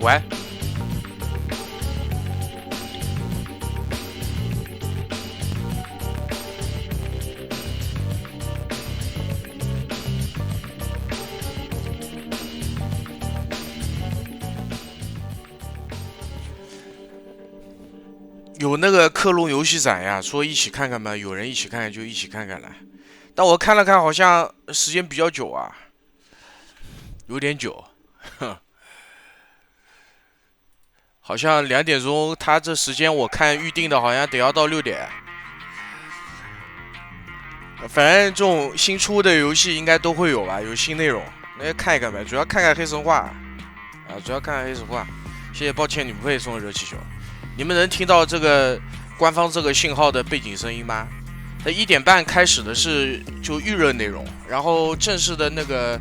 关。有那个科隆游戏展呀，说一起看看嘛，有人一起看看就一起看看了。但我看了看，好像时间比较久啊，有点久。好像2点钟，他这时间我看预定的好像得要到6点。反正这种新出的游戏应该都会有吧，有新内容，那看一看呗。主要看看黑神话啊，主要看看黑神话。谢谢，抱歉你不配送热气球。你们能听到这个官方这个信号的背景声音吗？它1点半开始的是就预热内容，然后正式的那个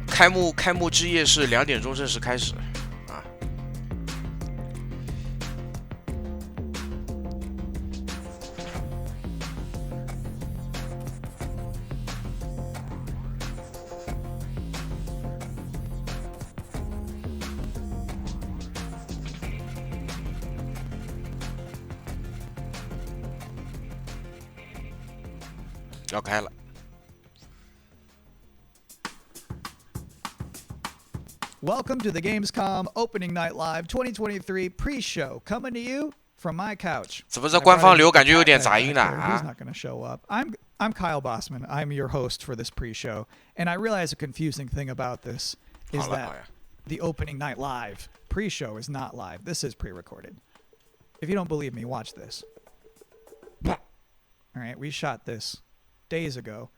开幕之夜是2点钟正式开始啊。要开了。Welcome to the Gamescom Opening Night Live 2023 pre-show, coming to you from my couch. 怎么这官方流感觉有点杂音呢？ He's not going to show up. I'm Kyle Bossman. I'm your host for this pre-show, and I realize a confusing thing about this is that the Opening Night Live pre-show is not live. This is pre-recorded. If you don't believe me, watch this. All right, we shot this days ago.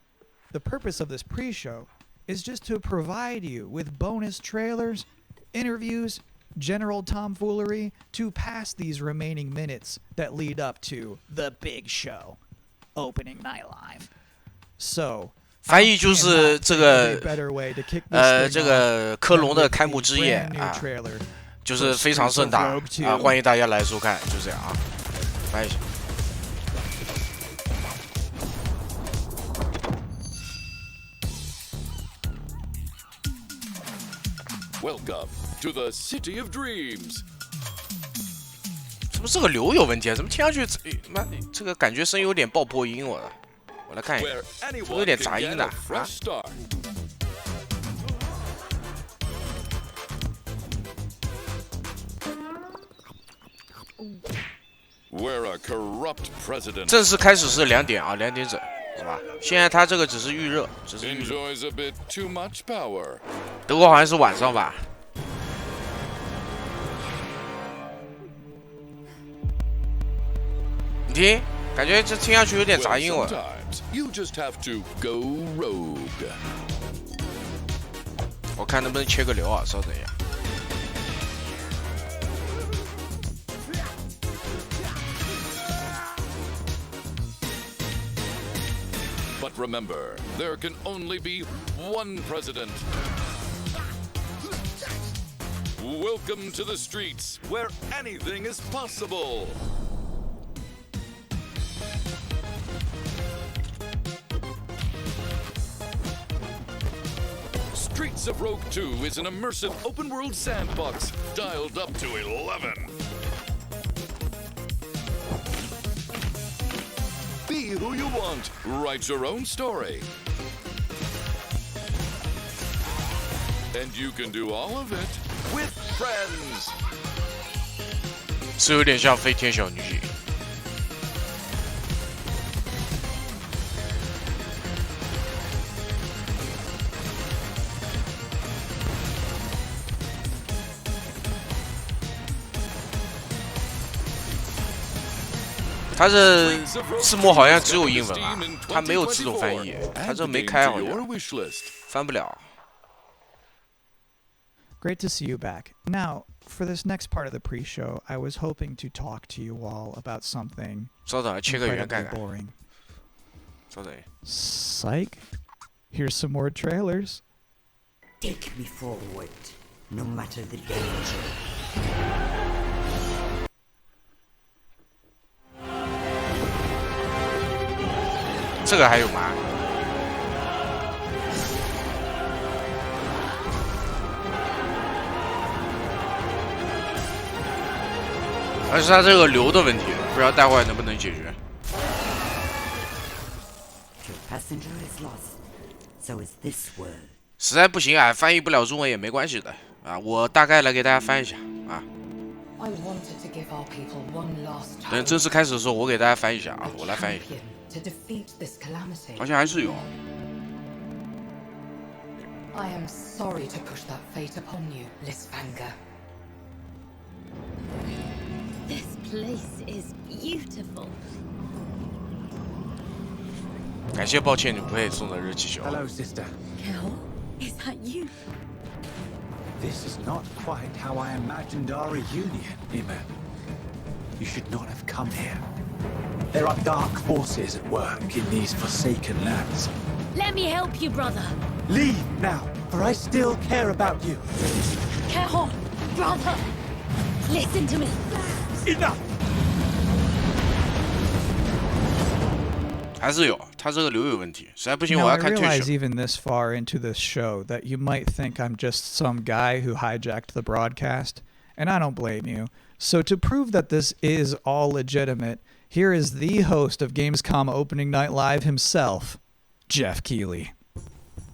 The purpose of this pre-show is just to provide you with bonus trailers, interviews, general tomfoolery to pass these remaining minutes that lead up to the big show, Opening Night Live. So, 翻译就是这个这个科隆的开幕之夜啊，就是非常盛大啊，欢迎大家来收看，就这样啊，翻译一下。Welcome to the City of Dreams。是不是这个流有问题啊？怎么听上去妈这个感觉声音有点爆破音？我来看一下，是不是有点杂音的啊？ 正式开始是2点啊，2点整，是吧？现在它这个只是预热，德国好像是晚上吧？你听，感觉这听上去有点杂音哦。我看能不能切个流啊，稍等一下。 But remember, there can only be one president. Welcome to the streets, where anything is possible. Streets of Rogue 2 is an immersive open-world sandbox dialed up to 11. Be who you want. Write your own story. And you can do all of it with friends. 是有点像飞天小女警。它这字幕好像只有英文啊，它没有自动翻译，它这没开好像，翻不了。 Great to see you back. Now, for this next part of the pre-show, I was hoping to talk to you all about something incredibly boring. Psych. Here's some more trailers. Take me forward, no matter the danger. 这个还有吗？而是它这个流的问题，不知道待会儿能不能解决。实在不行啊，翻译不了中文也没关系的啊，我大概来给大家翻一下啊。等正式开始的时候，我给大家翻译一下啊，我来翻译。好像还是有。I am sorry to push that fate upon you, Lisvanger. This place is beautiful. 感谢抱歉女不配送的热气球。 Hello, sister. Kel, is that you? This is not quite how I imagined our reunion, Nima. You should not have come here. There are dark forces at work in these forsaken lands. Let me help you, brother. Leave now, for I still care about you. Kel, brother, listen to me. Enough! 还是有，它这个流有问题，实在不行 Now, 我 I 要看退 realize 休。 even this far into this show that you might think I'm just some guy who hijacked the broadcast, and I don't blame you. So to prove that this is all legitimate, here is the host of Gamescom Opening Night Live himself, Jeff Keighley.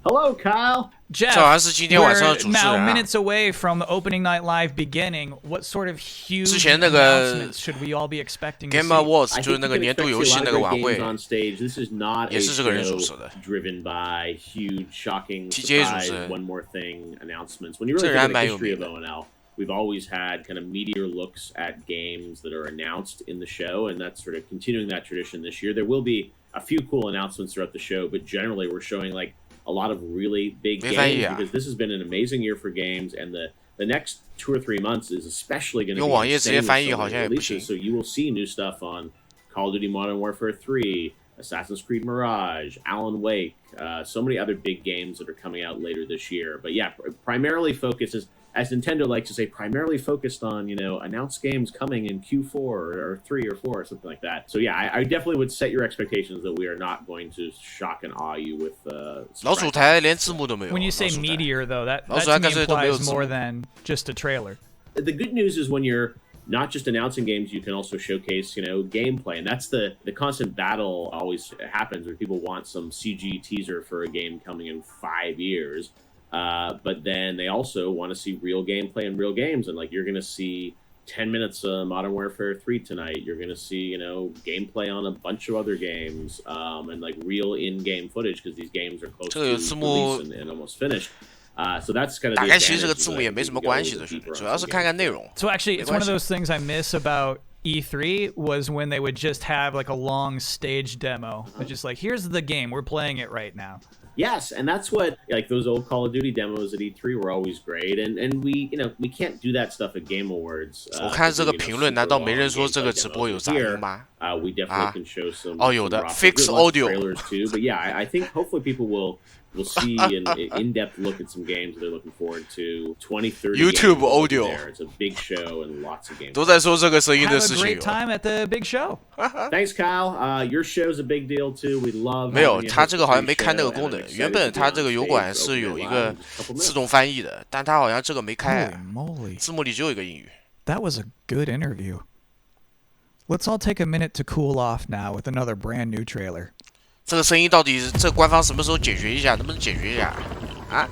Hello, Kyle. Jeff, 这好像是今天晚上的主持人啊。 now minutes away from the Opening Night Live beginning. What sort of huge 之前那个 announcements should we all be expecting to Game see? Awards I 就是 think 那 you 个 can 年度 expect 游 to 戏 see a 那 lot 个 of 晚 great 会 games，on stage. This is not a 也是这个人主 show 持的。 driven by huge, shocking, TJ surprise, 主持人。 one more thing announcements. When you 这 really 人还 think of 蛮 the 有 history 名 of 的。 ONL, we've always had kind of meteor looks at games that are announced in the show, and that's sort of continuing that tradition this year. There will be a few cool announcements throughout the show, but generally we're showing like a lot of really big games because this has been an amazing year for games, and the next 2 or 3 months is especially going to 用 be 网页直接 insane 翻译 with so 好 many 像也不行。 releases. So you will see new stuff on Call of Duty Modern Warfare 3, Assassin's Creed Mirage, Alan Wake, so many other big games that are coming out later this year. But yeah, primarily focuses, as Nintendo likes to say, primarily focused on, you know, announced games coming in Q4 or 3 or 4 or something like that. So yeah, I definitely would set your expectations that we are not going to shock and awe you with 老鼠台连字幕都没有。 When you say 老鼠台 meteor, though, that 老鼠 to 台 me 干脆都没有 implies 字幕。 more than just a trailer. The good news is when you're not just announcing games, you can also showcase, you know, gameplay. And that's the constant battle always happens where people want some CG teaser for a game coming in 5 years. But then they also want to see real gameplay in real games. And like, you're going to see 10 minutes of Modern Warfare 3 tonight. You're going to see, you know, gameplay on a bunch of other games, and like real in-game footage because these games are close to release and almost finished. So that's kind of 大 the 概其实这个 advantage 字 that 幕 I 也 think 没什么 we 关 go 系的，兄弟， deeper 主 on 要是 some 看 games. 看内容。 So actually, it's one of 没关系。 those things I miss about E3 was when they would just have like a long stage demo. It's just like, here's the game, we're playing it right now. Yes, and that's what, like, those old Call of Duty demos at E3 were always great, and we, you know, we can't do that stuff at Game Awards. 我看这个评论，难道没人说这个直播有杂音吗？ We definitely can show some. 哦，有的 some Fix good Audio trailers too, but yeah, I think hopefully people will see an in-depth look at some games they're looking forward to. 2030 YouTube games over Audio there. It's a big show and lots of games. 都在说这个声音的 Have 事 a 情 great 有。 time at the big show. Thanks, Kyle. Your show's a big deal too. We love. 没有， having you 它 host 这 the 个好像 free 没开那个 show, 功 and 能 I'm。excited 原本 to be 它 on 这个油 stage 管 for 是 Open 有 Night 一 Live 个 in just a couple 自 minutes. 动翻译的，但它好像这个没开 Holy 啊， moly. 字幕里只有一个英语。 That was a good interview. Let's all take a minute to cool off now with another brand new trailer. 这个声音到底这官方什么时候解决一下？能不能解决一下啊？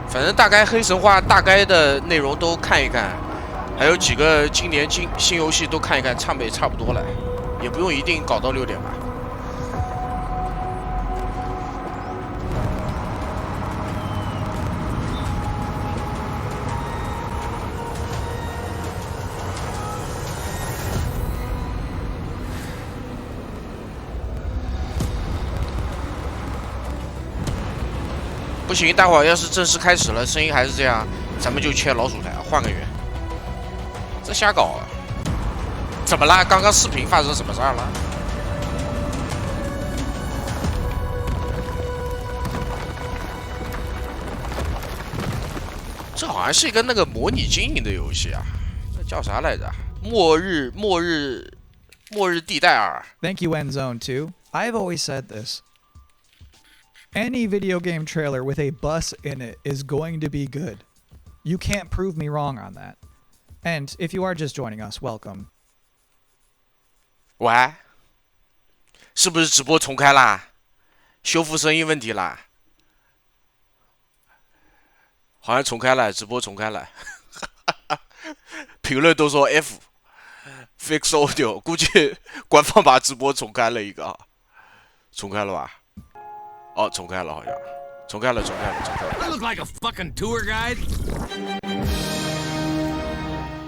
反正大概黑神话大概的内容都看一看，还有几个今年新游戏都看一看，差也差不多了，也不用一定搞到6点吧。不行，待会儿要是正式开始了，声音还是这样，咱们就切老鼠台，换个人。这瞎搞啊！怎么啦？刚刚视频发生什么事儿了？这好像是一个那个模拟经营的游戏啊，这叫啥来着？末日地带2。 Thank you, Endzone 2. I've always said this. Any video game trailer with a bus in it is going to be good. You can't prove me wrong on that. And if you are just joining us, welcome. 喂，是不是直播重开啦？修复声音问题啦？好像重开了，直播重开了。评论都说 F。Fix audio， 估计官方把直播重开了一个，重开了吧？哦，重开了，好像重开了。I look like a fucking tour guide.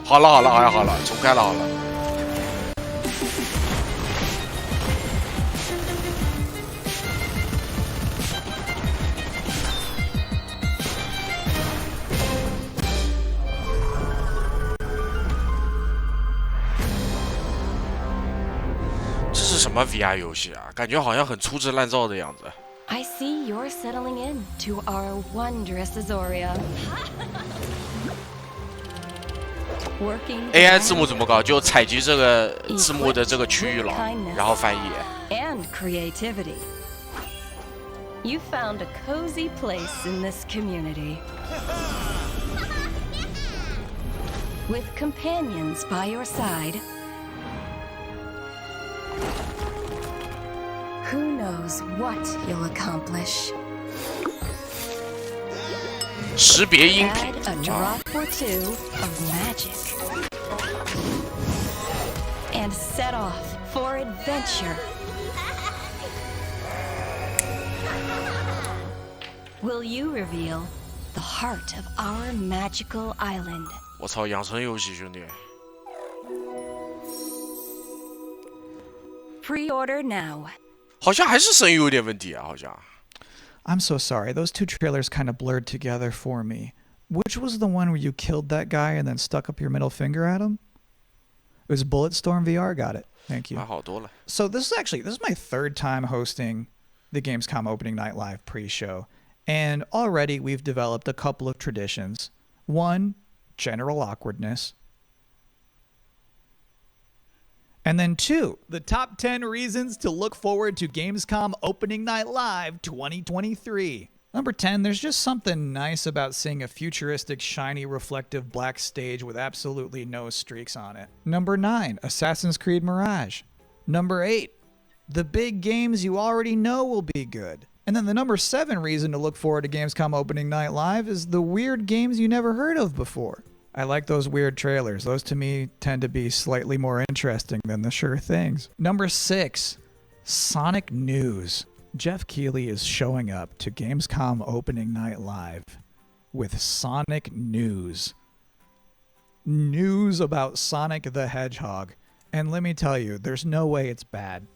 好了，好了，重开了，好了。这是什么 VR 游戏啊？感觉好像很粗制滥造的样子。I see you're settling in to our wondrous Azoria. Working AI 字幕怎么搞？就采集这个字幕的这个区域了，然后翻译。And creativity. You found a cozy place in this community. With companions by your side. Who knows what you'll accomplish? 识别音频 Add a drop or two of magic. And set off for adventure. Will you reveal the heart of our magical island? 我操，养成游戏兄弟。Pre-order now. 好像还是声音有点问题啊，好像。I'm so sorry. Those two trailers kind of blurred together for me. Which was the one where you killed that guy and then stuck up your middle finger at him? It was Bulletstorm VR. Got it. Thank you. 好多了。So this is my third time hosting the Gamescom Opening Night Live pre-show. And already we've developed a couple of traditions. One, general awkwardness. And then 2, the top 10 reasons to look forward to Gamescom Opening Night Live 2023. Number 10, there's just something nice about seeing a futuristic, shiny, reflective black stage with absolutely no streaks on it. Number 9, Assassin's Creed Mirage. Number 8, the big games you already know will be good. And then the number 7 reason to look forward to Gamescom Opening Night Live is the weird games you never heard of before. I like those weird trailers. Those to me tend to be slightly more interesting than the sure things. Number 6, Sonic News. Jeff Keighley is showing up to Gamescom Opening Night Live with Sonic News. News about Sonic the Hedgehog. And let me tell you, there's no way it's bad.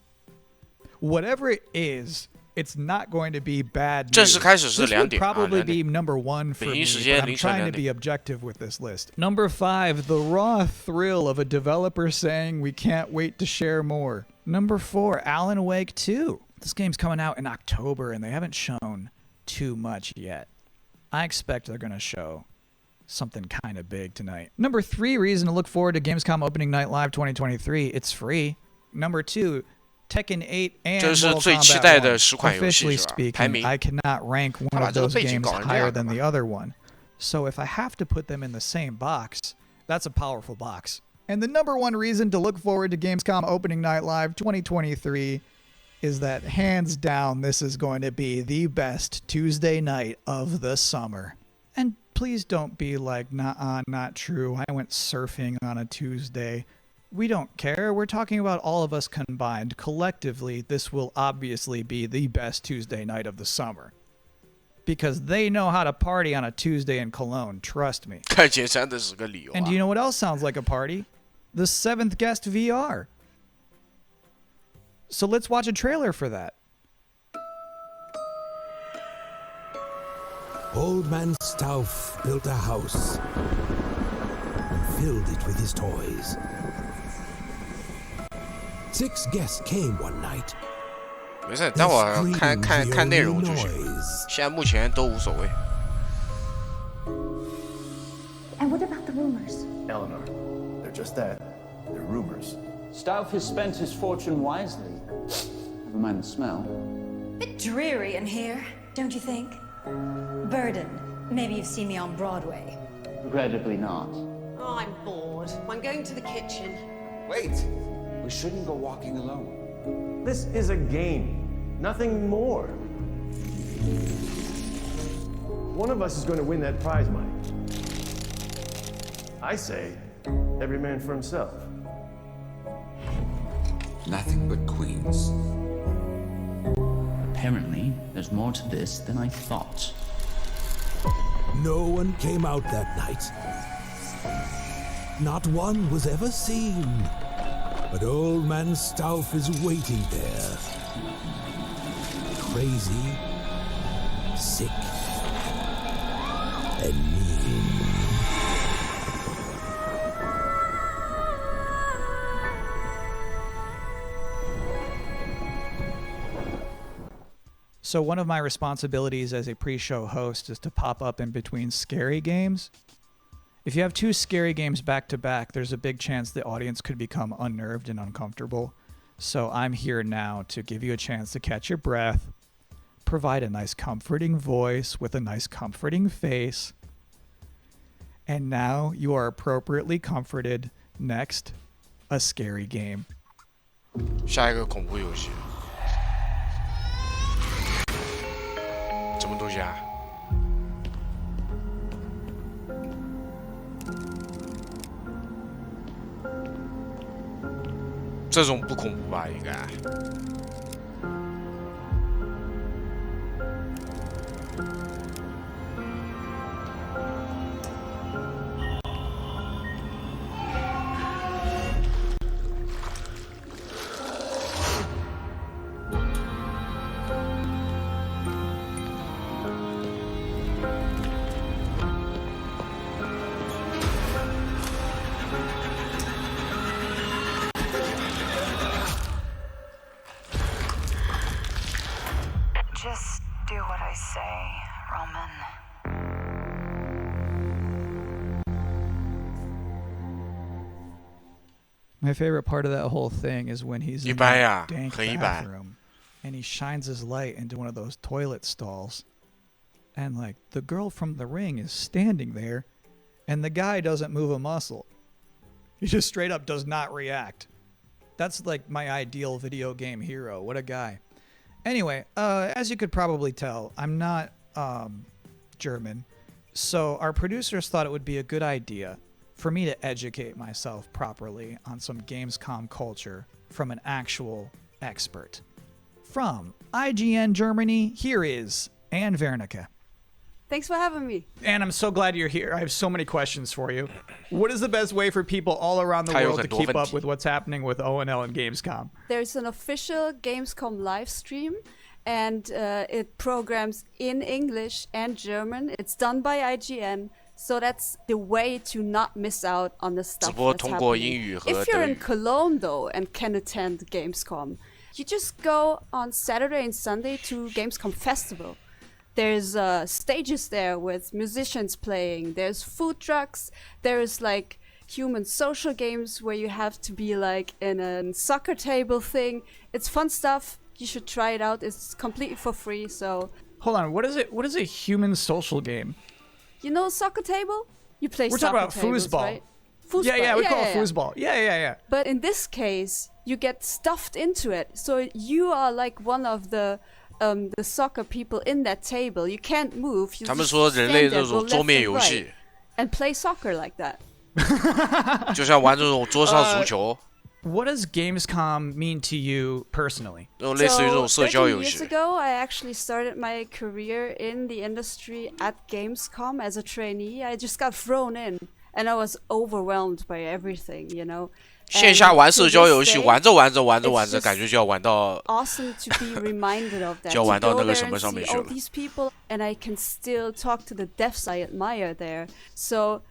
Whatever it is, it's not going to be bad news. This would probably be number 1 for me, but I'm trying to be objective with this list. Number 5, the raw thrill of a developer saying we can't wait to share more. Number 4, Alan Wake 2. This game's coming out in October, and they haven't shown too much yet. I expect they're going to show something kind of big tonight. Number 3 reason to look forward to Gamescom Opening Night Live 2023. It's free. Number 2, Tekken 8 and Mortal Kombat 1. Officially speaking, I cannot rank one of those games higher than the other one. So if I have to put them in the same box, that's a powerful box. And the number 1 reason to look forward to Gamescom Opening Night Live 2023 is that hands down this is going to be the best Tuesday night of the summer. And please don't be like, nah, not true. I went surfing on a Tuesday. We don't care. We're talking about all of us combined. Collectively, this will obviously be the best Tuesday night of the summer. Because they know how to party on a Tuesday in Cologne, trust me. And do you know what else sounds like a party? The 7th Guest VR. So let's watch a trailer for that. Old Man Stauff built a house and filled it with his toys. 6 guests came one night. 没事，待会儿看内容就行。现在目前都无所谓。And what about the rumors? Eleanor, they're just that. They're rumors. Stauff has spent his fortune wisely. Never mind the smell. Bit dreary in here. don't you think? Burden. Maybe you've seen me on Broadway. Regrettably not. Oh, I'm bored. I'm going to the kitchen. Wait! We shouldn't go walking alone. This is a game, nothing more. One of us is going to win that prize money. I say, every man for himself. Nothing but queens. Apparently, there's more to this than I thought. No one came out that night. Not one was ever seen. But Old Man Stauff is waiting there. Crazy, sick, and mean. So one of my responsibilities as a pre-show host is to pop up in between scary games. If you have 2 scary games back to back, there's a big chance the audience could become unnerved and uncomfortable. So I'm here now to give you a chance to catch your breath, provide a nice comforting voice with a nice comforting face. And now you are appropriately comforted. Next, a scary game. 下一个恐怖游戏。什么东西啊？这种不恐怖吧？应该。Just do what I say, Roman. My favorite part of that whole thing is when he's in that dank bathroom and he shines his light into one of those toilet stalls. And like the girl from The Ring is standing there and the guy doesn't move a muscle. He just straight up does not react. That's like my ideal video game hero. What a guy. Anyway, as you could probably tell, I'm not German. So our producers thought it would be a good idea for me to educate myself properly on some Gamescom culture from an actual expert. From IGN Germany, here is Anne Wernicke. Thanks for having me. Anne, I'm so glad you're here. I have so many questions for you. What is the best way for people all around the world to keep up with what's happening with ONL and Gamescom? There's an official Gamescom live stream, and it programs in English and German. It's done by IGN, so that's the way to not miss out on the stuff that's happening. If you're in Cologne, though, and can attend Gamescom, you just go on Saturday and Sunday to Gamescom Festival. There's stages there with musicians playing. There's food trucks. There's like human social games where you have to be like in a soccer table thing. It's fun stuff. You should try it out. It's completely for free. So hold on. What is it? What is a human social game? You know soccer table? You play We're soccer talking about tables, foosball. Right? Foosball. Yeah, we call it foosball. Yeah. But in this case, you get stuffed into it. So you are like one of the soccer people in that table. You can't move. You 他们说人类这种桌面游 right 戏 and play soccer like that. 就像玩这种桌上足球 What does Gamescom mean to you personally? 类似于这种社交游 13戏 years ago, I actually started my career in the industry at Gamescom as a trainee. I just got thrown in, and I was overwhelmed by everything, you know. 线下玩社交游戏玩着感觉就要玩到 awesome to be reminded of that. 就要玩到那个 To 什 go 么 there 上 and 面 see 去 all 了 these people, and I can still talk to the devs I admire there. So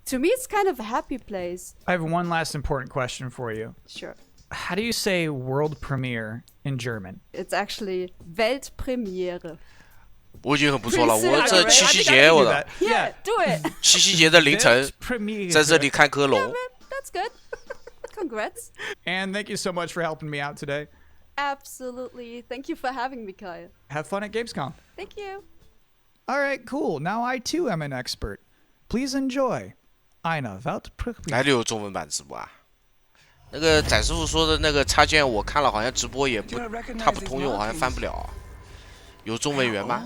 to me, it's kind of a happy place. I have one last important question for you. Sure. How do you say world premiere in German? It's actually Weltpremiere. 我已经很不错了，我这七夕节我的 Yeah, do it. 七夕节的凌晨在这里看科隆 That's good. Congrats. And thank you so much for helping me out today. Absolutely. Thank you for having me, Kyle. Have fun at Gamescom. Thank you. All right, cool. Now I too am an expert. Please enjoy. Eine Welt. 哪里有中文版直播啊？那个展师傅说的那个插件，我看了，好像直播也不，它不通用，好像翻不了啊。有中文源吗？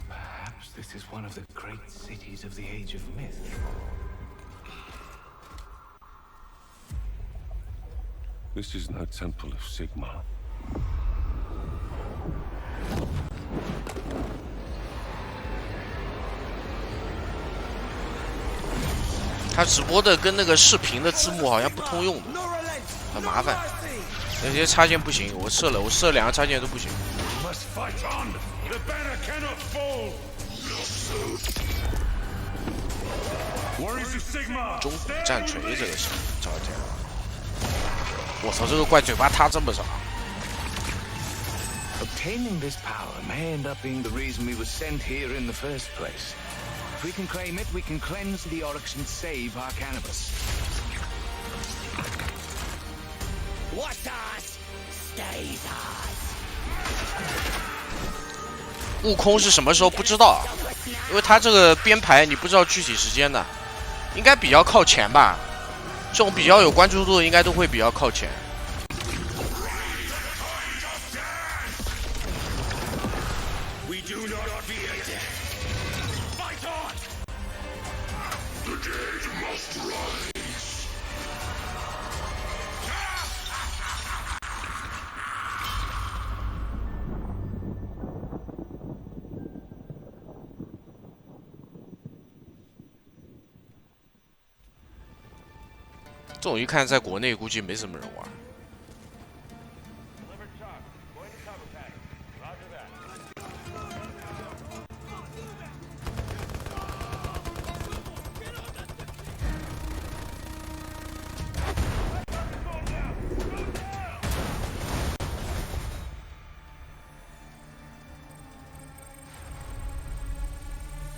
Perhaps this is one of the great cities of the age of myth. This is no temple of Sigmar. 他直播的跟那个视频的字幕好像不通用的，很麻烦。有些插件不行，我设2个插件都不行。中古战锤这个是，找一下。我操，这个怪嘴巴塌这么长。 Obtaining this power may end up being the reason we were sent here in the first place. If we can claim it, we can cleanse the Oryx and save our cannabis. What's ours stays ours. 悟空是什么时候不知道啊？因为他这个编排你不知道具体时间的，应该比较靠前吧？这种比较有关注度的应该都会比较靠前。 这种一看，在国内估计没什么人玩。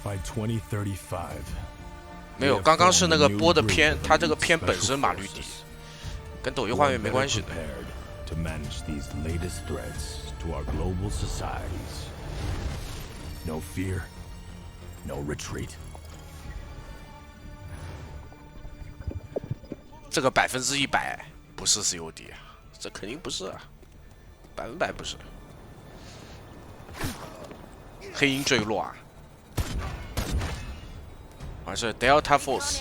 By 2035. 没有，刚刚是那个播的片，它这个片本身码率低，跟抖音画面没关系的。To manage these latest threats to our global societies. No fear, no retreat. 这个100%不是 COD， 这肯定不是啊，100%不是。黑鹰坠落啊！ 还是 Delta Force，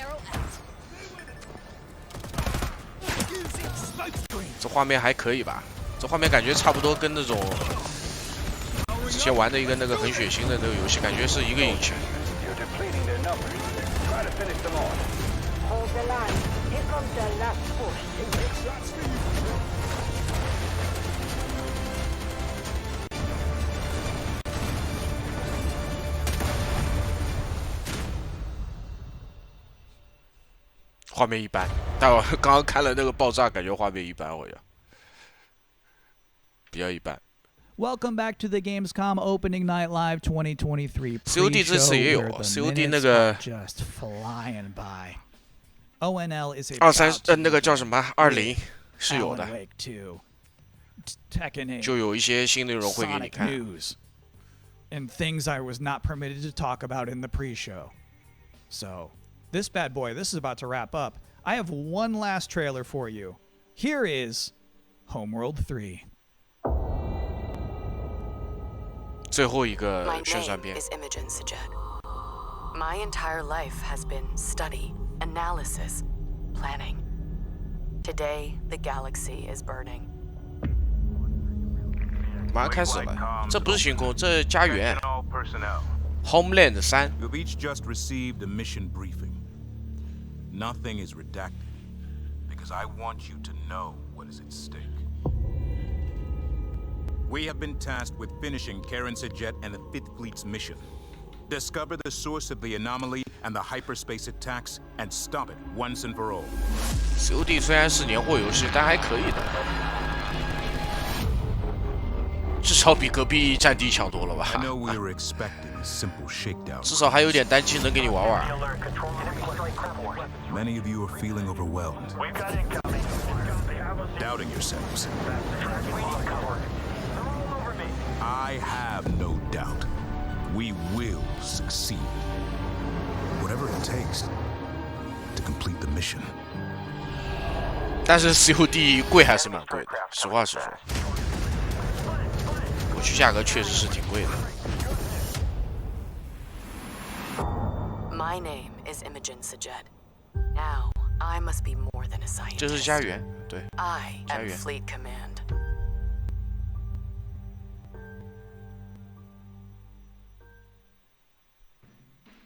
这画面还可以吧？这画面感觉差不多跟那种之前玩的一个那个很血腥的那个游戏，感觉是一个引擎。画面一般，但我刚刚看了那个爆炸，感觉画面一般，好像比较一般。Welcome back to the Gamescom Opening Night Live 2023. COD 这次也有 COD 那个 just flying by. ONL is a 23那个叫什么20是有的， 就有一些新内容会给你看。And things I was not permitted to talk about in the pre-show. So. This bad boy, this is about to wrap up. I have one last trailer for you. Here is Homeworld 3. 最后一个宣传片。 My name is Imogen Sajet. My entire life has been study, analysis, planning. Today, the galaxy is burning. 马上开始了，这不是星空，这家园。Homeland 3。 You've each just received a mission briefing. Nothing is redacted, because I want you to know what is at stake. We have been tasked with finishing Karen Sajet and the 5th Fleet's mission. Discover the source of the anomaly and the hyperspace attacks, and stop it once and for all. COD 虽然是年货游戏，但还可以的，至少比隔壁战地强多了吧？ I know we were expecting a simple shakedown. 至少还有点单机能给你玩玩。 Many of you are feeling overwhelmed. doubting yourselves. I have no doubt. We will succeed. Whatever it takes to complete the mission. 但是 COD 贵还是蛮贵的，实话实说，我去价格确实是挺贵的。My name is Imogen Sajet. Now I must be more than a scientist. 这是家园，对， I 家 am 园。 Fleet Command.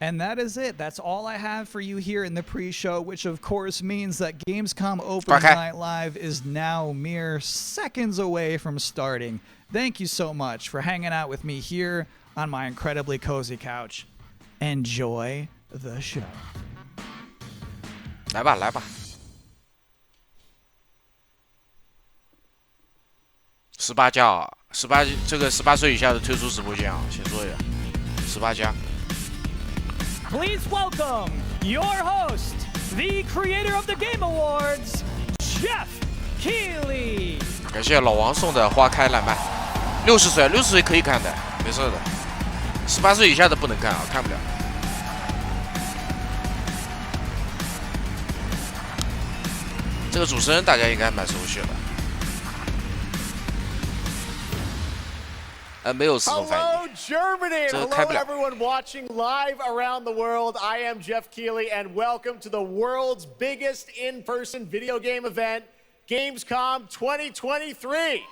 And that is it. That's all I have for you here in the pre-show, which of course means that Gamescom Opening Night Live is now mere seconds away from starting. Thank you so much for hanging out with me here on my incredibly cozy couch. Enjoy the show. 来吧，来吧。18加啊，18这个18岁以下的退出直播间啊，先说一下，18加。Please welcome your host, the creator of the Game Awards, Jeff Keighley. 感谢老王送的花开烂漫。60岁可以看的，没事的。18岁以下的不能看啊，看不了。这个主持人大家应该蛮熟悉的。没有自动翻译。 Hello, Germany! Hello, everyone watching live around the world. I am Jeff Keighley, and welcome to the world's biggest in-person video game event, Gamescom 2023.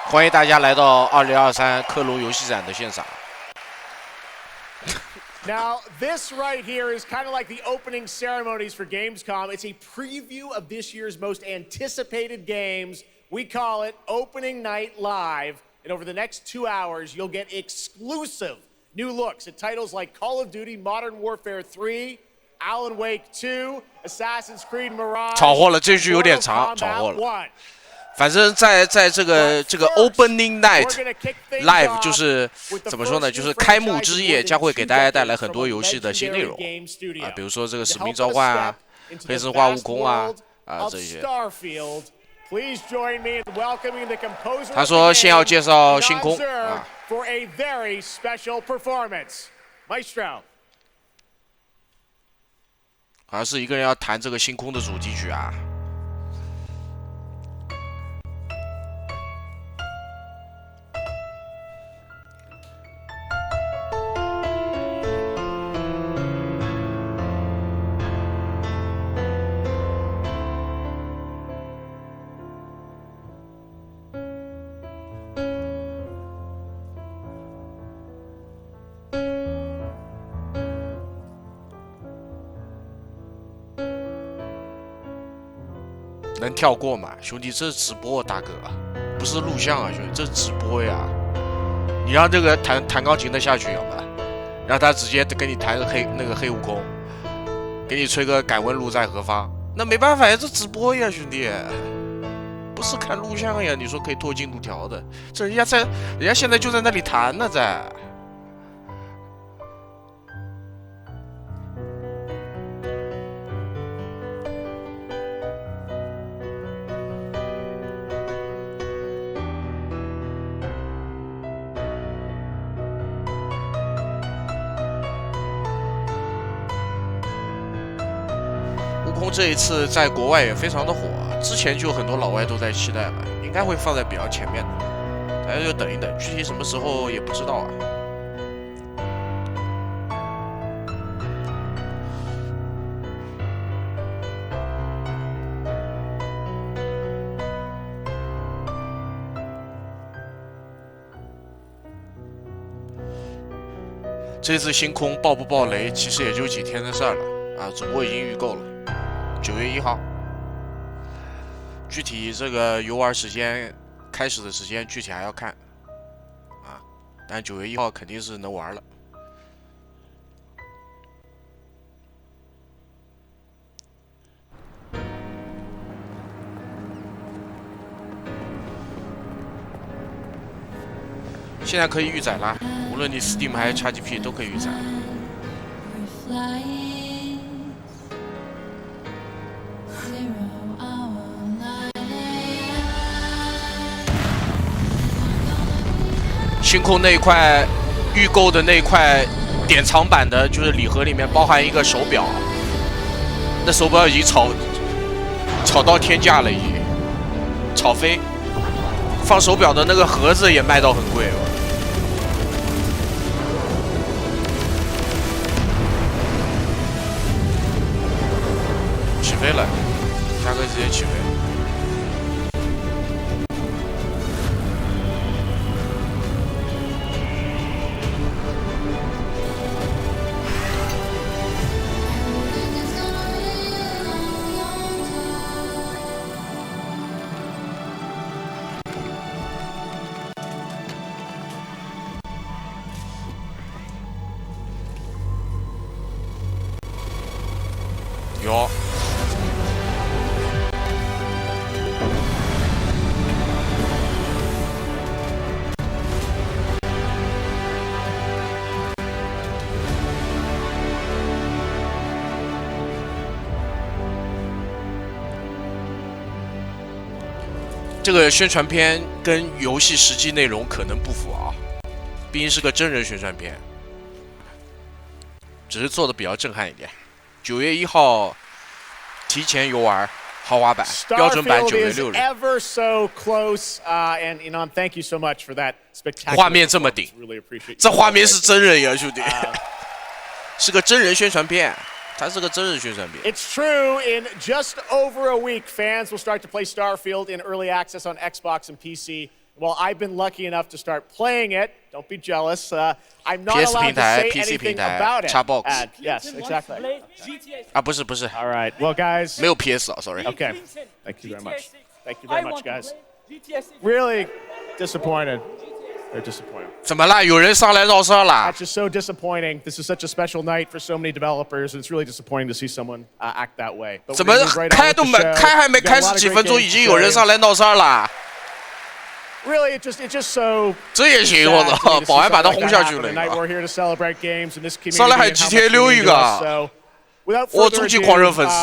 欢迎大家来到2023科隆游戏展的现场。Now, this right here is kind of like the opening ceremonies for Gamescom. It's a preview of this year's most anticipated games. We call it Opening Night Live. And over the next 2 hours, you'll get exclusive new looks at titles like Call of Duty Modern Warfare 3, Alan Wake 2, Assassin's Creed Mirage. 炒货了，这句有点长，炒货了。反正在这个 Opening Night Live 就是怎么说呢？就是开幕之夜将会给大家带来很多游戏的新内容啊，比如说这个《使命召唤》啊，《黑神话悟空》啊这些。 Please join me in welcoming the composer 他说先要介绍星空 for a very special performance. Maestro. 好像是一个人要弹这个星空的主题曲啊。能跳过吗，兄弟？这是直播，大哥，不是录像啊，兄弟，这是直播呀！你让这个弹钢琴的下去，要不然让他直接跟你弹黑悟空，给你吹个敢问路在何方？那没办法呀，这直播呀，兄弟，不是看录像呀。你说可以拖进度条的，这人家现在就在那里弹呢，在。 这一次在国外也非常的火，之前就很多老外都在期待嘛，应该会放在比较前面的，大家就等一等，具体什么时候也不知道啊。这次星空爆不爆雷，其实也就几天的事儿了啊，主播已经预购了。 9月1号，具体这个游玩时间、开始的时间具体还要看啊，但9月1号肯定是能玩了。现在可以预载啦，无论你 Steam 还是 XGP 都可以预载。 0 hour night. 星空那一块预购的那一块典藏版的，就是礼盒里面包含一个手表，那手表已经炒到天价了，已经炒飞。放手表的那个盒子也卖到很贵了。起飞了，价格直接起飞。有。这个宣传片跟游戏实际内容可能不符啊，毕竟是个真人宣传片，只是做的比较震撼一点。9月1号提前游玩豪华版，标准版9月6日。Ever so close, and Inan, thank you so much for that spectacular. 画面这么顶，这画面是真人呀，兄弟，是个真人宣传片。它是个真人宣传片。 It's true. In just over a week, fans will start to play Starfield in early access on Xbox and PC. Well, I've been lucky enough to start playing it. Don't be jealous. I'm not allowed to say anything about it. Xbox. Yes, exactly. 啊，不是。 All right. Well, guys. 没有 PS 啊 ，sorry. Okay. Thank you very much. Thank you very much, guys. Really disappointed. They're disappointed. 怎么啦？有人上来绕事啦 That's just so disappointing. This is such a special night for so many developers, and it's really disappointing to see someone act that way. 怎么开还没开始几分钟，已经有人上来闹事啦 Really, it's just so. 这也行，我操！保安把他轰下去了。上来还 GTA 6一个。 我终极狂热粉丝。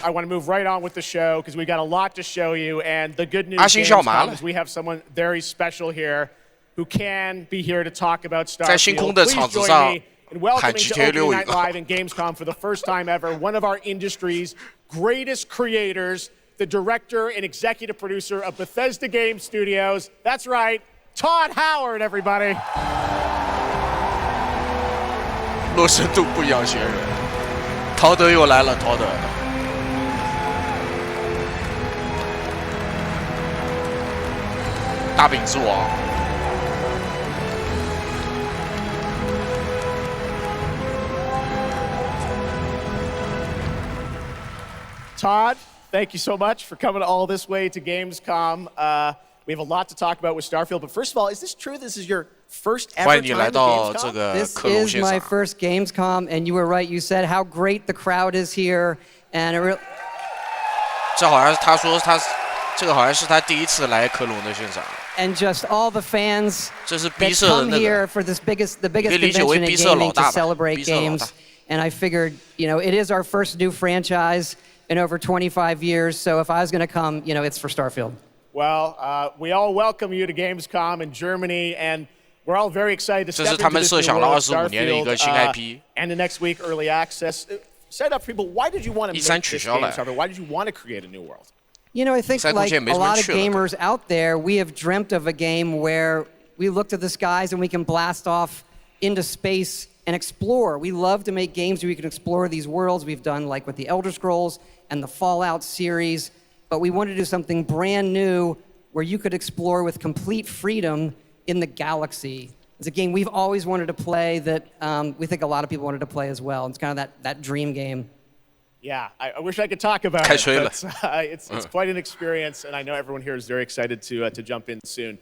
I want to move right on with the show because we've got a lot to show you, and the good news is we have someone very special here who can be here to talk about Starfield. 在星空的场子上 in welcoming to Opening Night Live in Gamescom for the first time ever, one of our industry's greatest creators, the director and executive producer of Bethesda Game Studios. That's right, Todd Howard, everybody. 落深度不养闲人，陶德又来了，陶德。大饼之王。 Todd, thank you so much for coming all this way to Gamescom. We have a lot to talk about with Starfield, but first of all, is this true? This is your first ever time at Gamescom? This is my first Gamescom, and you were right. You said how great the crowd is here, and it really. 这好像是他说这个好像是他第一次来科隆的现场。 And just all the fans 这是 that come here for the biggest convention in gaming to celebrate games. And I figured, you know, it is our first new franchise in over 25 years. So if I was going to come, you know, it's for Starfield. Well, we all welcome you to Gamescom in Germany, and we're all very excited to step into this new world of Starfield. And the next week, early access. Set up for people. Why did you want to make this game, Starfield? Why did you want to create a new world? You know, I think like a lot of gamers out there, we have dreamt of a game where we look to the skies and we can blast off into space and explore. We love to make games where we can explore these worlds. We've done like with the Elder Scrolls and the Fallout series, but we wanted to do something brand new where you could explore with complete freedom in the galaxy. It's a game we've always wanted to play that we think a lot of people wanted to play as well. It's kind of that dream game. Yeah, I wish I could talk about it. But, it's quite an experience, and I know everyone here is very excited to jump in soon.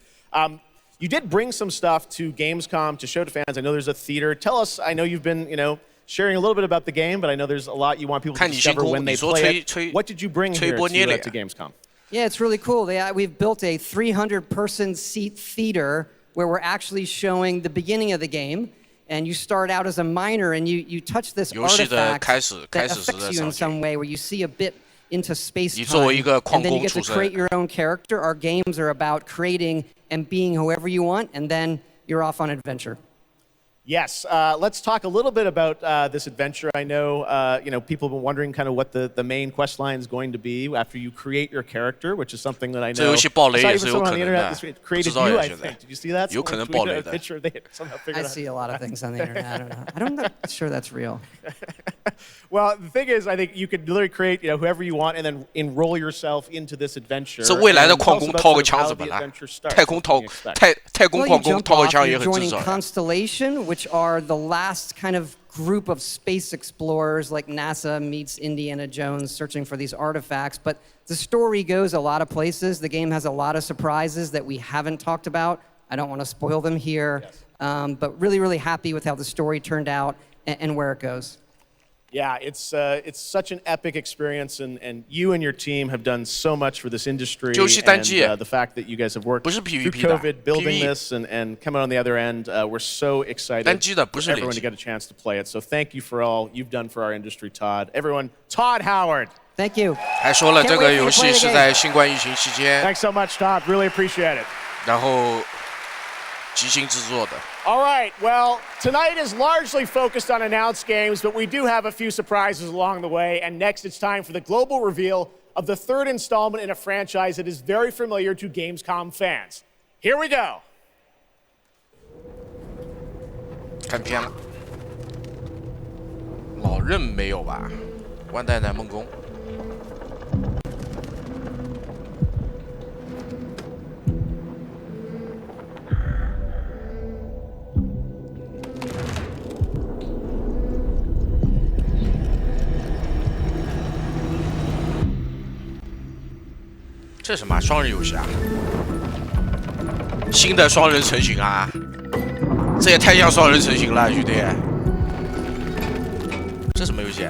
You did bring some stuff to Gamescom to show to fans. I know there's a theater. Tell us, I know you've been, you know, sharing a little bit about the game, but I know there's a lot you want people to discover when they play it. What did you bring here to Gamescom? Yeah, it's really cool. We've built a 300-person seat theater where we're actually showing the beginning of the game. And you start out as a miner, and you touch this artifact that affects you in some way, where you see a bit into space-time, and then you get to create your own character. Our games are about creating and being whoever you want, and then you're off on adventure. Yes, let's talk a little bit about this adventure. I know, people have been wondering kind of what the main quest line is going to be after you create your character, which is something that I know. I saw even someone on the internet created you, I think. Did you see that? Someone tweeted a picture. They somehow figured I see a lot of things on the internet. I don't know. I'm not sure that's real. Well, the thing is, I think you could literally create, whoever you want, and then enroll yourself into this adventure. 是未来的矿工掏个枪怎么了？太空矿工掏个枪也很正常。 Constellation, which are the last kind of group of space explorers like NASA meets Indiana Jones searching for these artifacts. But the story goes a lot of places. The game has a lot of surprises that we haven't talked about. I don't want to spoil them here, but really, really happy with how the story turned out and where it goes. Yeah, it's such an epic experience, and you and your team have done so much for this industry. And the fact that you guys have worked through COVID building this and come out on the other end, we're so excited for everyone to get a chance to play it. So thank you for all you've done for our industry, Todd. Everyone, Todd Howard. Thank you. 还说了这个游戏是在新冠疫情期间。 Thanks so much, Todd. Really appreciate it. 然后即兴制作的。 All right, well, tonight is largely focused on announced games, but we do have a few surprises along the way. And next, it's time for the global reveal of the third installment in a franchise that is very familiar to Gamescom fans. Here we go. 看片了，老任没有吧？万代南梦宫。 这什么双人游戏啊？新的双人成型啊！这也太像双人成型了，兄弟！这什么游戏？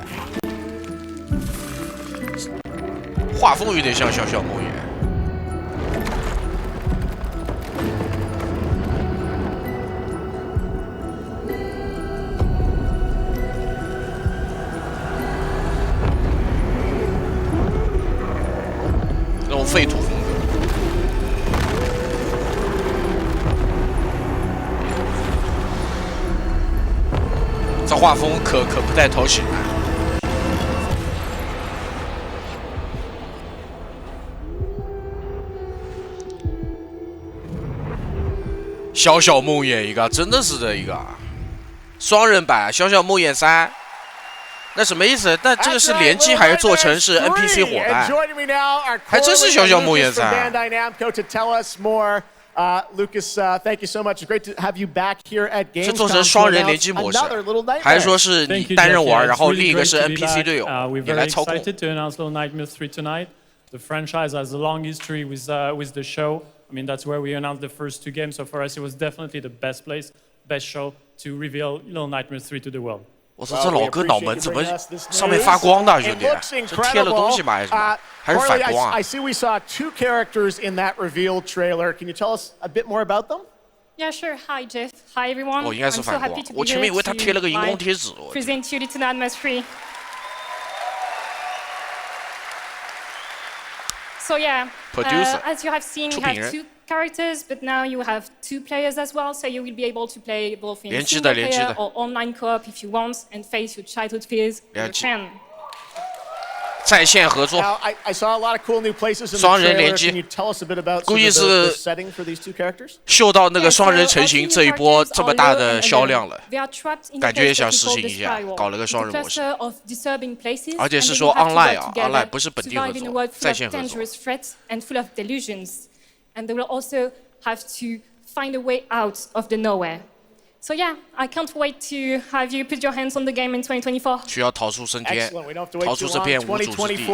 画风有点像《小小梦魇》。那种废土风格，这画风可不太讨喜啊。小小梦魇一个，真的是这一个双人版《小小梦魇3》。 那什么意思？那这个是联机还是做成是 NPC 伙伴？还真是小小梦魇3。Lucas, thank you so much. It's great to have you back here at Gamescom. 是做成双人联机模式，还是说是你单人玩，然后另一个是 NPC 队友，你来操控？ The franchise has a long history with the show. I mean, that's where we announced the first two games. So for us, it was definitely the best place, best show to reveal Little Nightmares 3 to the world. 我说这老哥脑门怎么上面发光的，兄弟？这贴了东西吗？还是什么？还是反光啊 I see we saw two characters in that reveal trailer. Can you tell us a bit more about them? Yeah, sure. Hi, Jeff. Hi, everyone. 哦，应该是反光。我前面以为他贴了个荧光贴纸。Present you Little Nightmares 3. So yeah, as you have seen, we have two characters, but now you have two players as well, so you will be able to play both in single player or online co-op if you want, and face your childhood fears with a friend. 在线合作。 I saw a lot of cool new places in the trailer. Can you tell us a bit about the setting for these two characters? 嗅到那个双人成型这一波这么大的销量了，感觉也想实行一下，搞了个双人模式，而且是说 online 啊 ，online 不是本地合作，在线合作。 And they will also have to find a way out of the nowhere. So yeah, I can't wait to have you put your hands on the game in 2024. 需要逃出升天，逃出这片无主之地。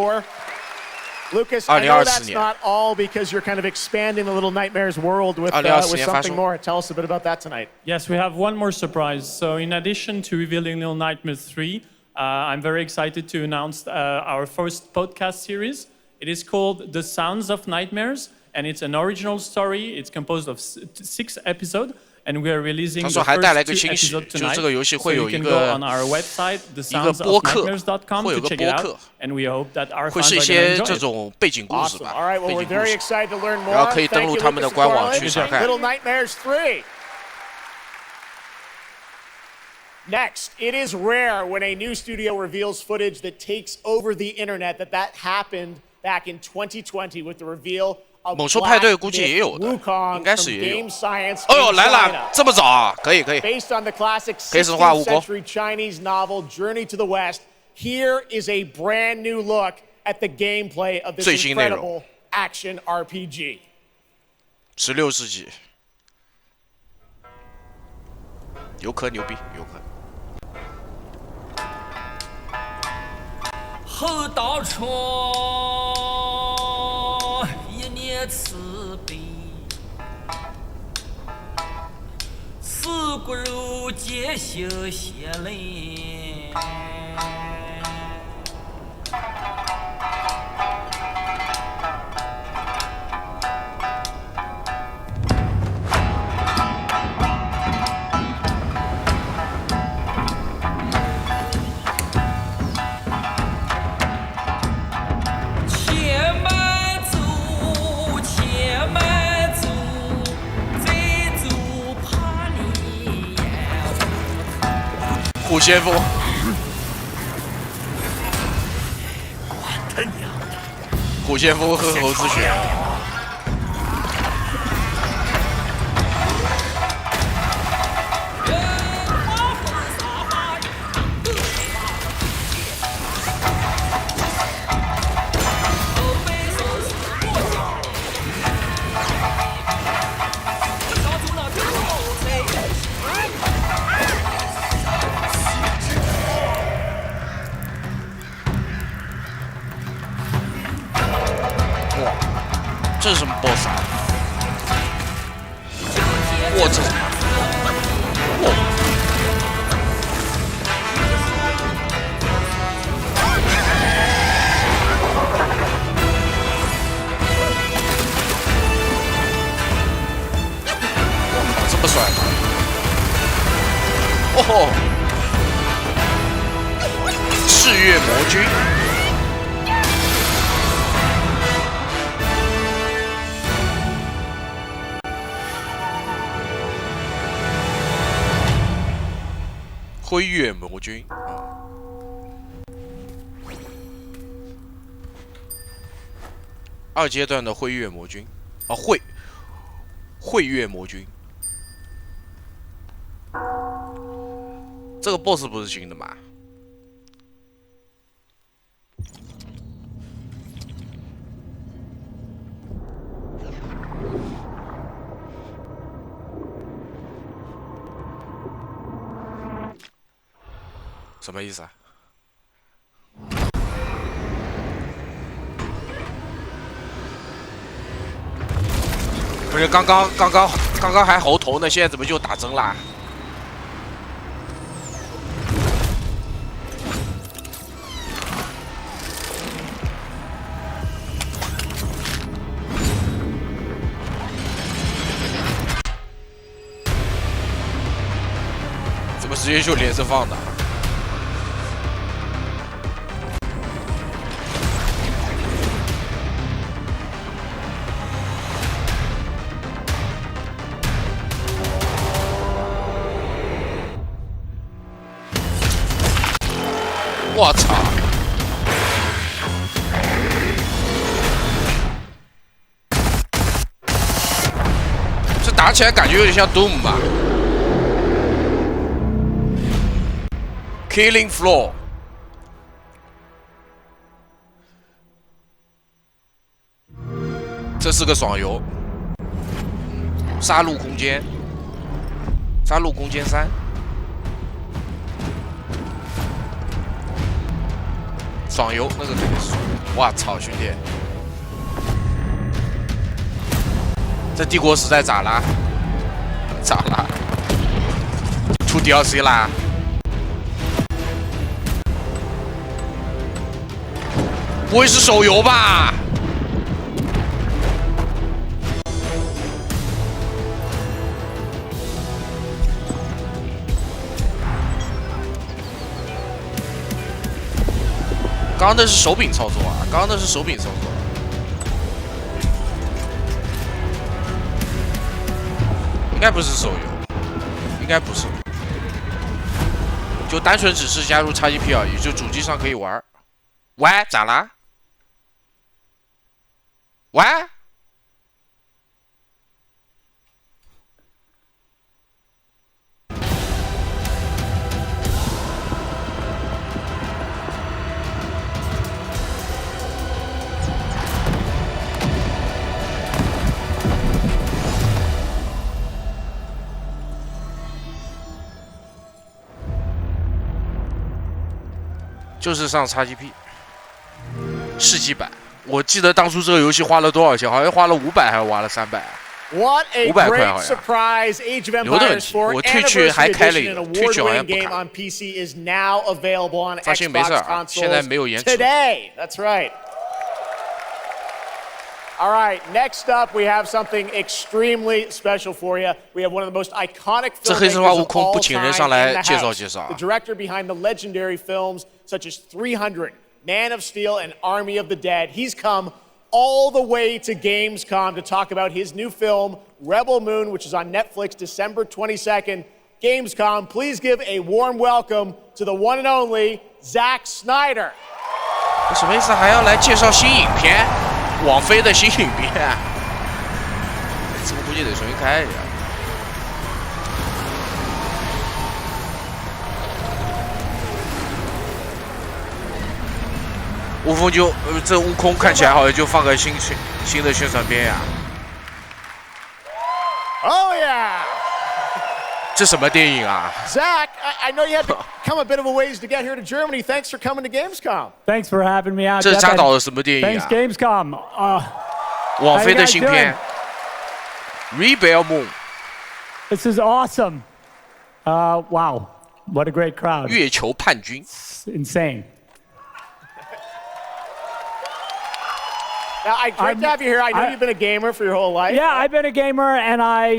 Lucas, I know that's not all because you're kind of expanding the Little Nightmares world with something more. Tell us a bit about that tonight. Yes, we have one more surprise. So in addition to revealing Little Nightmares 3, I'm very excited to announce our first podcast series. It is called The Sounds of Nightmares. And it's an original story. It's composed of 6 episodes, and we are releasing the first 2 episodes tonight. So you can go on our website, thesoundsofnightmares.com, to check it out. And we hope that our fans are going to enjoy it. Awesome. All right, well, we're very excited to learn more. Thank you, Lucas, for Little Nightmares 3. Next, it is rare when a new studio reveals footage that takes over the internet. That happened back in 2020 with the reveal of 猛兽派对估计也有的，应该是也有。哦呦，来了，这么早啊，可以可以。 Based on the classic 黑神话悟空 16th century Chinese novel Journey to the West, here is a brand new look at the gameplay of this incredible action RPG. 16世纪，有可牛逼，有可。 后道车一念慈悲，死骨肉皆修血泪。虎先锋，管他娘的！虎先锋喝猴子血。这是什么 BOSS 啊？我操！这么帅！哦吼！赤月魔君。 辉月魔君，二阶段的辉月魔君，啊慧月魔君，这个 BOSS 不是新的吗？什么意思啊？不是刚刚还猴头呢，现在怎么就打针啦？怎么直接就连着放的？ 我操！这打起来感觉有点像 Doom 吧 ？Killing Floor， 这是个爽游，杀戮空间，杀戮空间3。 爽游那个肯定是，哇操兄弟，这帝国时代咋啦？咋啦？出 DLC 啦？不会是手游吧？刚刚那是手柄操作啊！刚刚那是手柄操作，应该不是手游，应该不是。就单纯只是加入 XGP 而已，就主机上可以玩。喂，咋啦？喂？就是上 XGP 世纪版，我记得当初这个游戏花了多少钱？好像花了500还是花了300啊？500块好像。有的问题，我退去还开了一个，退去好像不开。发现没事啊，现在没有延迟。That's right. All right, next up we have something extremely special for you. We have one of the most iconic filmmakers of all time in the house. The director behind the legendary films such as 300, Man of Steel, and Army of the Dead. He's come all the way to Gamescom to talk about his new film, Rebel Moon, which is on Netflix December 22nd. Gamescom, please give a warm welcome to the one and only Zack Snyder. 什么意思？还要来介绍新影片？网飞的新影片？这个估计得重新开一下。悟空就这悟空看起来好像就放个新的宣传片呀。Oh yeah. 这什么电影啊 ？Zach, I know you had to come a bit of a ways to get here to Germany. Thanks for coming to Gamescom. Thanks for having me out. 这扎导的什么电影啊 ？Thanks Gamescom. 网飞的新片 ，Rebel Moon. This is awesome. Wow, what a great crowd. 月球叛军 ，insane. Now, great to have you here. I know you've been a gamer for your whole life. Yeah, I've been a gamer, and I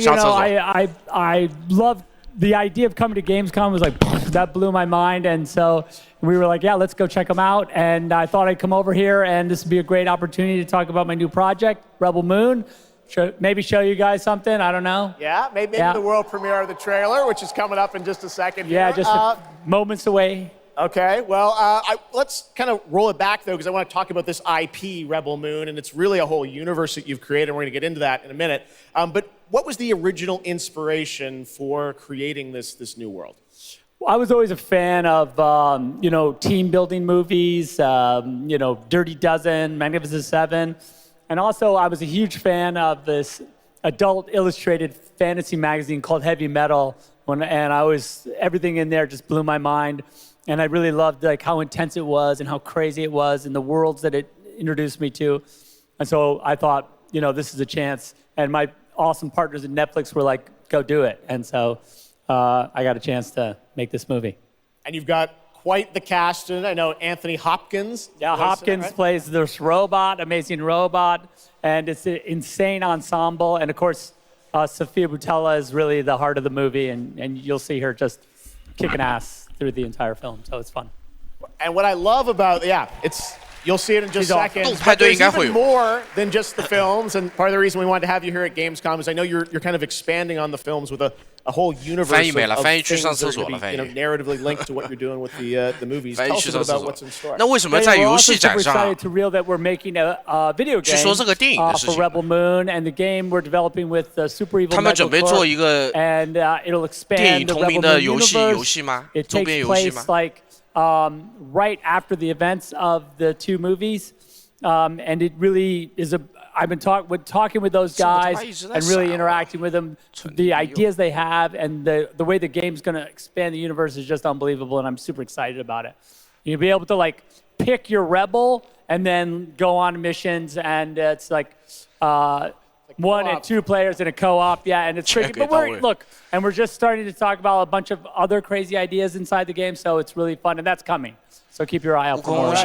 love the idea of coming to Gamescom. Was like that blew my mind, and so we were like, yeah, let's go check them out. And I thought I'd come over here, and this would be a great opportunity to talk about my new project, Rebel Moon. Maybe show you guys something. I don't know. Yeah, maybe the world premiere of the trailer, which is coming up in just a second. Yeah, just moments away. Okay, well, let's kind of roll it back, though, because I want to talk about this IP, Rebel Moon, and it's really a whole universe that you've created, and we're going to get into that in a minute. But what was the original inspiration for creating this new world? Well, I was always a fan of, team building movies, Dirty Dozen, Magnificent Seven. And also, I was a huge fan of this adult illustrated fantasy magazine called Heavy Metal. And everything in there just blew my mind. And I really loved how intense it was and how crazy it was and the worlds that it introduced me to. And so I thought, this is a chance. And my awesome partners at Netflix were like, go do it. And so I got a chance to make this movie. And you've got quite the cast in it. I know Anthony Hopkins. Yeah, Hopkins plays this robot, amazing robot. And it's an insane ensemble. And of course, Sofia Boutella is really the heart of the movie. And you'll see her just kicking ass through the entire film, so it's fun. And what I love about, you'll see it in just a second. But there's even more than just the films, and part of the reason we wanted to have you here at Gamescom is I know you're kind of expanding on the films with a whole universe of things that are going to be narratively linked to what you're doing with the movies. Tell us a bit about what's in store. 那为什么在游戏展上 We're excited to reveal that we're making a video game for Rebel Moon, and the game we're developing with Super Evil Metal Corp, and it'll expand the Rebel Moon universe. It takes place like right after the events of the two movies, and it really is I've been talking with those guys and really interacting with them. The ideas they have and the way the game's going to expand the universe is just unbelievable, and I'm super excited about it. You'll be able to pick your rebel and then go on missions, and it's like 1 and 2 players in a co-op, and it's crazy. But we're just starting to talk about a bunch of other crazy ideas inside the game, so it's really fun, and that's coming. So keep your eye out for more. The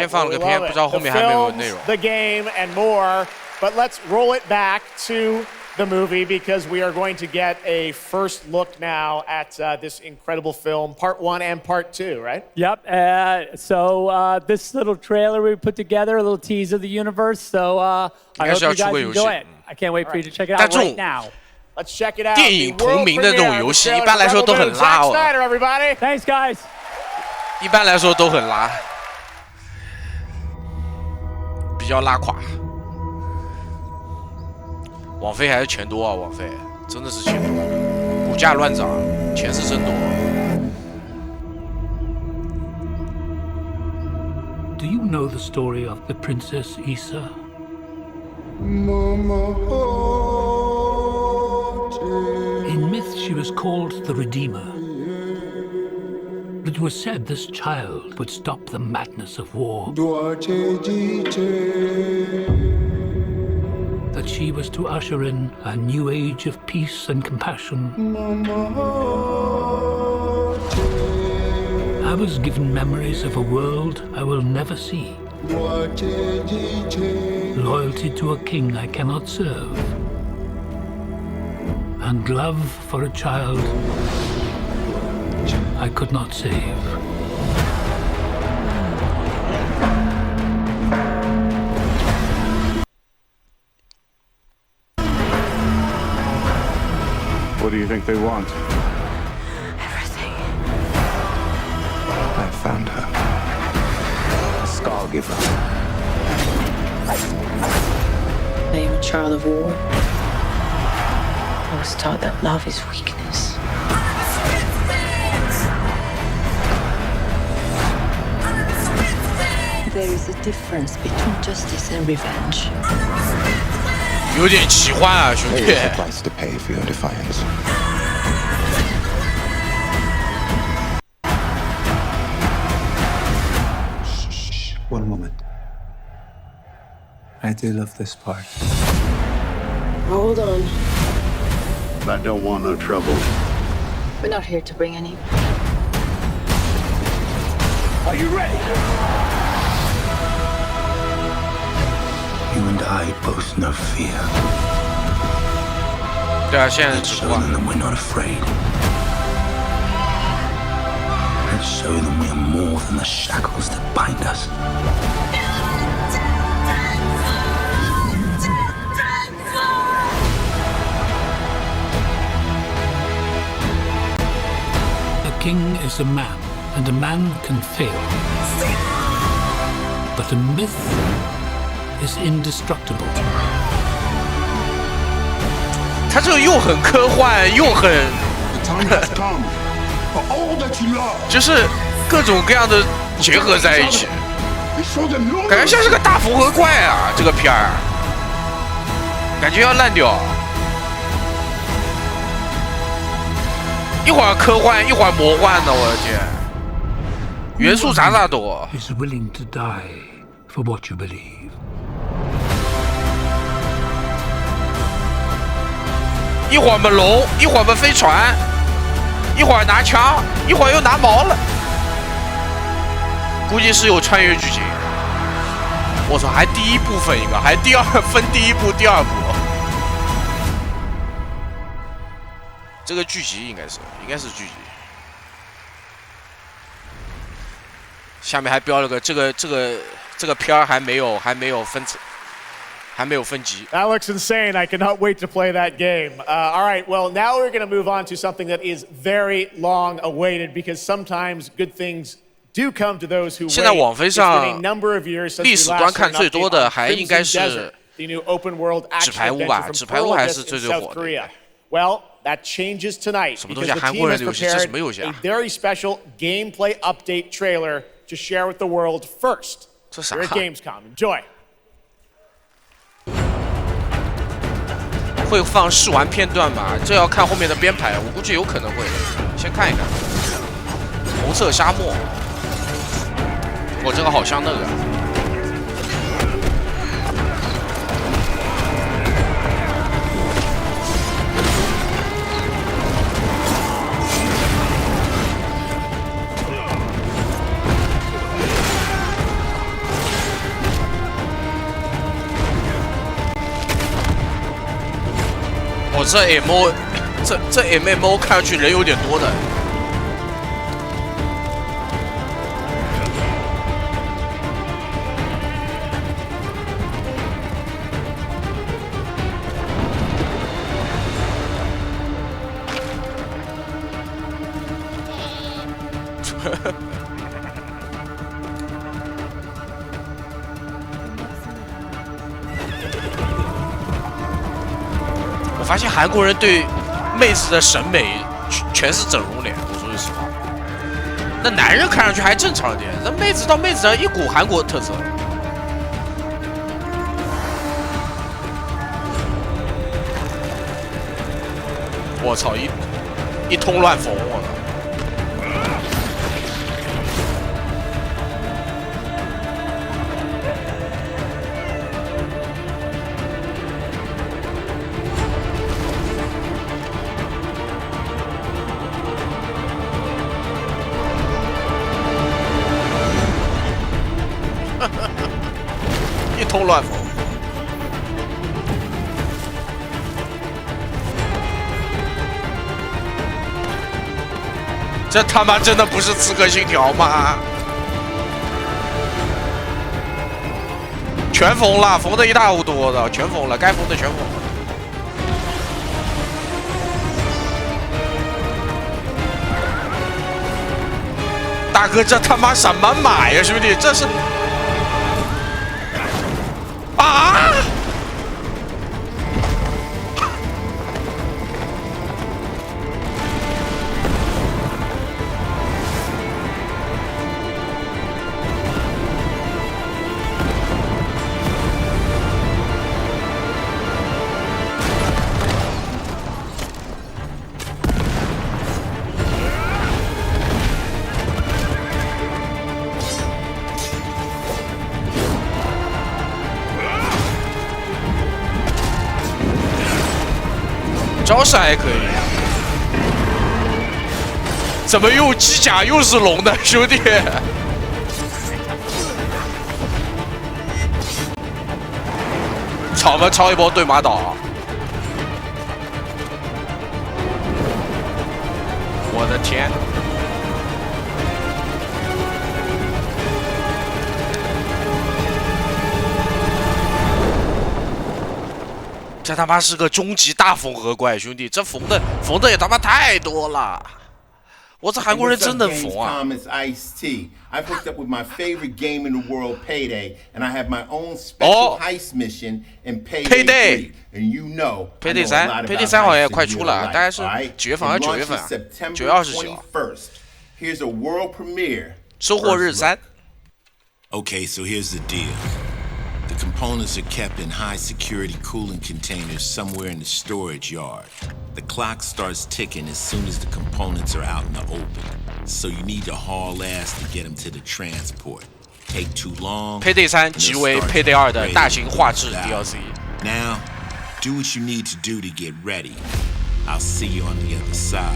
game and more. But let's roll it back to the movie because we are going to get a first look now at this incredible film, part 1 and part 2, right? Yep. So this little trailer we put together, a little tease of the universe. So I hope you guys enjoy it. I can't wait for you to check it out right now. Let's check it out. 电影同名的这种游戏，一般来说都很拉哦。Zack Snyder, everybody. Thanks, guys. 一般来说都很拉，比较拉垮。网飞还是钱多啊，网飞真的是钱多，股价乱涨，钱是真多。Do you know the story of the Princess Issa? In myth, she was called the Redeemer. It was said this child would stop the madness of war. That she was to usher in a new age of peace and compassion. I was given memories of a world I will never see. Loyalty to a king I cannot serve. And love for a child I could not save. What do you think they want? Everything. I found her. A Scar Giver. I am a child of war. I was taught that love is weakness. There is a difference between justice and revenge. 有点奇幻啊，兄弟。There is a price to pay for your defiance. Shh, one moment. I do love this part. Hold on. I don't want no trouble. We're not here to bring any. Are you ready? You and I both know fear. 对啊，现在是直 Show 播。 them that we're not afraid. Let's show them we are more than the shackles that bind us. A king is a man, and a man can fail. But a myth is indestructible. 他这个又很科幻，又很，就是各种各样的结合在一起，感觉像是个大缝合怪啊！这个片儿，感觉要烂掉。一会儿科幻，一会儿魔幻的，我的天，元素咋多。 Is willing to die for what you believe. 一会儿们龙，一会儿们飞船，一会儿拿枪，一会儿又拿矛了，估计是有穿越剧情。我操，还第一部分一个，还第二分第一部、第二部。这个剧集应该是剧集。下面还标了个这个片儿还没有分层。 还没有分级。 That looks insane. I cannot wait to play that game. All right, well, now we're going to move on to something that is very long awaited because sometimes good things do come to those who wait. 现在网飞上 It's been a number of years since 历史 we 端 last 看 saw an 最多 update 的 on 还应该 Crimson 是 Desert, the new open world 纸 action 牌屋吧， adventure 纸 from 牌屋还 Pearl 是 Abyss 最 in 最 South 火的。 Korea. Well, that changes tonight 什么东 because 西？ the 韩 team 国人 has 的游戏，这 prepared 什么游戏 a 啊？ very special gameplay update trailer to share with the world first. 这啥 Here at Gamescom. Enjoy. 会放试玩片段吗？这要看后面的编排，我估计有可能会。先看一看。红色沙漠，我这个好像那个。我这 MO， 这 MMO 看上去人有点多的。发现韩国人对妹子的审美全是整容脸，我说句实话。那男人看上去还正常一点，那妹子到妹子上一股韩国特色。我操，一通乱缝，我操！一通乱缝。这他妈真的不是刺客信条吗？全缝了，缝的一塌糊涂的，全缝了，该缝的全缝了。大哥，这他妈什么马呀，兄弟，这是啊！招式还可以，怎么又机甲又是龙的，兄弟？超超一波对马岛！我的天！这他妈是个终极大缝合怪，兄弟，这缝的也他妈太多了！我这韩国人真能缝啊！ I've hooked up with my favorite game in the world, Payday, and I have my own special heist mission in Payday 3. And you know, Payday 3 ，Payday 3好像也快出了，大概是几月份？还是9月份啊？9月29。Here's a world premiere. 收获日3。Okay, so here's the deal. The components are kept in high-security cooling containers somewhere in the storage yard. The clock starts ticking as soon as the components are out in the open, so you need to haul ass to get them to the transport. Take too long. Payday 3即为 Payday 2的大型画质 DLC. Now, do what you need to do to get ready. I'll see you on the other side. .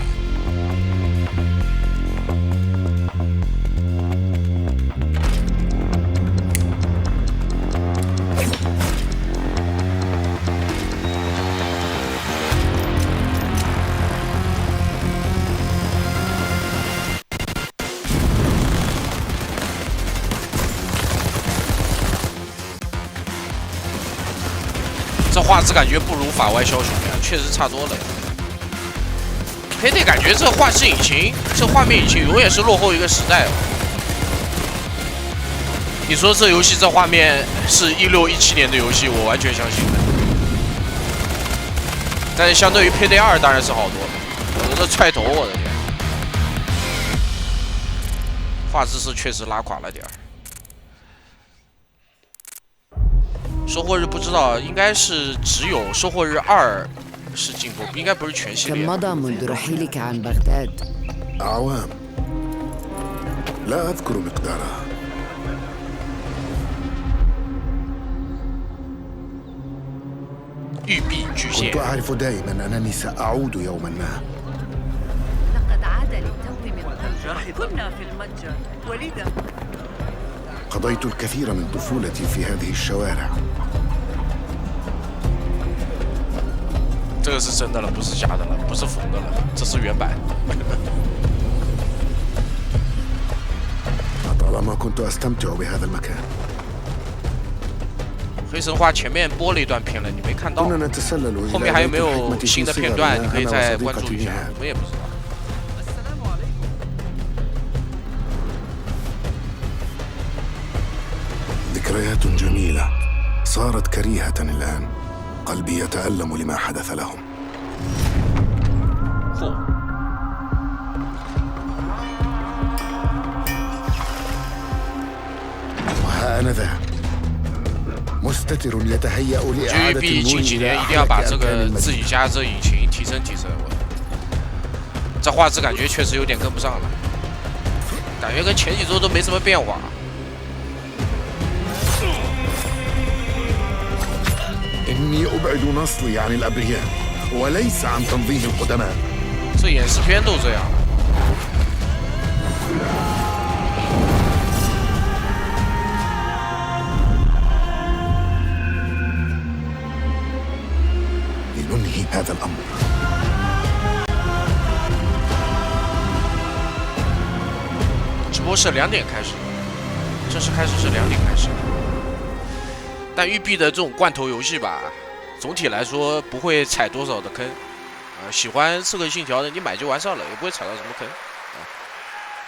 这画质感觉不如法外枭雄呀，确实差多了。Payday感觉这画质引擎、这画面引擎永远是落后一个时代哦。你说这游戏这画面是16、17年的游戏，我完全相信。但是相对于Payday 2当然是好多了。我这踹头，我的天！画质是确实拉垮了点儿。 收获日不知道，应该是只有收获日2是进步，应该不是全系列。أعوام لا أذكر مقدارها. 玉璧巨献。 كنت أعرف دائما أنني سأعود يوما ما. لقد عاد للتو من المتجر. كنا في المتجر ولذا قضيت الكثير من طفولتي في هذه الشوارع. 这个是真的了，不是假的了，不是缝的了，这是原版。طالما كنت أستمتع بهذا المكان. 黑神话前面播了一段片了，你没看到。后面还有没有新的片段？你可以再关注一下，我也不知道。 ذكريات جميلة صارت كريهة الآن. قلبي يتألم لما حدث لهم. 嚯！GP 近几年一定要把这个自己家这引擎提升提升，这画质感觉确实有点跟不上了，感觉跟前几周都没什么变化。这演示片都这样。هذا الأمر. 直播是2点开始，正式开始是2点开始。但育碧的这种罐头游戏吧，总体来说不会踩多少的坑。喜欢刺客信条的，你买就完事了，也不会踩到什么坑。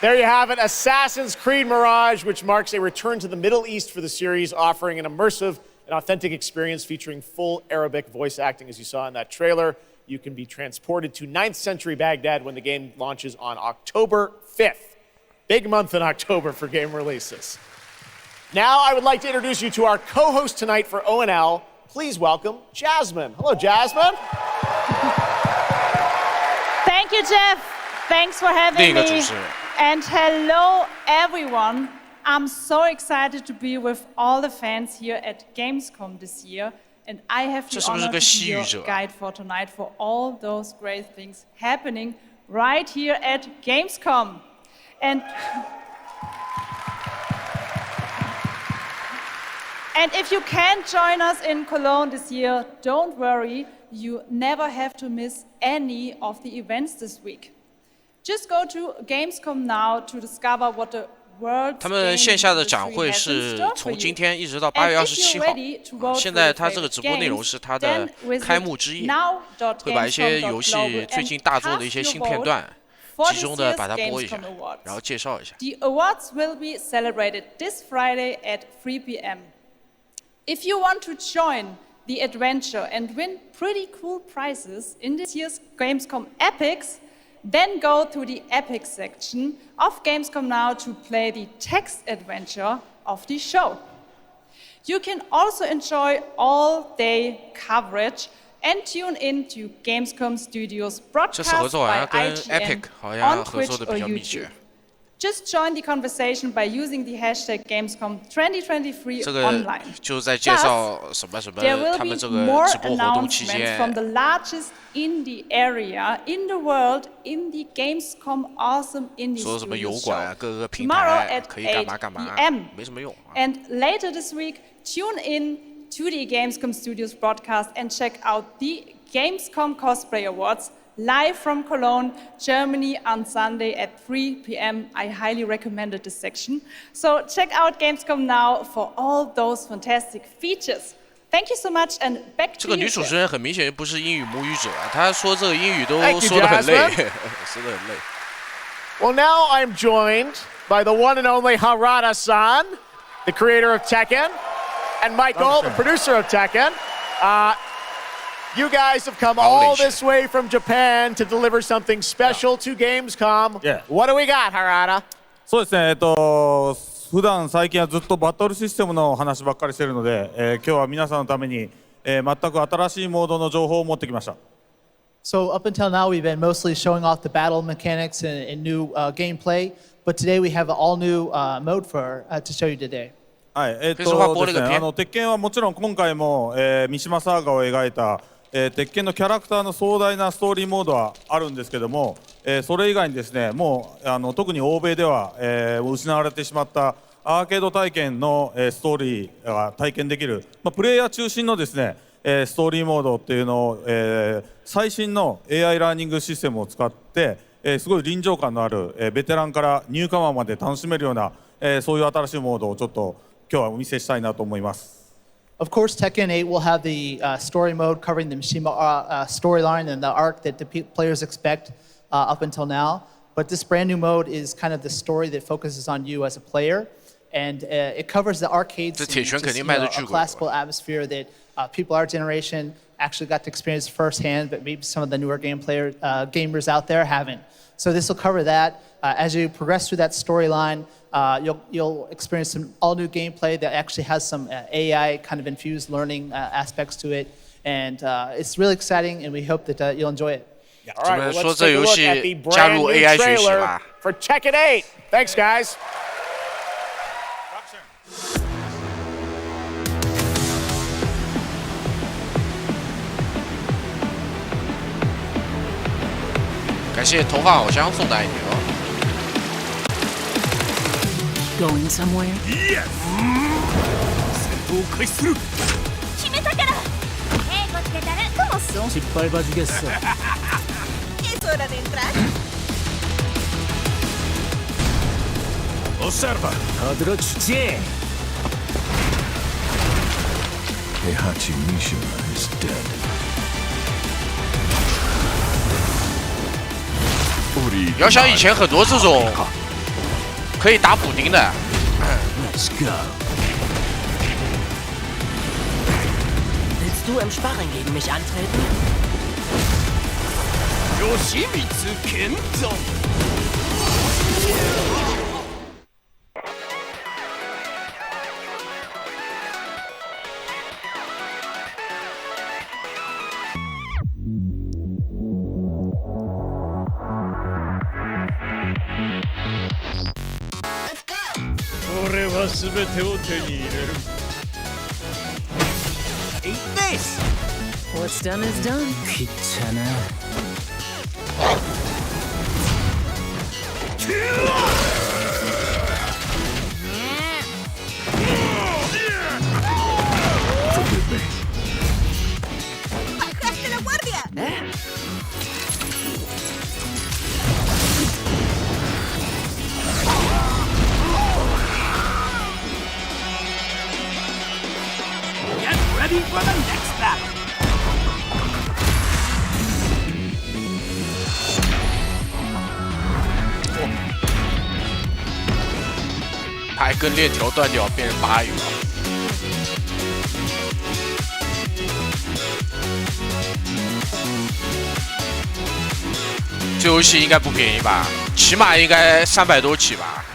There you have it, Assassin's Creed Mirage, which marks a return to the Middle East for the series, offering an immersive an authentic experience featuring full Arabic voice acting, as you saw in that trailer. You can be transported to 9th century Baghdad when the game launches on October 5th. Big month in October for game releases. Now I would like to introduce you to our co-host tonight for ONL. Please welcome Jasmine. Hello, Jasmine. Thank you, Jeff. Thanks for having me. And hello, everyone. I'm so excited to be with all the fans here at Gamescom this year, and I have the honor to be your guide for tonight for all those great things happening right here at Gamescom. And if you can't join us in Cologne this year, don't worry, you never have to miss any of the events this week. Just go to Gamescom now to discover what the他们线下的展会是从今天一直到8月27号。现在它这个直播内容是它的开幕之夜，会把一些游戏最近大作的一些新片段集中的把它播一下，然后介绍一下。The awards will be celebrated this Friday at 3 p.m. If you want to join the adventure and win pretty cool prizes in this year's Gamescom Epics, then go to the Epic section of Gamescom Now to play the text adventure of the show. You can also enjoy all-day coverage and tune in to Gamescom Studios broadcast by IGN on Twitch or YouTube. Just join the conversation by using the hashtag Gamescom2023 online. 就是在介绍什么什么他们这个直播活动期间。From the largest indie area in the world in the Gamescom Awesome Indie 说什么油管啊，各个平台可以干嘛干嘛，没什么用。And later this week, tune in to the Gamescom Studios broadcast and check out the Gamescom Cosplay Awards. Live from Cologne, Germany on Sunday at 3 p.m. I highly recommended this section. So check out Gamescom now for all those fantastic features. Thank you so much, and back to you. 这个女主持人很明显不是英语母语者啊，她说这个英语都说得很累，说得很累。Well, now I'm joined by the one and only Harada-san, the creator of Tekken, and Michael, the producer of Tekken. You guys have come all this way from Japan to deliver something special to Gamescom. Yeah. What do we got, Harada? そうですね。普段最近はずっとバトルシステムの話ばっかりしてるので、今日は皆さんのために、全く新しいモードの情報を持ってきました。So up until now, we've been mostly showing off the battle mechanics and new gameplay, but today we have an all-new mode to show you today. はい。ですね。鉄拳はもちろん今回も、三島サーガを描いた鉄拳のキャラクターの壮大なストーリーモードはあるんですけども、それ以外にですね、もう特に欧米では、失われてしまったアーケード体験の、ストーリーが体験できる、プレイヤー中心のですね、ストーリーモードっていうのを、最新の AI ラーニングシステムを使って、すごい臨場感のある、ベテランからニューカマーまで楽しめるような、そういう新しいモードをちょっと今日はお見せしたいなと思います。Of course, Tekken 8 will have the story mode covering the Mishima storyline and the arc that the players expect up until now. But this brand new mode is kind of the story that focuses on you as a player. And it covers the arcade scene, just, a classical atmosphere that people our generation actually got to experience firsthand, but maybe some of the newer gamers out there haven't. So this will cover that. As you progress through that storyline, you'll experience some all-new gameplay that actually has some AI kind of infused learning aspects to it. And it's really exciting, and we hope that you'll enjoy it. All right, well, let's take a look at the brand new trailer for Tekken 8. Thanks, guys. 感谢头发好香送的爱你哦。Going somewhere? Yes. 戦闘開始する。決めたから。Egoつけたらcomo son. 失敗봐주겠어. Es hora de entrar. Observa. 카드로 주지. Heihachi Mishima is dead. 要像以前很多这种可以打补丁的。Let's go. Willst du im Sparring gegen mich antreten? Yoshimitsu Kendo. 俺は全てを手に入れる。Eat this! What's done is done. 귀찮아. Forgive me. ¡Bajaste la guardia! Get ready for the next battle. 他还跟链条断掉，变成8语了。这游戏应该不便宜吧？起码应该300多起吧？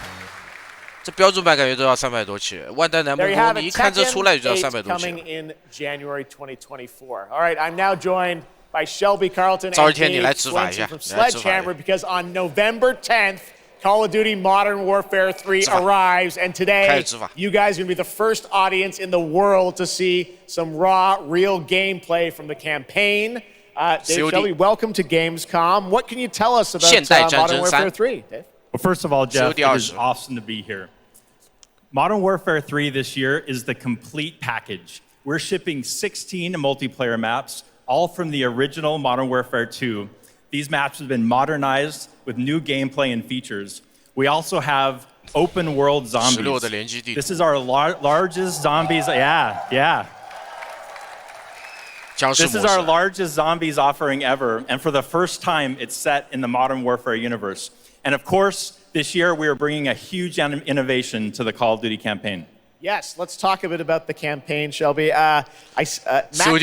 这标准版感觉都要300多起。万代南梦宫，你一看这出来就要300多起。 Coming in January 2024. All right, I'm now joined by Shelby Carlton and 早一天你来 Dave 执法一下， Swenson from 你来执法一下。 Sledgehammer because on November 10th, Call of Duty Modern Warfare 3 arrives, and today you guys are going to be the first audience in the world to see some raw, real gameplay from the campaign. Dave, Shelby, welcome to Gamescom. What can you tell us about Modern Warfare 3, Dave? Well, first of all, Jeff, it is awesome to be here. Modern Warfare 3 this year is the complete package. We're shipping 16 multiplayer maps, all from the original Modern Warfare 2. These maps have been modernized with new gameplay and features. We also have open world zombies. This is our largest zombies. Yeah. This is our largest zombies offering ever. And for the first time, it's set in the Modern Warfare universe. And of course, this year we are bringing a huge innovation to the Call of Duty campaign. Yes, let's talk a bit about the campaign, Shelby. Makarov, I know,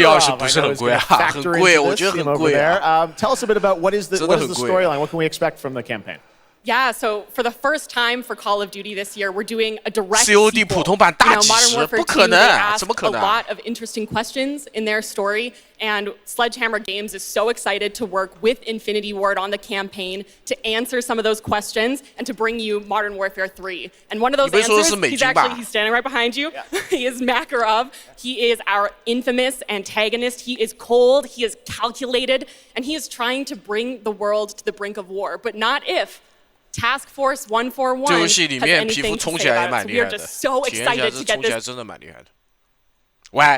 is going to factor into this theme over there. Tell us a bit about what is the storyline? What can we expect from the campaign? Yeah, so for the first time for Call of Duty this year, we're doing a direct sequel. Modern Warfare 2, they asked a lot of interesting questions in their story, and Sledgehammer Games is so excited to work with Infinity Ward on the campaign to answer some of those questions and to bring you Modern Warfare 3. And one of those answers, he's standing right behind you. Yeah. He is Makarov. He is our infamous antagonist. He is cold, he is calculated, and he is trying to bring the world to the brink of war, but not if Task Force 141 has anything to say about it. So we are just so excited to get this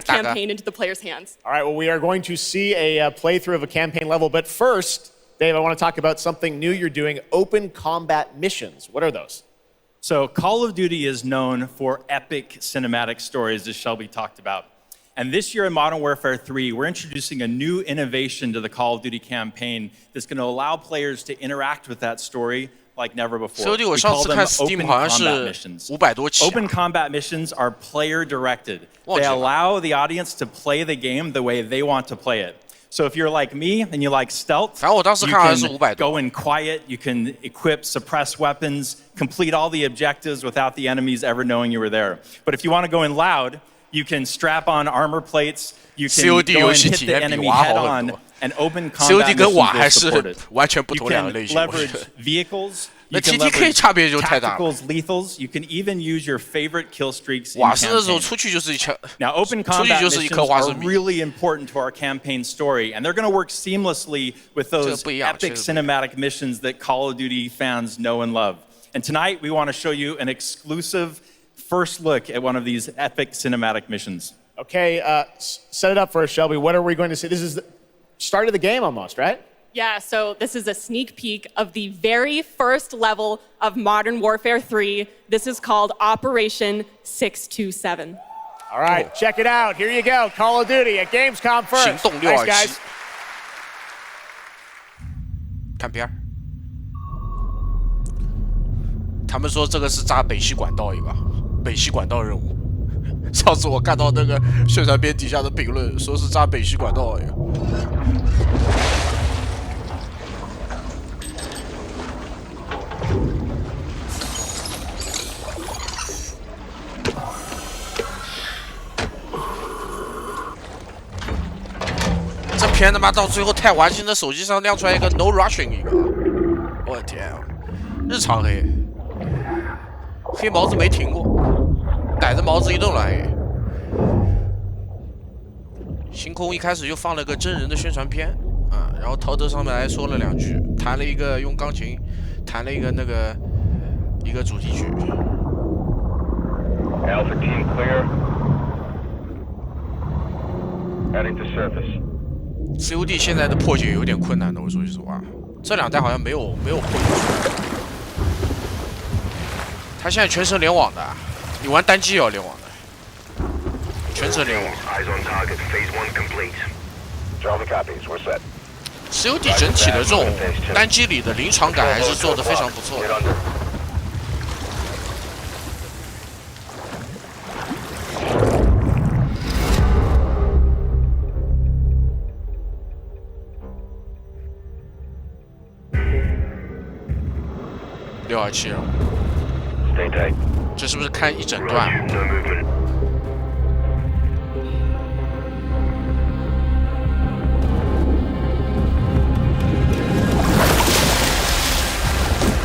campaign into the players' hands. All right, well, we are going to see a playthrough of a campaign level, but first, Dave, I want to talk about something new you're doing, open combat missions. What are those? So Call of Duty is known for epic cinematic stories, as Shelby talked about. And this year in Modern Warfare 3, we're introducing a new innovation to the Call of Duty campaign that's going to allow players to interact with that story like never before. COD 我上次看 Steam 好像是500多起。Open combat missions are player directed. They allow the audience to play the game the way they want to play it. So if you're like me and you like stealth, you can go in quiet, you can equip, suppress weapons, complete all the objectives without the enemies ever knowing you were there. But if you want to go in loud, you can strap on armor plates, you can go and hit the enemy head on, and open combat missions will support it. You can leverage vehicles. You can leverage tacticals, lethals. You can even use your favorite kill streaks in campaign. Now, open combat missions are really important to our campaign story, and they're going to work seamlessly with those epic cinematic missions that Call of Duty fans know and love. And tonight, we want to show you an exclusive first look at one of these epic cinematic missions. Okay, set it up for us, Shelby. What are we going to see? This is the start of the game almost, right? Yeah, so this is a sneak peek of the very first level of Modern Warfare 3. This is called Operation 627. All right, check it out. Here you go. Call of Duty at Gamescom first. Thanks, guys. 看片儿。他们说这个是炸北溪管道一个，北溪管道任务。上次我看到那个宣传片底下的评论，说是炸北溪管道一个。这片他妈到最后太玩心的手机上亮出来一个 No Rushing 一个，我的天啊！日常黑，黑毛子没停过，逮着毛子一顿来。星空一开始就放了个真人的宣传片啊，然后陶德上面还说了2句，弹了一个用钢琴弹了一个一个主题曲。Alpha team clear. Heading to surface. COD 现在的破解有点困难的，我说句实话，这2代好像没有破解。他现在全程联网的，你玩单机也要联网的，全程联网。COD 整体的这种单机里的临场感还是做得非常不错的。627了，这是不是看一整段？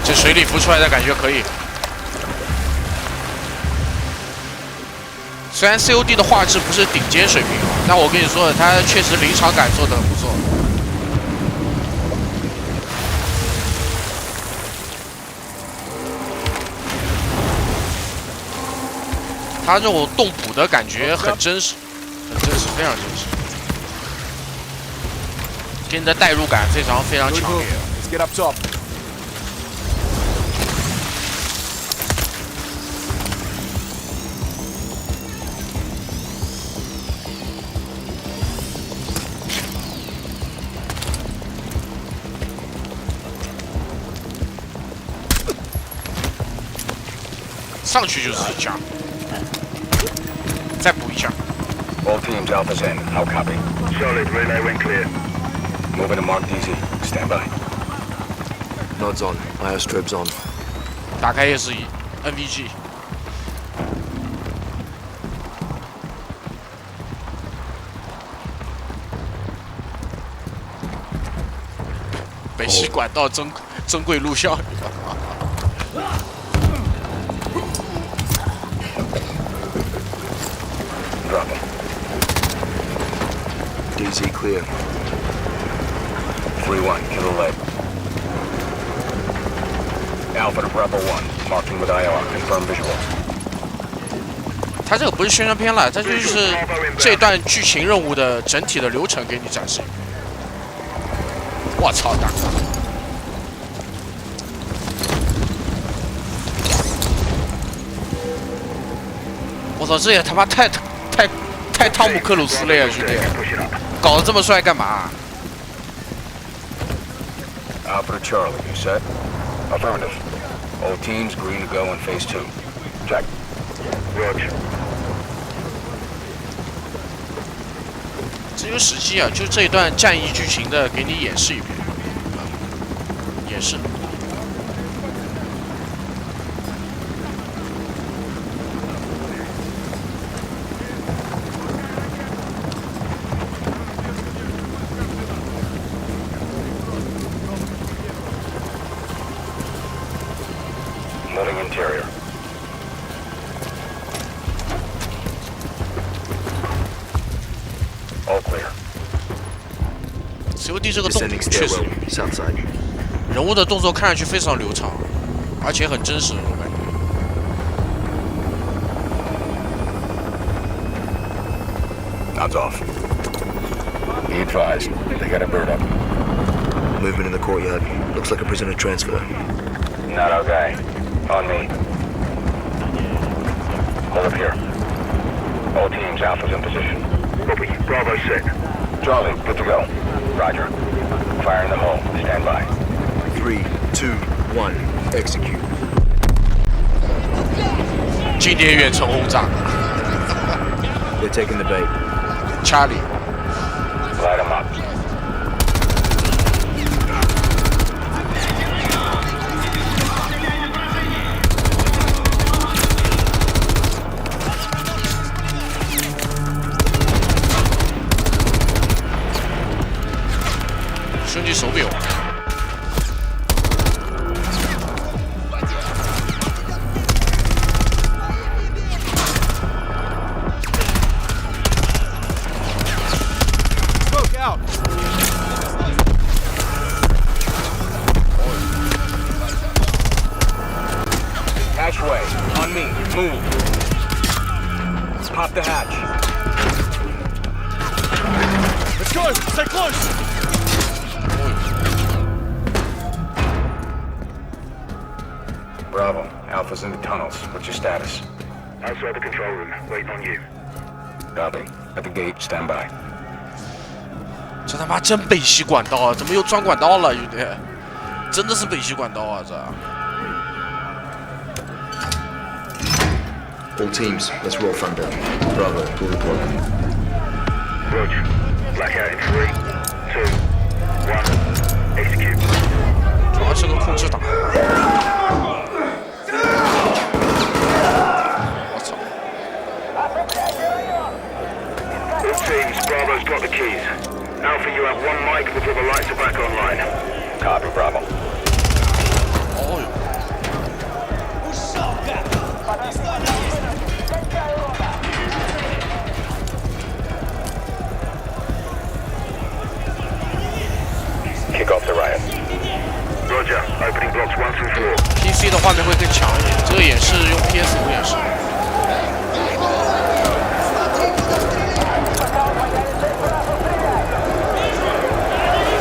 这水里浮出来的感觉可以。虽然 COD 的画质不是顶尖水平，但我跟你说，它确实临场感做得很不错。它这种动捕的感觉很真实，很真实，非常真实，给你的代入感非常强烈。上去就是一枪。再补一下。All teams, Alpha's in. How copy? Solid. Relay wing clear. Moving to Mark DZ. Stand by. Nods on. Airstrip's on. 打开夜视仪 ，NVG。北溪管道珍贵录像。Drop him. DZ clear. 3-1, kill the lead. Alpha to Bravo 1, marking with IR, confirm visual. 它这个不是宣传片了，它就是这段剧情任务的整体的流程给你展示。我操，大哥！我操，这也他妈太汤姆克鲁斯了呀，兄弟！搞得这么帅干嘛？ Alpha to Charlie, you set? Affirmative. All teams green to go in phase 2. Check. Roger. 只有实际啊，就这一段战役剧情的，给你演示一遍，演示。Moving interior. All clear. COD 这个动确实，人物的动作看上去非常流畅，而且很真实，我感觉。Nods off. Be advised, they got a bird up. Movement in the courtyard. Looks like a prisoner transfer. Not our guy. On me. Hold up here. All teams, Alpha's in position. Copy. Bravo set. Charlie, good to go. Roger. Fire in the hole. Stand by. 3, 2, 1. Execute. 经典远程轰炸。They're taking the bait. Charlie. Light them up. Hatchway, on me, move. Pop the hatch. Let's go, stay close. Bravo, Alpha's in the tunnels. What's your status? Outside the control room, waiting on you. Copy. At the gate, stand by. 这他妈真北溪管道啊！怎么又钻管道了？有点，真的是北溪管道啊！这。All teams, let's roll thunder. Bravo, pull the plug. Roger. Blackout in 3, 2, 1. Execute. 主要是个控制塔。我操！ All teams, Bravo's got the keys. Alpha, you have 1 mic before the lights are back online. Copy, Bravo. Oh. Kick off the riot. Roger. Opening blocks 1 through 4. PC 的画面会更强一点，这个演示用 PS5 演示。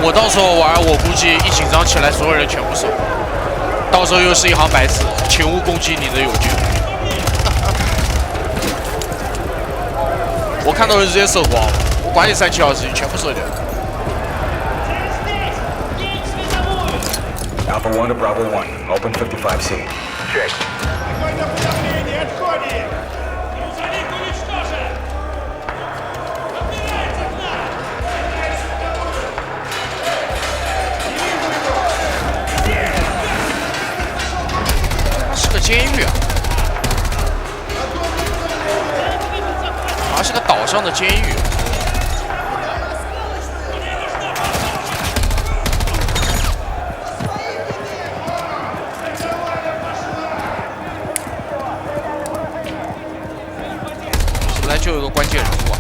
我到时候玩，我估计一紧张起来，所有人全部死。到时候又是一行白字，请勿攻击你的友军。我看到人直接射光，我管你3、7、20，全部射掉。 Alpha 1 to Bravo 1. Open 55C. Check.是个监狱啊！好像是个岛上的监狱。 就有个关键人物啊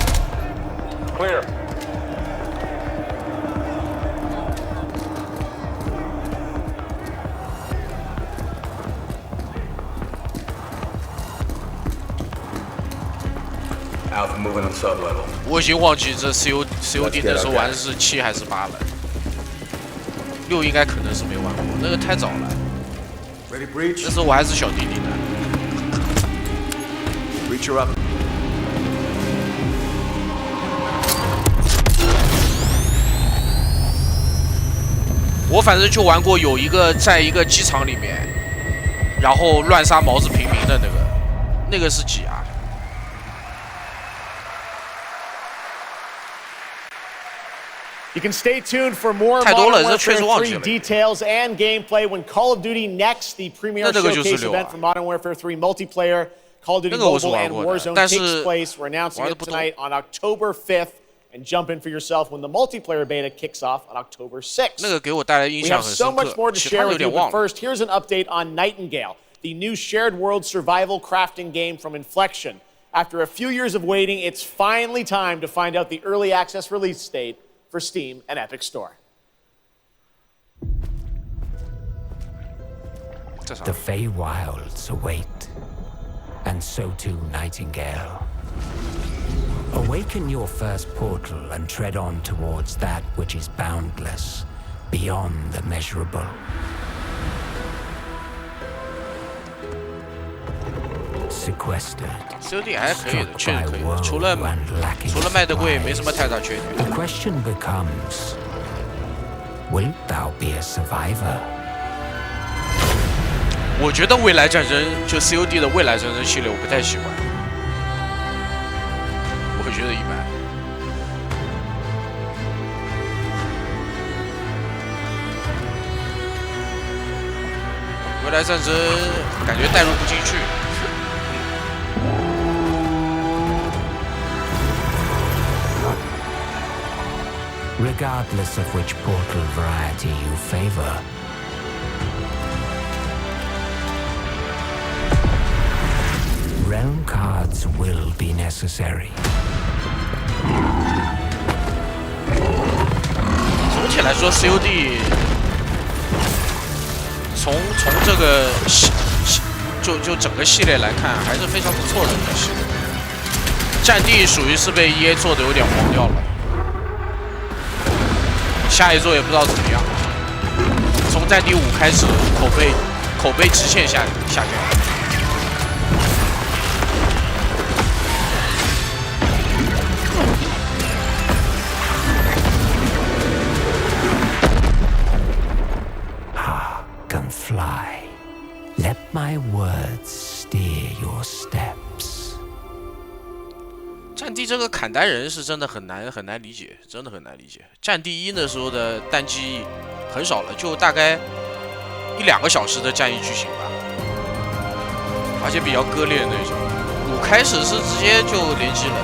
！Clear。Alpha moving on sub-level。我已经忘记这 COD 那时候玩的是7还是8了，6应该可能是没玩过，那个太早了。那时候我还是小弟弟呢。Reach her up. 我反正就玩过有一个在一个机场里面，然后乱杀毛子平民的那个是几啊？ You can stay tuned for more Modern Warfare 3 details and gameplay when Call of Duty Next, the premier showcase event for Modern Warfare 3 multiplayer, Call of Duty Mobile and Warzone takes place. We're announcing it tonight on October 5th. And jump in for yourself when the multiplayer beta kicks off on October 6th. We have so much more to share with you, but first, here's an update on Nightingale, the new shared world survival crafting game from Inflection. After a few years of waiting, it's finally time to find out the early access release date for Steam and Epic Store. The Feywilds await, and so too Nightingale. Awaken your first portal and tread on towards that which is boundless, beyond the measurable. Sequestered, struck by woe and lacking supplies. The question becomes, wilt thou be a survivor? 我觉得未来战争就 COD 的未来战争系列我不太喜欢。 我觉得一般。未来战争感觉带入不进去。Regardless of which portal variety you favor, realm cards will be necessary. 总体来说 ，COD 从这个就整个系列来看，还是非常不错的一个系列。战地属于是被 EA 做的有点黄掉了，下一座也不知道怎么样。从战地5开始，口碑直线下降。 Fly. Let my words steer your steps. 战地这个砍单人是真的很难理解，真的很难理解。战地1那时候的单机很少了，就大概1-2个小时的战役剧情吧，而且比较割裂的那种。5开始是直接就联机了。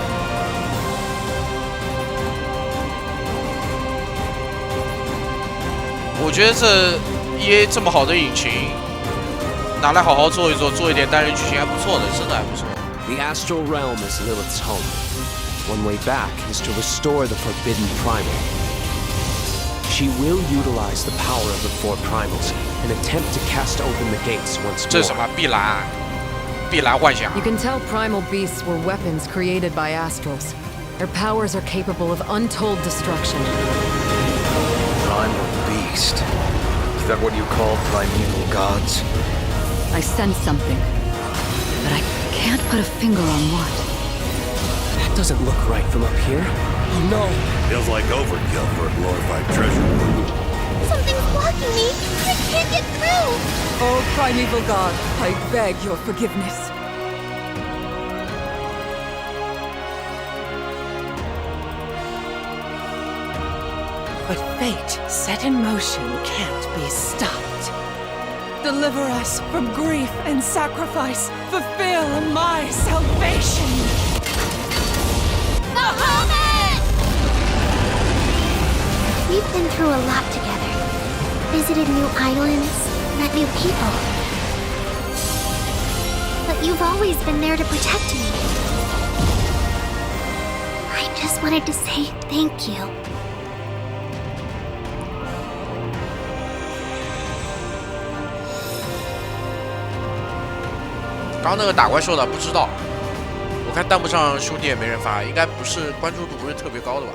我觉得这。 EA 这么好的引擎，拿来好好做一做，做一点单人剧情还不错的，真的还不错。The astral realm is Lilith's home. One way back is to restore the forbidden primal. She will utilize the power of the 4 primals and attempt to cast open the gates once more. 这是什么？碧蓝幻想。 You can tell primal beasts were weapons created by astrals. Their powers are capable of untold destruction. Primal beast. Is that what you call primeval gods? I sense something, but I can't put a finger on what. That doesn't look right from up here. Oh no! Feels like overkill for a glorified treasure. Something's blocking me! I can't get through! Oh, primeval god, I beg your forgiveness. But fate set in motion can't be stopped. Deliver us from grief and sacrifice. Fulfill my salvation. Muhammad! We've been through a lot together. Visited new islands, met new people. But you've always been there to protect me. I just wanted to say thank you. 刚那个打怪兽的不知道，我看弹幕上兄弟也没人发，应该不是关注度不是特别高的吧？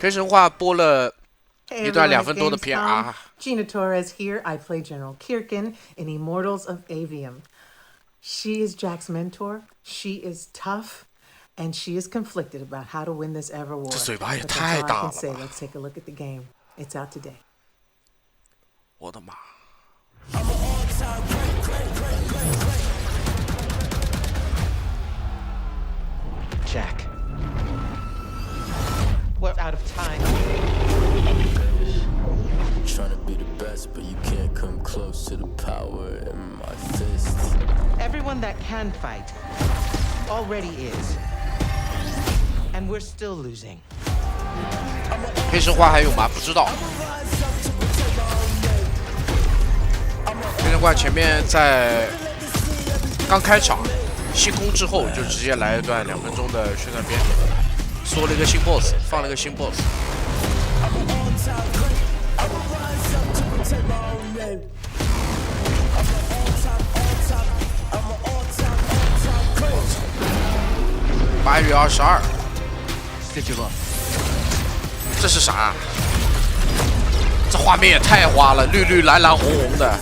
黑神话播了一段2分多的片啊。Gina Torres here. I play General Kirkin in Immortals of Avium. She is Jack's mentor. She is tough, and she is conflicted about how to win this ever war. 这嘴巴也太大了吧。 Let's take a look at the game. It's out today. 我的妈！ Jack, we're out of time. Trying to be the best, but you can't come close to the power in my fist. Everyone that can fight already is. And we're still losing. 黑神话还有吗？不知道。黑神话前面在刚开场星空之后，就直接来一段2分钟的宣传片，说了一个新 BOSS， 放了一个新 BOSS。 8月22，这是啥？这画面也太花了，绿绿蓝蓝红红的。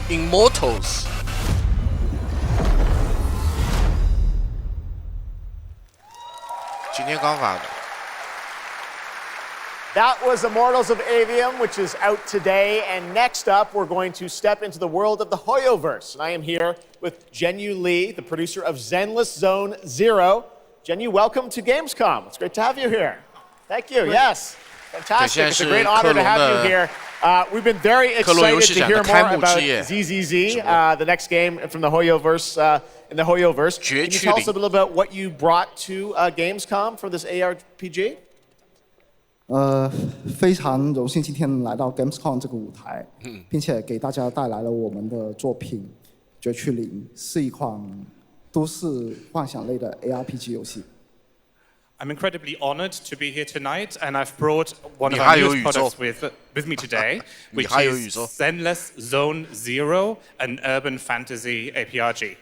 Immortals。 今天刚发的。 That was Immortals of Avium, which is out today. And next up, we're going to step into the world of the Hoyoverse. And I am here with Jenyu Lee, the producer of Zenless Zone Zero. Jenyu, welcome to Gamescom. It's great to have you here. Thank you. Yes. Fantastic. It's a great honor to have you here. We've been very excited to hear more about ZZZ, the next game from the Hoyoverse. In the Hoyoverse. Can you tell us a little about what you brought to Gamescom for this ARPG? 非常荣幸今天来到 Gamescom 这个舞台，并且给大家带来了我们的作品《绝区零》，是一款都市幻想类的 ARPG 游戏。 I'm incredibly honored to be here tonight, and I've brought one of our newest products with me today, which is Zenless Zone Zero, an urban fantasy ARPG.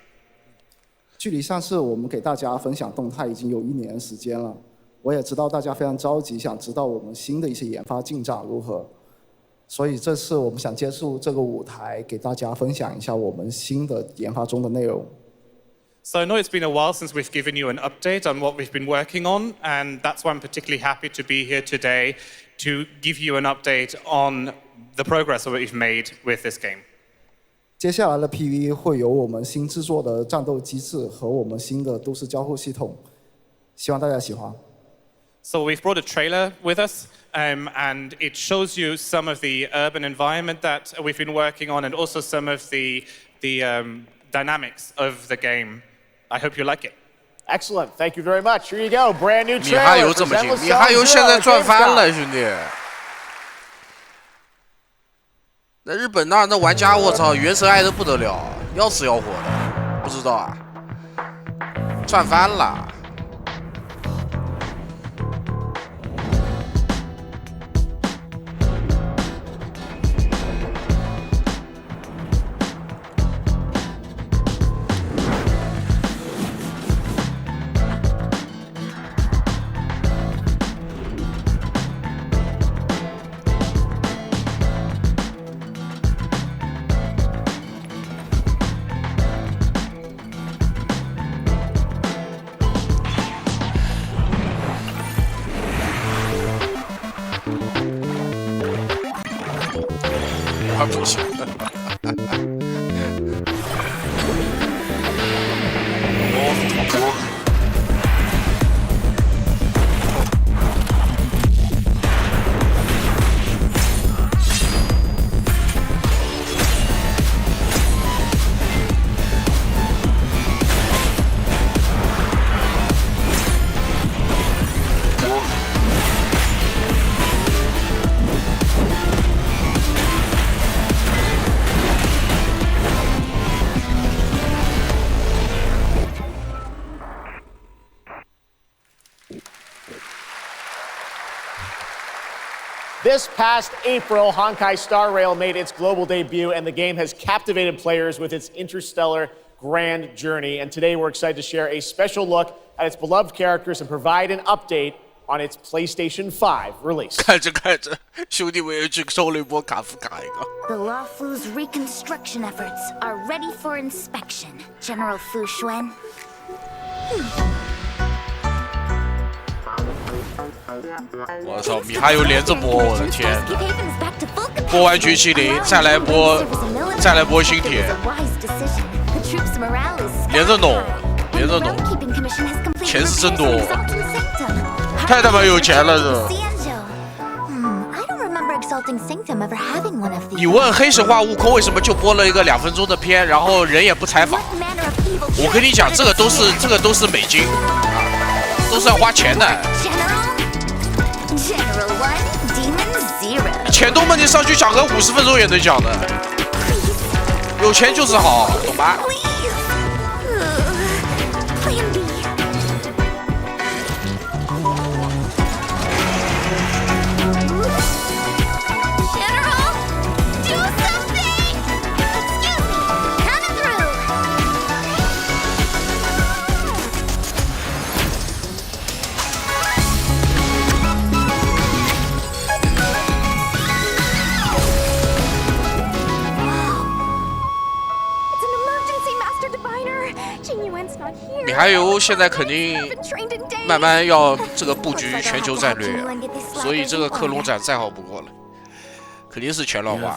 距离上次我们给大家分享动态已经有1年时间了。 我也知道大家非常着急，想知道我们新的一些研发进展如何，所以这次我们想借助这个舞台，给大家分享一下我们新的研发中的内容。 So I know it's been a while since we've given you an update on what we've been working on, and that's why I'm particularly happy to be here today to give you an update on the progress that we've made with this game. 接下来的 PV 会有我们新制作的战斗机制和我们新的都市交互系统，希望大家喜欢。 So we've brought a trailer with us, and it shows you some of the urban environment that we've been working on, and also some of the dynamics of the game. I hope you like it. Excellent. Thank you very much. Here you go. Brand new 米哈游 trailer. 这么近，米哈游现在赚翻了，兄弟。那日本那玩家，我操，原神爱得不得了，要死要活的，不知道啊，赚翻了。 不行。This past April, Honkai Star Rail made its global debut, and the game has captivated players with its interstellar grand journey. And today we're excited to share a special look at its beloved characters and provide an update on its PlayStation 5 release. 看着看着，兄弟们又去收了一波卡夫卡一个。The Law Fu's reconstruction efforts are ready for inspection, General Fu Xuan. 我操，米哈游连着播，我的天！播完绝气灵，再来播星铁，连着弄，连着弄，钱是真多，太他妈有钱了这！你问黑神话悟空为什么就播了一个2分钟的片，然后人也不采访？我跟你讲，这个都是美金，都是要花钱的。钱多嘛，你上去讲个50分钟也能讲的。有钱就是好，懂吧？米哈游现在肯定慢慢要这个布局全球战略，所以这个克隆展再好不过了，肯定是全乱花。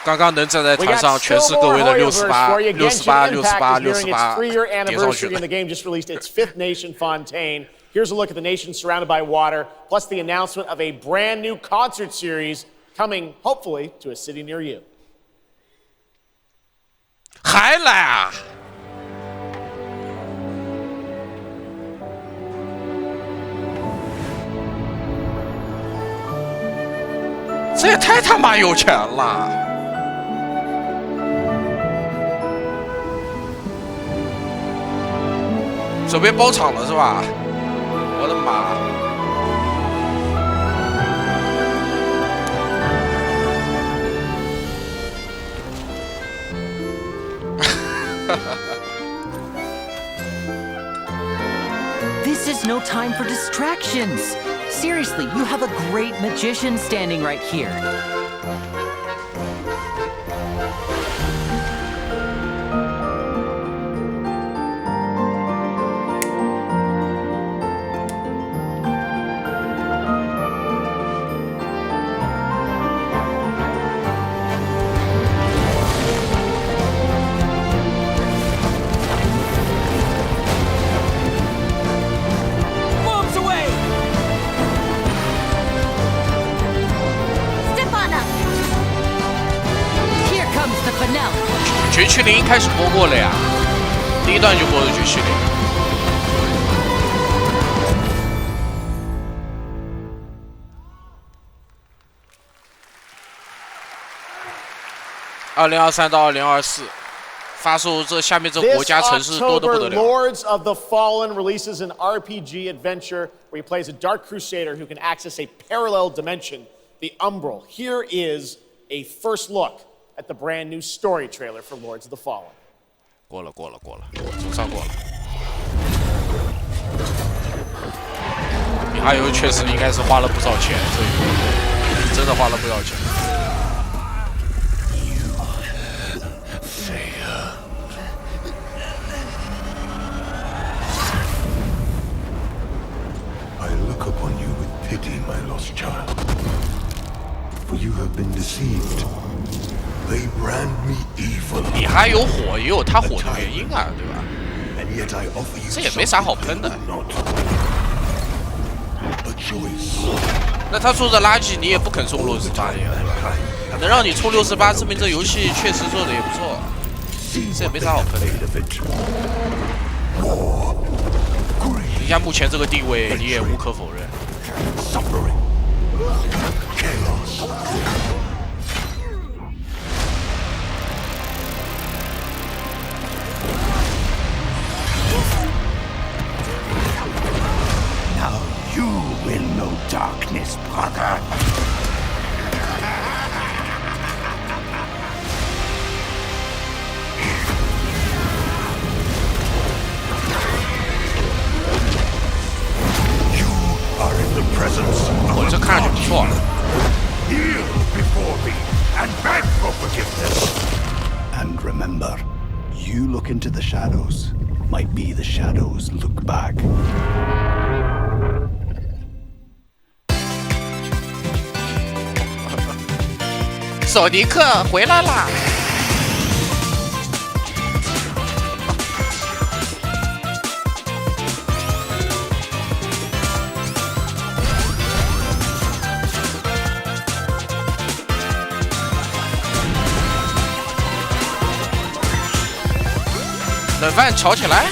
刚刚能站在台上全是各位的68、点上去了。Here's a look at the nation surrounded by water, plus the announcement of a brand new concert series coming, hopefully, to a city near you. 还来啊！这也太他妈有钱了！准备包场了是吧？我的妈！This is no time for distractions. Seriously, you have a great magician standing right here. Step on up. 绝区零开始播过了呀，第一段就播的绝区零。2023到2024，发售这下面这国家城市多得不得了。Lords of the Fallen releases an RPG adventure where he plays a dark crusader who can access a parallel dimension, the Umbral. Here is a first look at the brand new story trailer for Lords of the Fallen. 过了，总算过了。米哈游确实应该是花了不少钱，这一部真的花了不少钱。I look upon you with pity, my lost child. For you have been deceived. They brand me evil. 米哈游火也有他火的原因啊，对吧？ And yet I offer you 这也没啥好喷的。 a choice. 那他做的垃圾你也不肯送68的呀，对吧？能让你充68，证明这游戏确实做的也不错。这也没啥好喷的。人家目前这个地位你也无可否认。 Now you will know darkness, brother. And remember, you look into the shadows, might be the shadows look back. 索尼克回来啦！冷饭炒起来。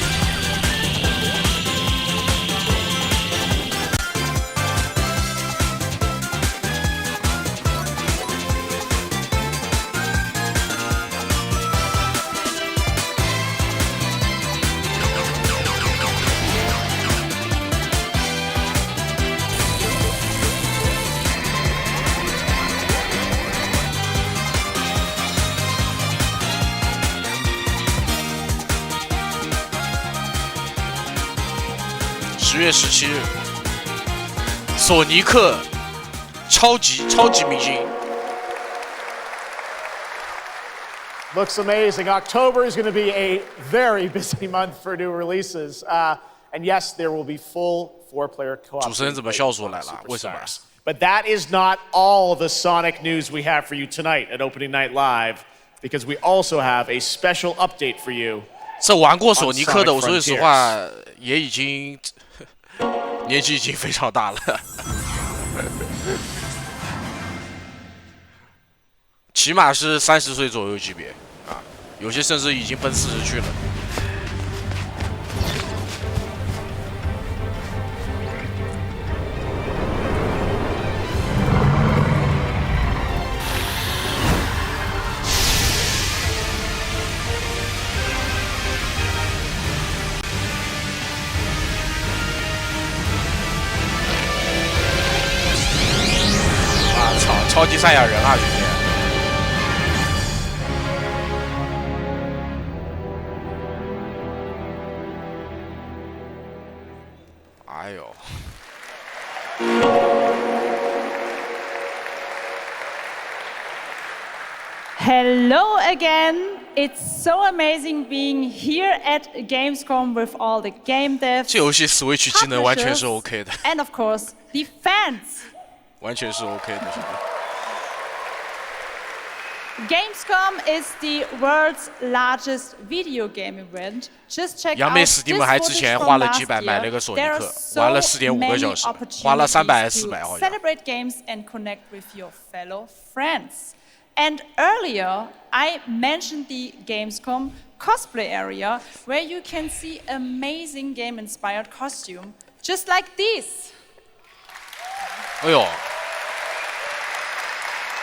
10月17日，索尼克超级明星。Looks amazing. October is going to be a very busy month for new releases. And yes, there will be full 4-player co-op. 主持人怎么笑出来了？为什么？ But that is not all the Sonic news we have for you tonight at Opening Night Live, because we also have a special update for you. 这玩过索尼克的，我说句实话，也已经年纪已经非常大了，起码是30岁左右级别啊，有些甚至已经奔40去了。超级赛亚人啊，兄弟！哎呦！ Hello again. It's so amazing being here at Gamescom with all the game devs. 这游戏 Switch 技能完全是 OK 的。 And of course, the fans. 完全是 OK 的，兄弟。 Gamescom is the world's largest video game event. Just check out 杨妹 Steam 还之前花了几百买了个索尼克，玩了4.5个小时，花了300还是400好像。 Celebrate games and connect with your fellow friends. And earlier, I mentioned the Gamescom cosplay area, where you can see amazing game-inspired costume, just like these. 哎呦！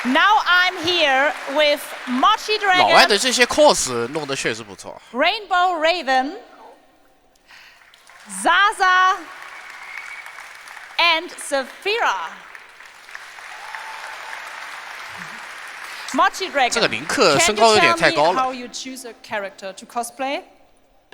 Now I'm here with Mochi Dragon. 老外的这些 cos 弄得确实不错。 Rainbow Raven, Zaza, and Saphira. Mochi Dragon. 这个林克身高有点太高了。 How you choose a character to cosplay?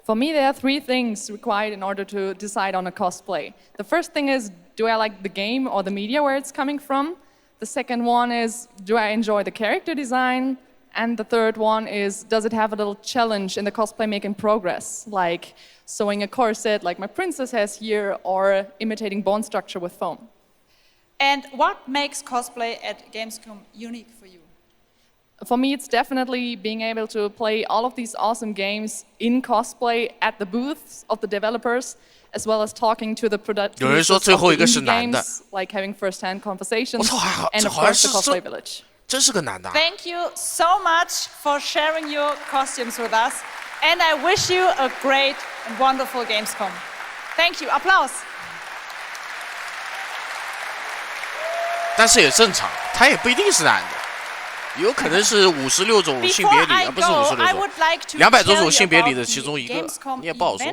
For me, there are 3 things required in order to decide on a cosplay. The first thing is, do I like the game or the media where it's coming from? The second one is, do I enjoy the character design? And the third one is, does it have a little challenge in the cosplay making progress? Like sewing a corset like my princess has here, or imitating bone structure with foam. And what makes cosplay at Gamescom unique for you? For me, it's definitely being able to play all of these awesome games in cosplay at the booths of the developers, as well as talking to the producers of the indie games, like having first-hand conversations, and of course the cosplay village. 真是个男的。 Thank you so much for sharing your costumes with us, and I wish you a great and wonderful Gamescom. Thank you. Applause. 但是也正常，他也不一定是男的，有可能是56种性别里，不是56种，200多种性别里的其中一个，你也不好说。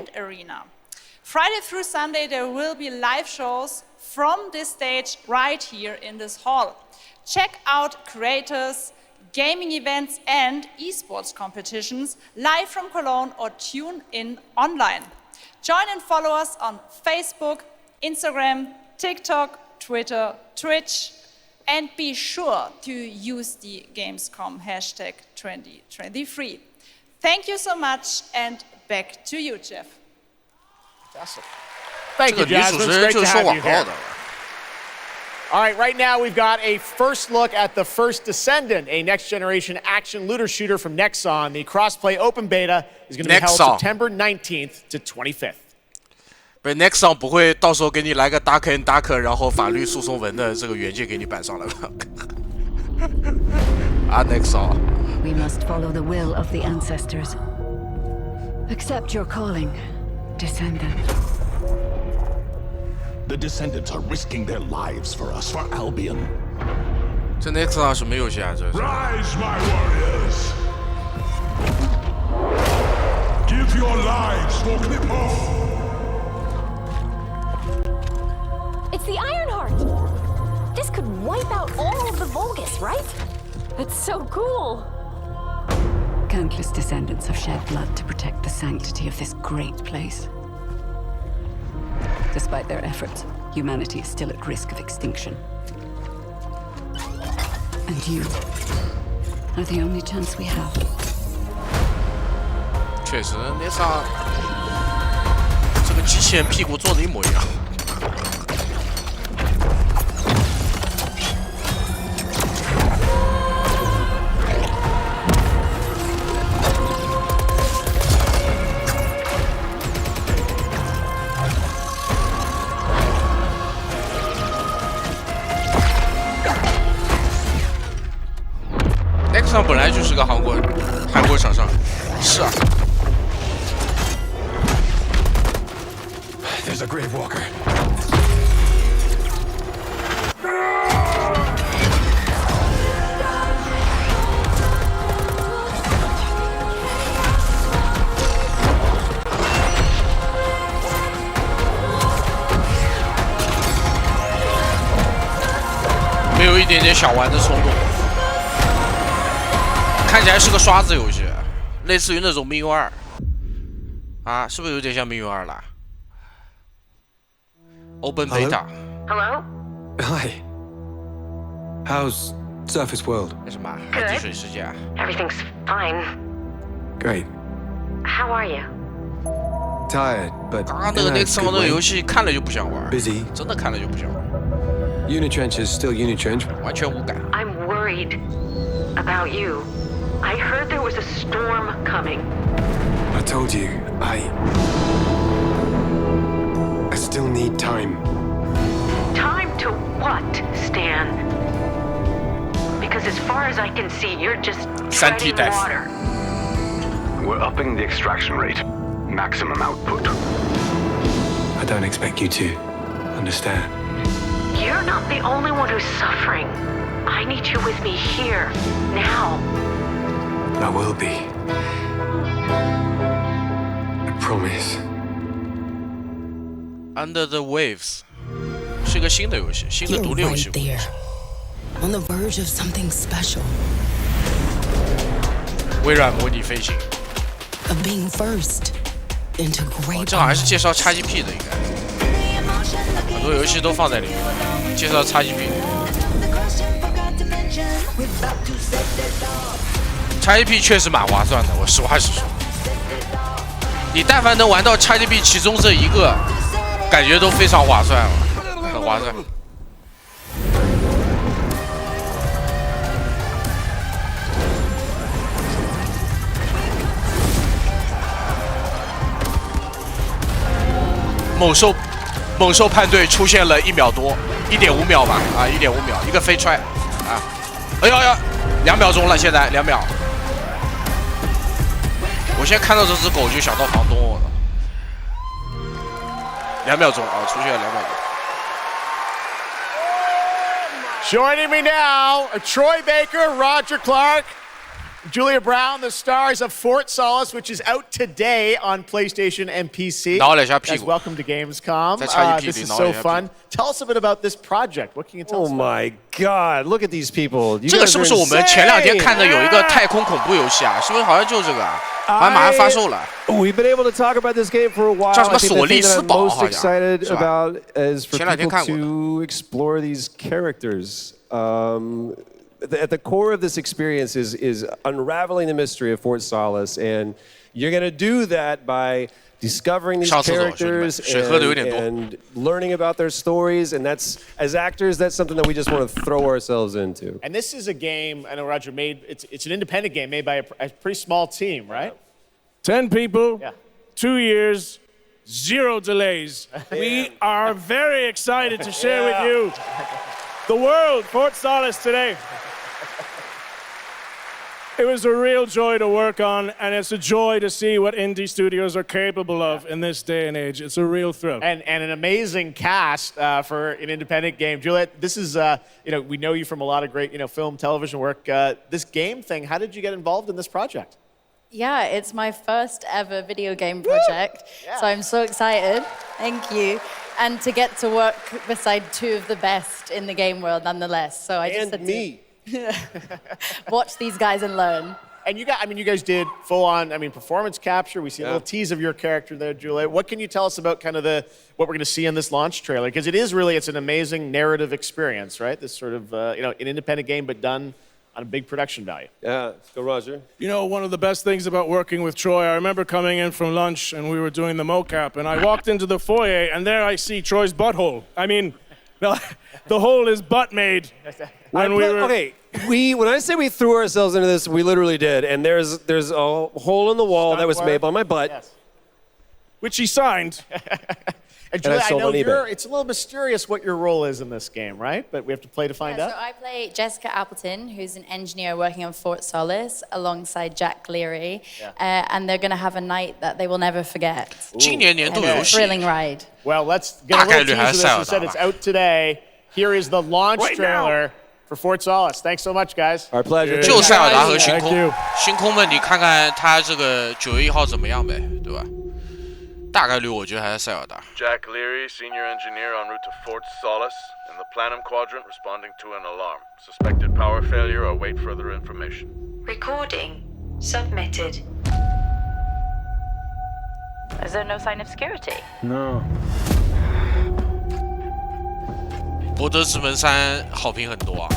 Friday through Sunday, there will be live shows from this stage right here in this hall. Check out creators, gaming events, and esports competitions live from Cologne, or tune in online. Join and follow us on Facebook, Instagram, TikTok, Twitter, Twitch, and be sure to use the Gamescom hashtag 2023. Thank you so much, and back to you, Jeff. Awesome. Thank you, Jasmine. It's great to have you here. All right, right now we've got a first look at the First Descendant, a next-generation action looter shooter from Nexon. The cross-play open beta is going to be held September 19th to 25th. 不是 Nexon 不会到时候给你来个 Dark and Dark， 然后法律诉讼文的这个原件给你摆上来吧？啊 ，Nexon。We must follow the will of the ancestors. Accept your calling, Descendant. The Descendants are risking their lives for us, for Albion. 这 Nexon 什么游戏啊？这是。Rise, my warriors! Give your lives for Clipoff! It's the Ironheart! This could wipe out all of the Vulgus, right? That's so cool! Countless descendants have shed blood to protect the sanctity of this great place. Despite their efforts, humanity is still at risk of extinction. And you are the only chance we have. 确实，那啥，这个机器人屁股做的一模一样。Nexon 本来就是个韩国厂商，是啊。There's a grave walker. 没有一点点想玩的冲动。看起来是个刷子游戏，类似于那种命运2啊，是不是有点像命运2了 ？Open Beta。Hello. Hi. How's Surface World? 那什么海底水世界啊 Everything's fine. Great. How are you? Tired, but 刚刚那个 Nexon 那个游戏看了就不想玩 ，busy， 真的看了就不想玩。Unitrench is still Unitrench. 完全无感。I'm worried about you. I heard there was a storm coming. I told you, I still need time. Time to what, Stan? Because as far as I can see, you're just treading water. We're upping the extraction rate. Maximum output. I don't expect you to understand. You're not the only one who's suffering. I need you with me here, now. I will be. I promise. Under the Waves 是个新的游戏，新的独立游戏。 On the verge of something special. 微软模拟飞行。 Of being first into great. 这好像是介绍 XGP 的，应该。很多游戏都放在里面，介绍 XGP。XGP 确实蛮划算的，我实话实说。你但凡能玩到 XGP 其中这一个，感觉都非常划算了，很划算。猛兽叛队出现了1秒多，1.5秒吧，啊，1.5秒，一个飞踹，啊，哎呀呀，2秒钟了，现在2秒。我现在看到这只狗就想到房东了，2秒钟啊，出现了2秒钟。 Joining me now, Troy Baker, Roger Clark, Julia Brown, the stars of Fort Solace, which is out today on PlayStation and PC. Guys, welcome to Gamescom. This is so fun. Tell us a bit about this project. What can you tell us? Oh my God! Look at these people. 这个是不是我们前2天看的有一个太空恐怖游戏啊？是不是好像就这个啊？好像马上发售了。We've been able to talk about this game for a while. 叫什么索利斯堡？ Most excited about is for 前2天 people 看过的。 to explore these characters. at the core of this experience is unraveling the mystery of Fort Solis, and you're going to do that by discovering these characters and learning about their stories, and that's, as actors, that's something that we just want to throw ourselves into. And this is a game, I know Roger it's an independent game made by a pretty small team, right? 10 people, 2 years, 0 delays. We are very excited to share with you the world, Fort Solis today. It was a real joy to work on, and it's a joy to see what indie studios are capable of in this day and age. It's a real thrill. And an amazing cast for an independent game. Juliet, this is, we know you from a lot of great, film, television work. This game thing, how did you get involved in this project? Yeah, it's my first ever video game project, so I'm so excited. Thank you. And to get to work beside 2 of the best in the game world nonetheless. So I just said to watch these guys and learn. And you guys did full-on, performance capture. We see a little tease of your character there, Julia. What can you tell us about kind of what we're going to see in this launch trailer? Because it's an amazing narrative experience, right? This sort of, an independent game, but done on a big production value. Yeah, let's go, Roger. One of the best things about working with Troy, I remember coming in from lunch and we were doing the mocap, and I walked into the foyer and there I see Troy's butthole. The hole is butt made. Okay, when I say we threw ourselves into this, we literally did, and there's a hole in the wall that was made by my butt, which he signed. And Julia, I know it's a little mysterious what your role is in this game, right? But we have to play to find out. So I play Jessica Appleton, who's an engineer working on Fort Solis alongside Jack Leary, and they're going to have a night that they will never forget. And a thrilling ride. Well, let's get a little teaser of this. You said it's out today. Here is the launch trailer for Fort Solis. Thanks so much, guys. Our pleasure. 就塞尔达和星空，星空们，你看看它这个9月1号怎么样呗，对吧？大概率我觉得还是塞尔达。 Jack Leary, senior engineer en route to Fort Solis, in the Planum Quadrant, responding to an alarm. Suspected power failure. Await further information. Recording submitted. Is there no sign of security? No. 博德之门3好评很多啊。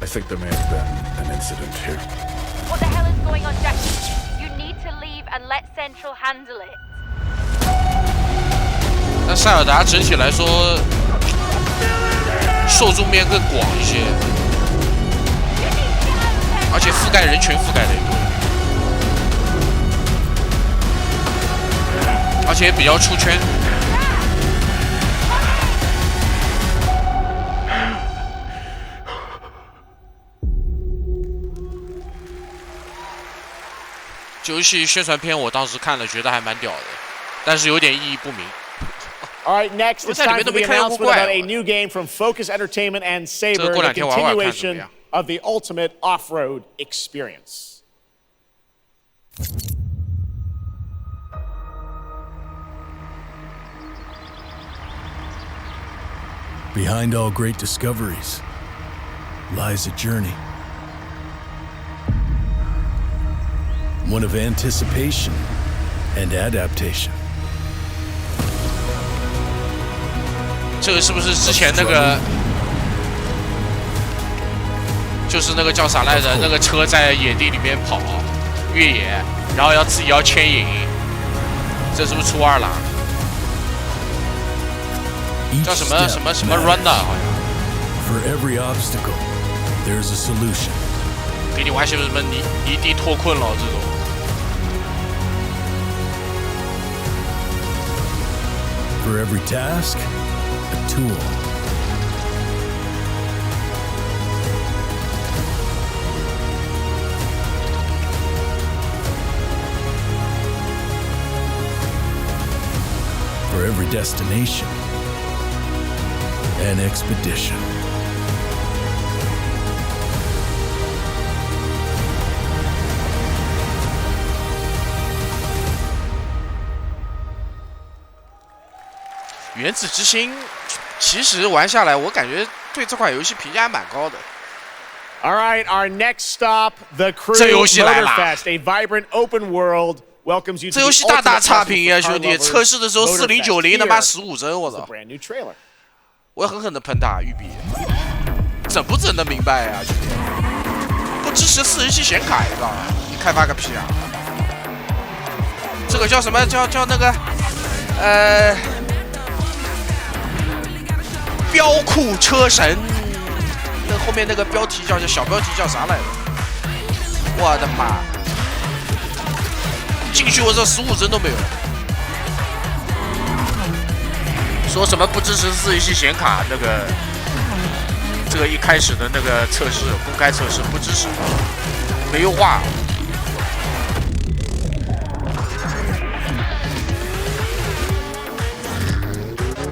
I think there may have been an incident here. What the hell is going on, Jack? You need to leave and let Central handle it. 那塞尔达整体来说，受众面更广一些，而且覆盖人群覆盖的也多，而且比较出圈。 游戏宣传片我当时看了，觉得还蛮屌的，但是有点意义不明。All right, next it's time for the announcement about a new game from Focus Entertainment and Saber, the continuation of the ultimate off-road experience. Behind all great discoveries lies a journey. One of anticipation and adaptation. 这个是不是之前那个，就是那个叫啥来着？那个车在野地里面跑越野，然后自己要牵引，这是不是初2了？叫什么 Runner 好像。For every obstacle, there's a solution. 给你玩些什么泥地脱困了这种。 For every task, a tool. For every destination, an expedition.《原子之心》其实玩下来，我感觉对这款游戏评价还蛮高的。All right, our next stop, the Crew Motorfest, a vibrant open world welcomes you to 这游戏 the 大 ultimate 差 festival 评啊， for 兄 car 弟！ lovers, 测试的时候 Motorfest. 4090他妈 Here 15帧，我 is the 操！ brand new trailer. 我要狠狠的喷他，育碧，整不整得明白啊，兄弟？不支持417显卡，你知道吗？你开发个屁啊！这个叫什么？叫那个标酷车神，那后面那个标题叫小标题叫啥来着？我的妈！进去我这15帧都没有。说什么不支持417显卡？那个这个一开始的那个测试公开测试不支持，没优化。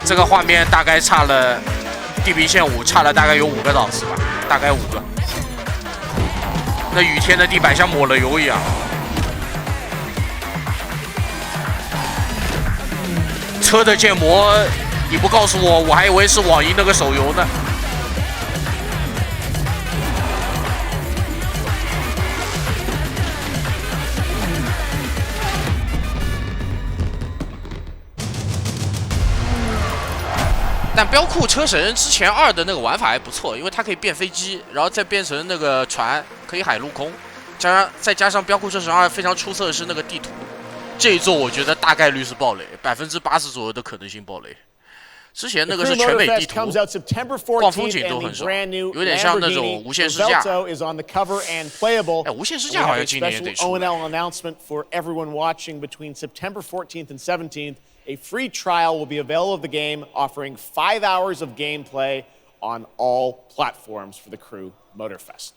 这个画面大概差了地平线5差了大概有5个档次吧，大概5个。那雨天的地板像抹了油一样。车的建模你不告诉我，我还以为是网易那个手游呢。但标酷车神之前2的那个玩法还不错，因为它可以变飞机，然后再变成那个船，可以海陆空，再加上标酷车神2非常出色的是那个地图，这一座我觉得大概率是爆雷，80%左右的可能性爆雷。之前那个是全美地图，逛风景都很爽，有点像那种无限试驾。哎，无限试驾好像今年也得出。A free trial will be available of the game, offering 5 hours of gameplay on all platforms for the Crew Motorfest.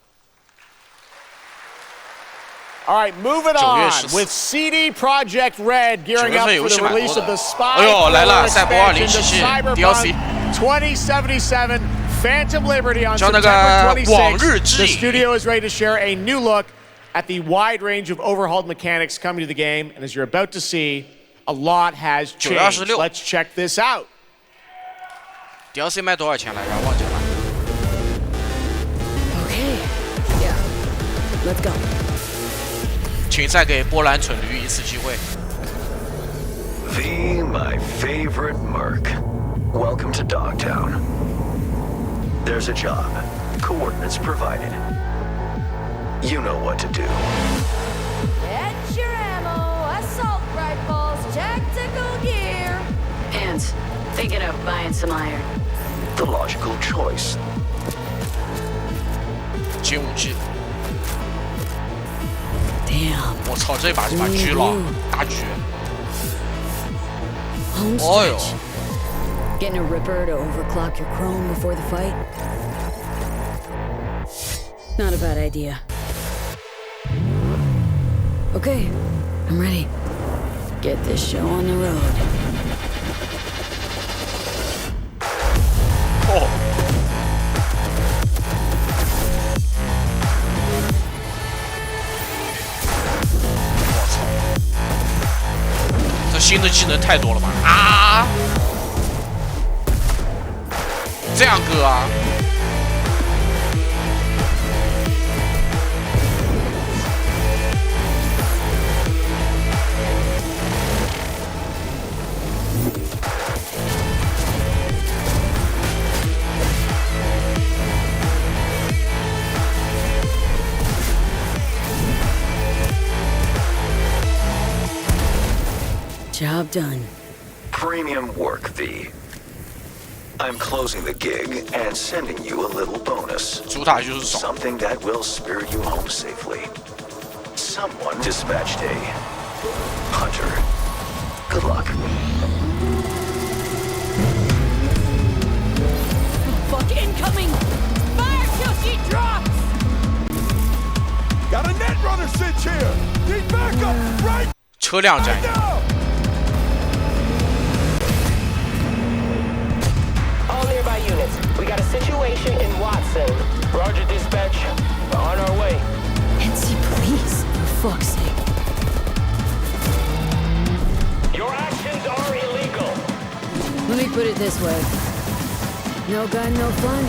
All right, moving on with CD Projekt Red gearing up for the release of the spy thriller expansion to Cyberpunk 2077 Phantom Liberty on September 26th. The studio is ready to share a new look at the wide range of overhauled mechanics coming to the game, and as you're about to see, a lot has changed. Let's check this out. DLC 卖多少钱来着？忘记了。Okay, yeah, let's go. 请再给波兰蠢驴一次机会。V, my favorite merc. Welcome to Dogtown. There's a job. Coordinates provided. You know what to do. Get your ammo, assault rifles, tactical gear. Hands, thinking of buying some iron. The logical choice. 金武器。 Damn. 我操，这把是把狙了，大狙。 Oh yo. Getting a ripper to overclock your chrome before the fight? Not a bad idea. Okay, I'm ready. Get this show on the road. Oh. 这新的技能太多了吧？啊！这样割啊！ Job done. Premium work, V. I'm closing the gig and sending you a little bonus. Something that will spirit you home safely. Someone dispatched a hunter. Good luck. Fuck incoming! Fire till she drops! Got a net runner cinch here! Need backup! Right! 车辆战役。 All nearby units, we got a situation in Watson. Roger, dispatch. We're on our way. NC police, for fuck's sake. Your actions are illegal. Let me put it this way. No gun, no fun.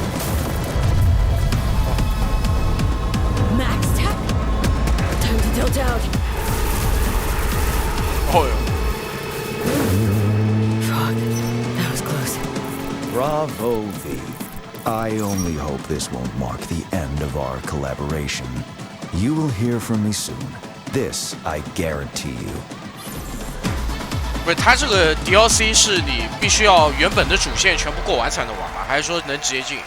Max tech. Time to tilt out. 哦哟。 That was close. Bravo, V. I only hope this won't mark the end of our collaboration. You will hear from me soon. This I guarantee you. 不是，它这个 DLC 是你必须要原本的主线全部过完才能玩吗？还是说能直接进？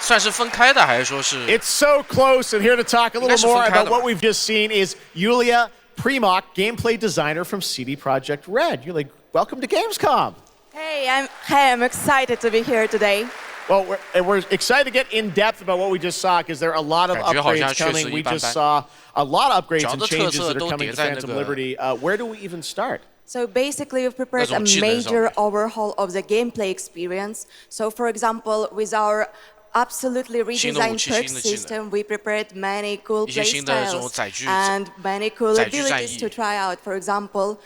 算是分开的，还是说是 ？It's so close, and here to talk a little more about what we've just seen is Yulia Primok, gameplay designer from CD Projekt Red. Yulia, welcome to Gamescom. Hey, I'm excited to be here today. Well, we're excited to get in depth about what we just saw because there are a lot of upgrades coming. We just saw a lot of upgrades and changes that are coming to Phantom Liberty. Where do we even start? So basically, we've prepared a major overhaul of the gameplay experience. So for example, with our absolutely redesigned perk system, we prepared many cool playstyles and many cool abilities to try out. For example,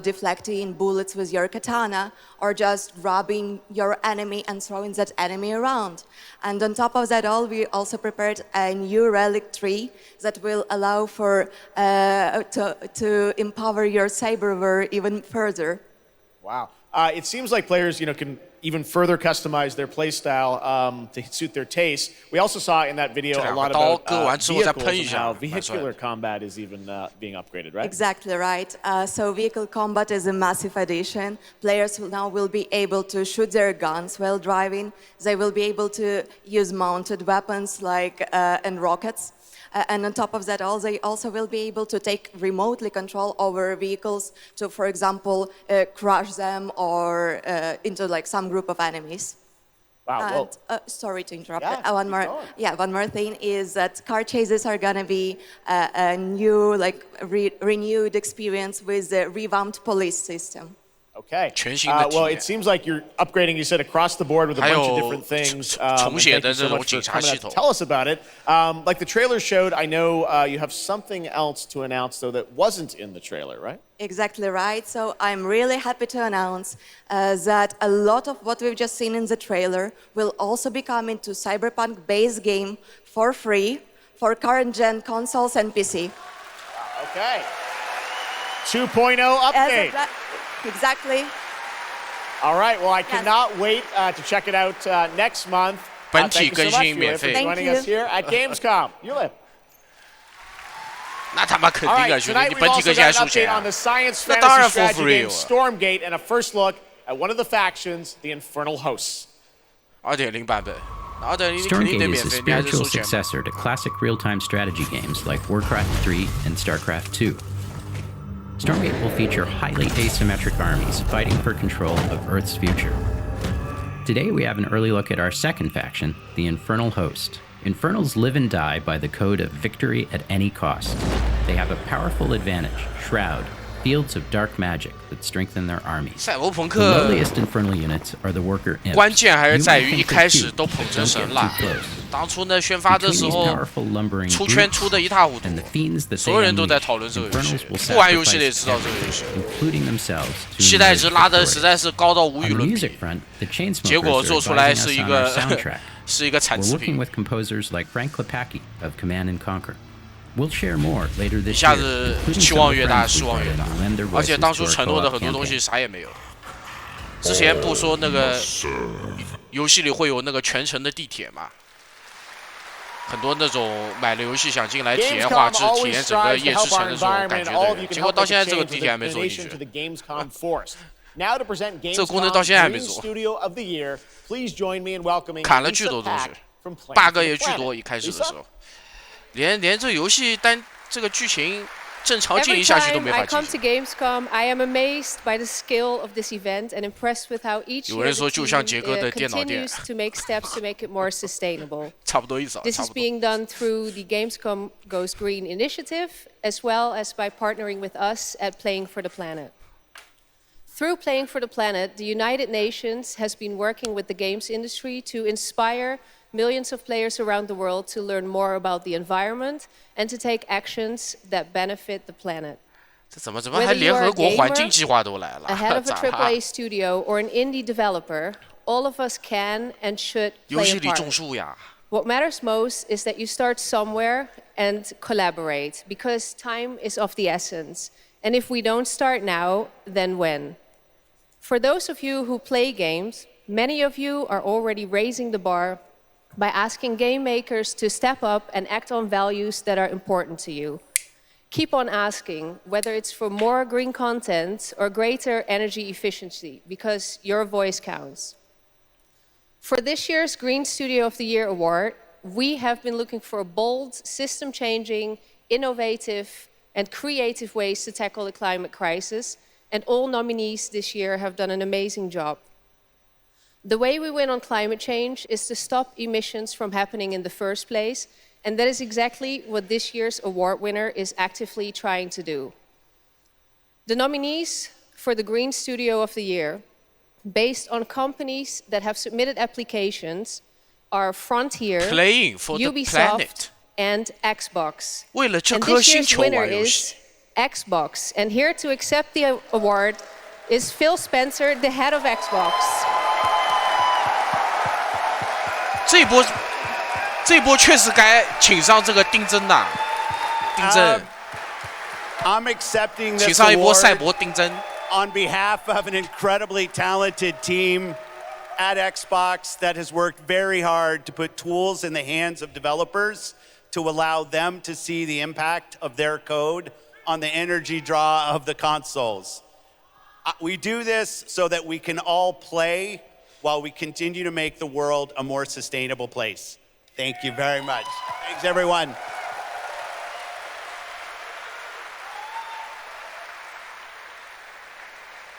deflecting bullets with your katana, or just grabbing your enemy and throwing that enemy around. And on top of that all, we also prepared a new relic tree that will allow for to empower your cyberware even further. Wow. It seems like players, can even further customize their playstyle to suit their taste. We also saw in that video a lot about vehicles and how vehicular combat is even being upgraded, right? Exactly right. So vehicle combat is a massive addition. Players now will be able to shoot their guns while driving. They will be able to use mounted weapons like and rockets. And on top of that all, they also will be able to take remotely control over vehicles to, for example, crush them or into like some group of enemies. Wow. And, sorry to interrupt. One more thing is that car chases are gonna be a new, renewed experience with the revamped police system. Okay. Well, it seems like you're upgrading, you said, across the board with a bunch of different things. Thank you so much for coming out to tell us about it. Like the trailer showed, I know you have something else to announce, though, that wasn't in the trailer, right? Exactly right. So I'm really happy to announce that a lot of what we've just seen in the trailer will also be coming to Cyberpunk base game for free for current-gen consoles and PC. Okay. 2.0 update. Exactly. All right. Well, I cannot wait to check it out next month. Thank you so much, Yulia, for joining us here at Gamescom. Yulia. 那他妈肯定啊，兄弟，你本体更新还收钱啊？那当然 for free 了。Stormgate and a first look at one of the factions, the Infernal Hosts. 2.0版本。Stormgate is a spiritual successor to classic real-time strategy games like Warcraft 3 and StarCraft 2. Stormgate will feature highly asymmetric armies fighting for control of Earth's future. Today we have an early look at our second faction, the Infernal Host. Infernals live and die by the code of victory at any cost. They have a powerful advantage, Shroud, fields of dark magic that strengthen their armies. The lowliest infernal units are the worker imps. 关键还是在于一开始都捧成神了。当初呢宣发的时候，出圈出的一塌糊涂，所有人都在讨论这个游戏。不玩游戏的也知道这个游戏，期待值拉的实在是高到无与伦比。结果做出来是一个惨词品。 We'll share more later this 一下子期望越大，失望越大，而且当初承诺的很多东西啥也没有。之前不说那个游戏里会有那个全程的地铁嘛？很多那种买了游戏想进来体验画质、体验整个夜之城的这种感觉的人，结果到现在这个地铁还没做进去。这个功能到现在还没做，砍了巨多东西 ，bug 也巨多。一开始的时候。 连这游戏单这个剧情正常进行下去都没法进行。有人说就像杰哥的电脑店，差不多意思啊。This is being done through the Gamescom Goes Green initiative, as well as by partnering with us at Playing for the Planet. Through Playing for the Planet, the United Nations has been working with the games industry to inspire millions of players around the world to learn more about the environment and to take actions that benefit the planet. 这怎么还联合国环境计划都来了？ Ahead of a AAA studio or an indie developer, all of us can and should play a part. What matters most is that you start somewhere and collaborate, because time is of the essence. And if we don't start now, then when? For those of you who play games, many of you are already raising the bar by asking game makers to step up and act on values that are important to you. Keep on asking, whether it's for more green content or greater energy efficiency, because your voice counts. For this year's Green Studio of the Year award, we have been looking for bold, system-changing, innovative, and creative ways to tackle the climate crisis, and all nominees this year have done an amazing job. The way we win on climate change is to stop emissions from happening in the first place, and that is exactly what this year's award winner is actively trying to do. The nominees for the Green Studio of the Year, based on companies that have submitted applications, are Frontier, Ubisoft, and Xbox. And this year's winner is Xbox. And here to accept the award is Phil Spencer, the head of Xbox. 这一波确实该请上这个丁真呐，丁真。I'm accepting this 请上一波赛博 award 丁真。on behalf of an incredibly talented team at Xbox that has worked very hard to put tools in the hands of developers to allow them to see the impact of their code on the energy draw of the consoles. We do this so that we can all play while we continue to make the world a more sustainable place. Thank you very much. Thanks, everyone.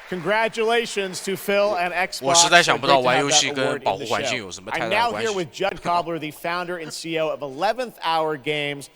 Congratulations to Phil and Xbox. 我实在想不到玩游戏跟保护环境有什么太 I'm 大的 now 关 here 系。 with Judd Cobbler, the founder and CEO of 11th Hour Games.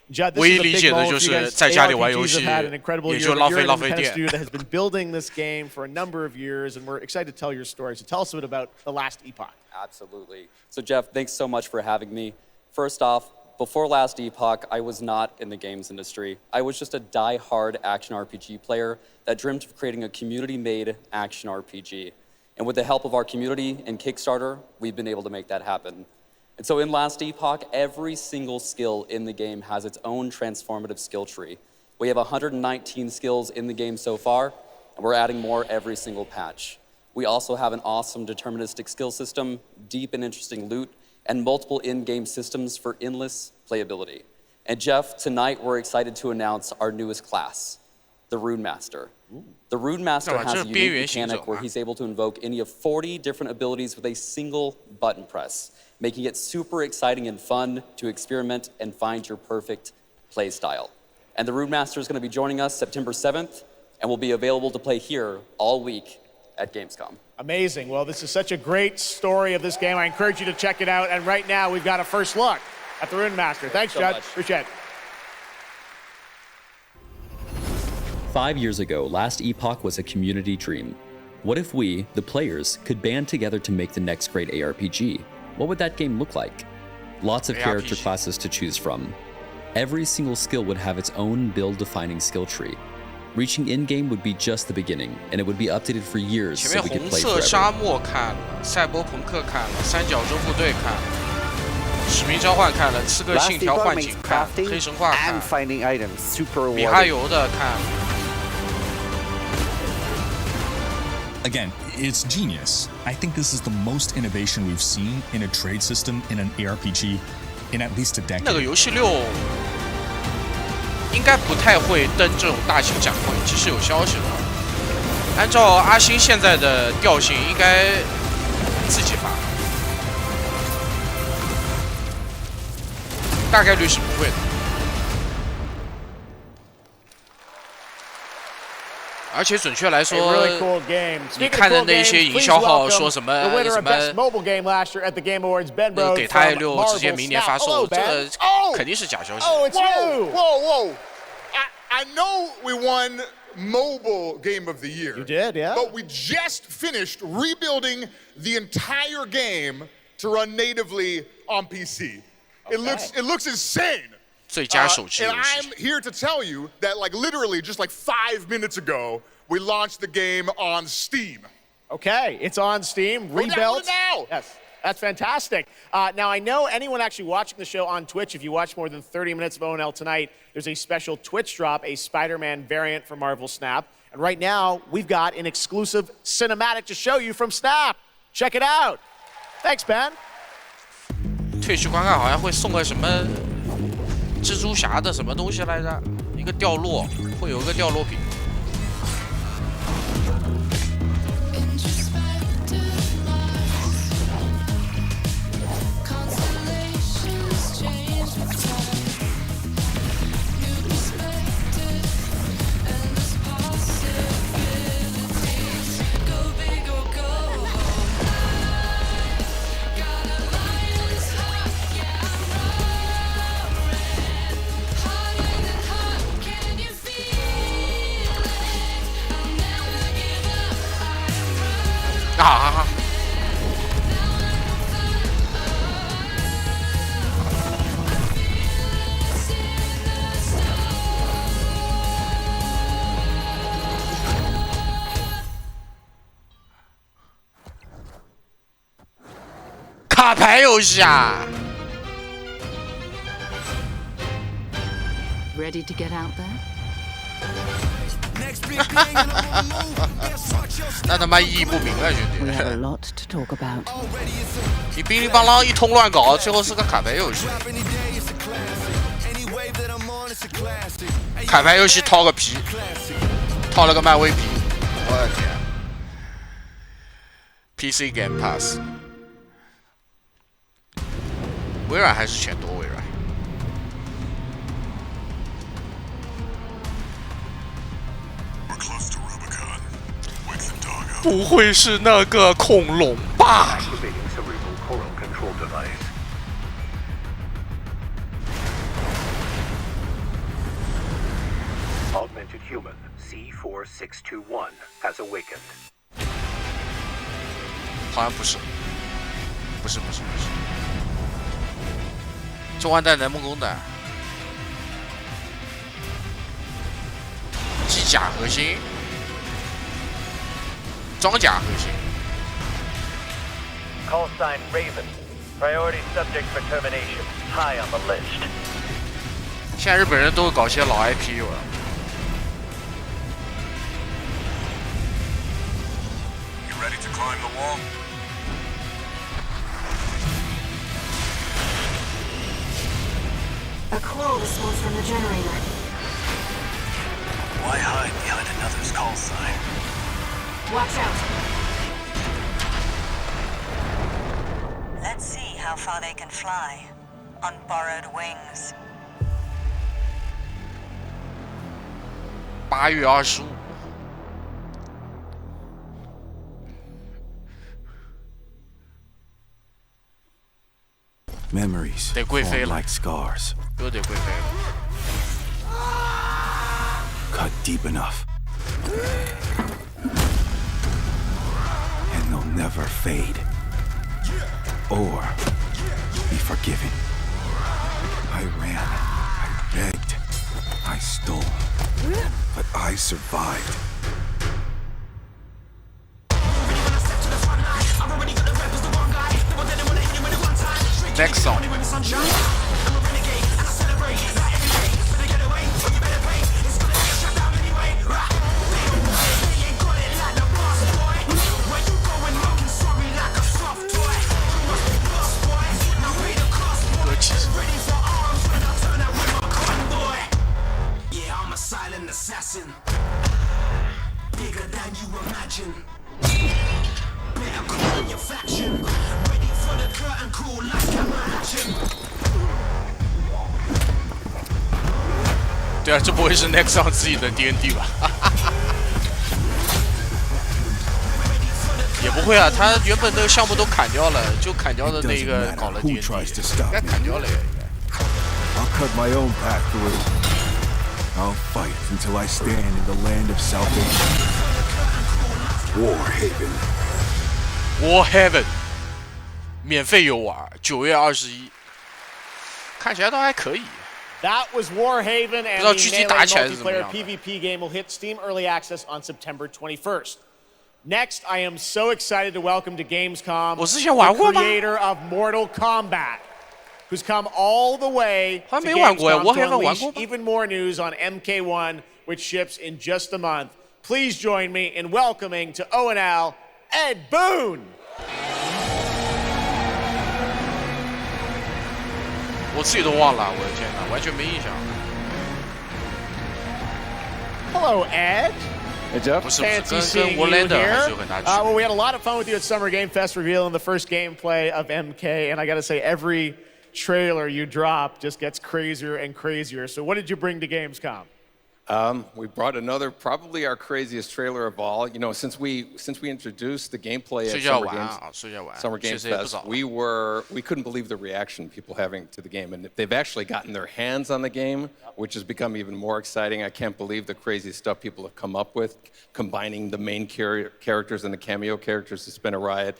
Judd, this 唯一 is a 理 big 解的 moment 就 for you 是 guys. 在家里玩游 ARPGs 戏 have had an incredible 也 year. 就 But 浪 you're 费 an 浪费 independent 电。 studio that has been building this game for a number of years, and we're excited to tell your story. So tell us a bit about The Last Epoch. Absolutely. So Jeff, thanks so much for having me. First off, before Last Epoch, I was not in the games industry. I was just a die-hard action RPG player that dreamt of creating a community-made action RPG. And with the help of our community and Kickstarter, we've been able to make that happen. And so in Last Epoch, every single skill in the game has its own transformative skill tree. We have 119 skills in the game so far, and we're adding more every single patch. We also have an awesome deterministic skill system, deep and interesting loot, and multiple in-game systems for endless playability. And Jeff, tonight we're excited to announce our newest class, the Rune Master. The Rune Master has a unique mechanic where he's able to invoke any of 40 different abilities with a single button press, making it super exciting and fun to experiment and find your perfect play style. And the Rune Master is going to be joining us September 7th, and will be available to play here all week at Gamescom. Amazing. Well, this is such a great story of this game. I encourage you to check it out. And right now, we've got a first look at the Rune Master. Thanks, Judd. Appreciate it. 5 years ago, Last Epoch was a community dream. What if we, the players, could band together to make the next great ARPG? What would that game look like? Lots of character classes to choose from. Every single skill would have its own build-defining skill tree. Reaching in-game would be just the beginning, and it would be updated for years 前 so 面 we could 红 play 色 forever. 沙漠看了，赛博朋克看了，三角洲部队看了，使命召唤看了，刺客信条幻景看了，黑神话看了，米哈游的看了。 Again, it's genius. I think this is the most innovation we've seen in a trade system in an ARPG in at least a decade. 那个游戏6应该不太会登这种大型展会，即使有消息的话，按照阿星现在的调性，应该自己发，大概率是不会的。 而且准确来说，你看的那些营销号说什么什么，给他6直接明年发售，这个肯定是假消息。 Whoa! I know we won Mobile Game of the Year. You did, yeah. But we just finished rebuilding the entire game to run natively on PC. Okay. It looks insane. 最佳手机游 And 戏。 I'm here to tell you that, like, literally just like 5 minutes ago, we launched the game on Steam. Okay, it's on Steam, rebuilt. Now. Yes. That's fantastic. Now, I know anyone actually watching the show on Twitch, if you watch more than 30 minutes of ONL tonight, there's a special Twitch drop, a Spider-Man variant for Marvel Snap. And right now, we've got an exclusive cinematic to show you from Snap. Check it out. Thanks, Ben. Twitch 观看好像会送个什么蜘蛛侠的什么东西来着？一个掉落，会有一个掉落品。啊！卡牌游戏啊 Ready to get out there? 那他妈意义不明啊，兄弟！ We have a lot to talk about. 你乒铃乓啷一通乱搞，最后是个卡牌游戏。卡牌游戏套个皮，套了个漫威皮，我的天 ！PC Game Pass， 微软还是选多微软。不会是那个恐龙吧？ Augmented human C4621 has awakened. 好像不是，不是，中环带南梦宫的机甲核心。 装甲核心。Call sign Raven. Priority subject for termination. High on the list. 现在日本人都会搞些老 IP 了。You ready to climb the wall? A call response from the generator. Why hide behind another's call sign? Watch out. Let's see how far they can fly on borrowed wings. 8月25。 Memories 得贵妃了 like scars. 又得贵妃了。 Cut deep enough. And they'll never fade. Or be forgiven. I ran. I begged. I stole. But I survived. Next song. Assassin, bigger than you imagine. Better call your faction. Ready for the curtain call like a action. 对啊，这不会是 Nexon 自己的 D&D 吧？也不会啊，他原本那个项目都砍掉了，就砍掉的那个搞了 D&D， 应该砍掉了呀。I'll cut my own path through. I'll fight until I stand in the land of salvation. Warhaven. Warhaven 免费游玩，9月21，看起来都还可以。 That was Warhaven, and the Melee multiplayer PvP game will hit Steam Early Access on September 21st. Next, I am so excited to welcome to Gamescom the creator of Mortal Kombat, who's come all the way to Gamescom to unleash even more news on MK1, which ships in just a month. Please join me in welcoming to O&L, Ed Boon. 我自己都忘了，我的天哪，完全没印象。Hello, Ed. Hey, Jeff. Fancy seeing you here. Well, we had a lot of fun with you at Summer Game Fest revealing the first gameplay of MK, and I got to say, every trailer you drop just gets crazier and crazier. So what did you bring to Gamescom? We brought another, probably our craziest trailer of all. You know, since we introduced the gameplay at Summer Games Fest, we couldn't believe the reaction people having to the game, and they've actually gotten their hands on the game, which has become even more exciting. I can't believe the crazy stuff people have come up with, combining the main characters and the cameo characters. It's been a riot.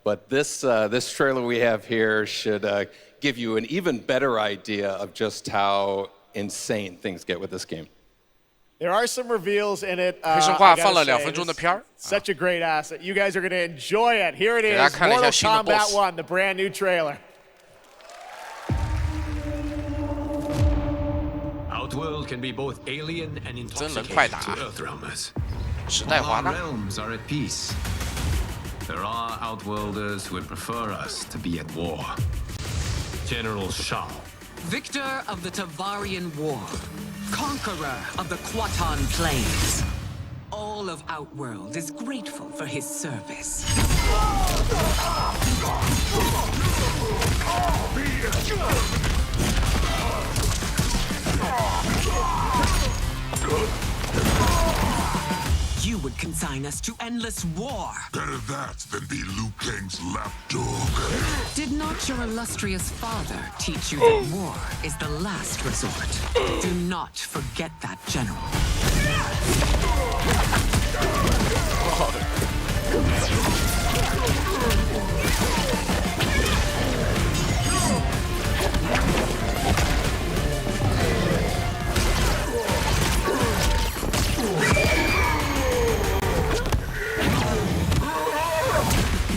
But this trailer we have here should give you an even better idea of just how insane things get with this game. There are some reveals in it. 黑神话放了2分钟的片儿。 Such a great asset. You guys are going to enjoy it. Here it is, Mortal Kombat 1, the brand new trailer. Outworld can be both alien and intoxicating to Earthrealmers. All our realms are at peace. There are Outworlders who would prefer us to be at war. General Shao. Victor of the Tavarian War. Conqueror of the Quatan Plains. All of Outworld is grateful for his service. You would consign us to endless war. Better that than be Liu Kang's lapdog. Did not your illustrious father teach you that war is the last resort? Do not forget that, General.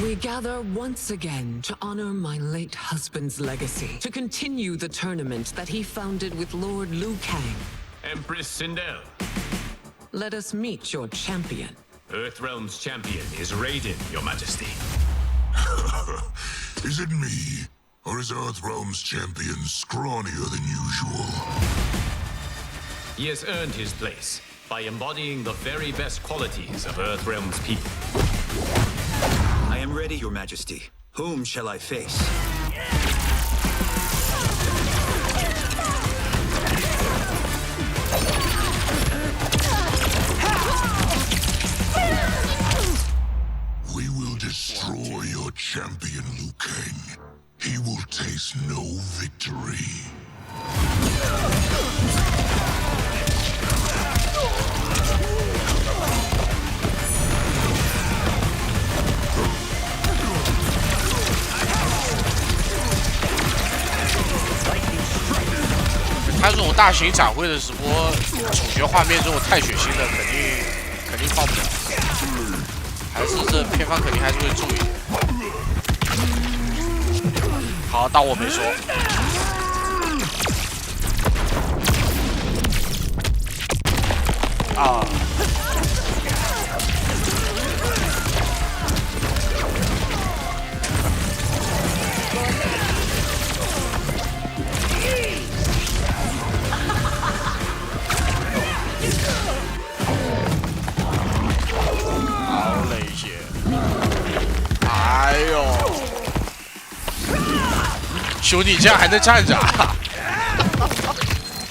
We gather once again to honor my late husband's legacy, to continue the tournament that he founded with Lord Liu Kang. Empress Sindel. Let us meet your champion. Earthrealm's champion is Raiden, Your Majesty. Is it me? Or is Earthrealm's champion scrawnier than usual? He has earned his place by embodying the very best qualities of Earthrealm's people. I am ready, Your Majesty. Whom shall I face? We will destroy your champion, Liu Kang. He will taste no victory. He 他这种大型展会的直播，主角画面这种太血腥的，肯定放不了。还是这片方肯定还是会注意。好，当我没说。啊。 好了一些，哎呦，兄弟，你这样还能站着啊？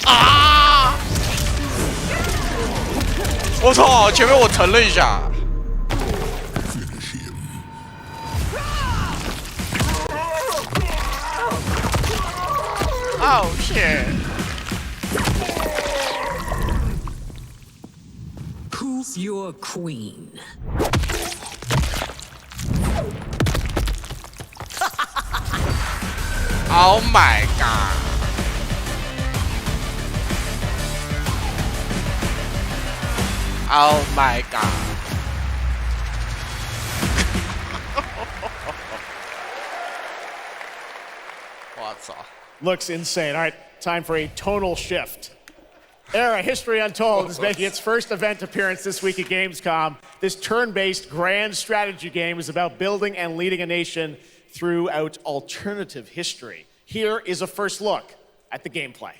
啊！我操，前面我疼了一下。Oh shit! Who's your queen? Oh my god! Oh my god! Looks insane. All right, time for a tonal shift. Era History Untold is making its first event appearance this week at Gamescom. This turn-based grand strategy game is about building and leading a nation throughout alternative history. Here is a first look at the gameplay.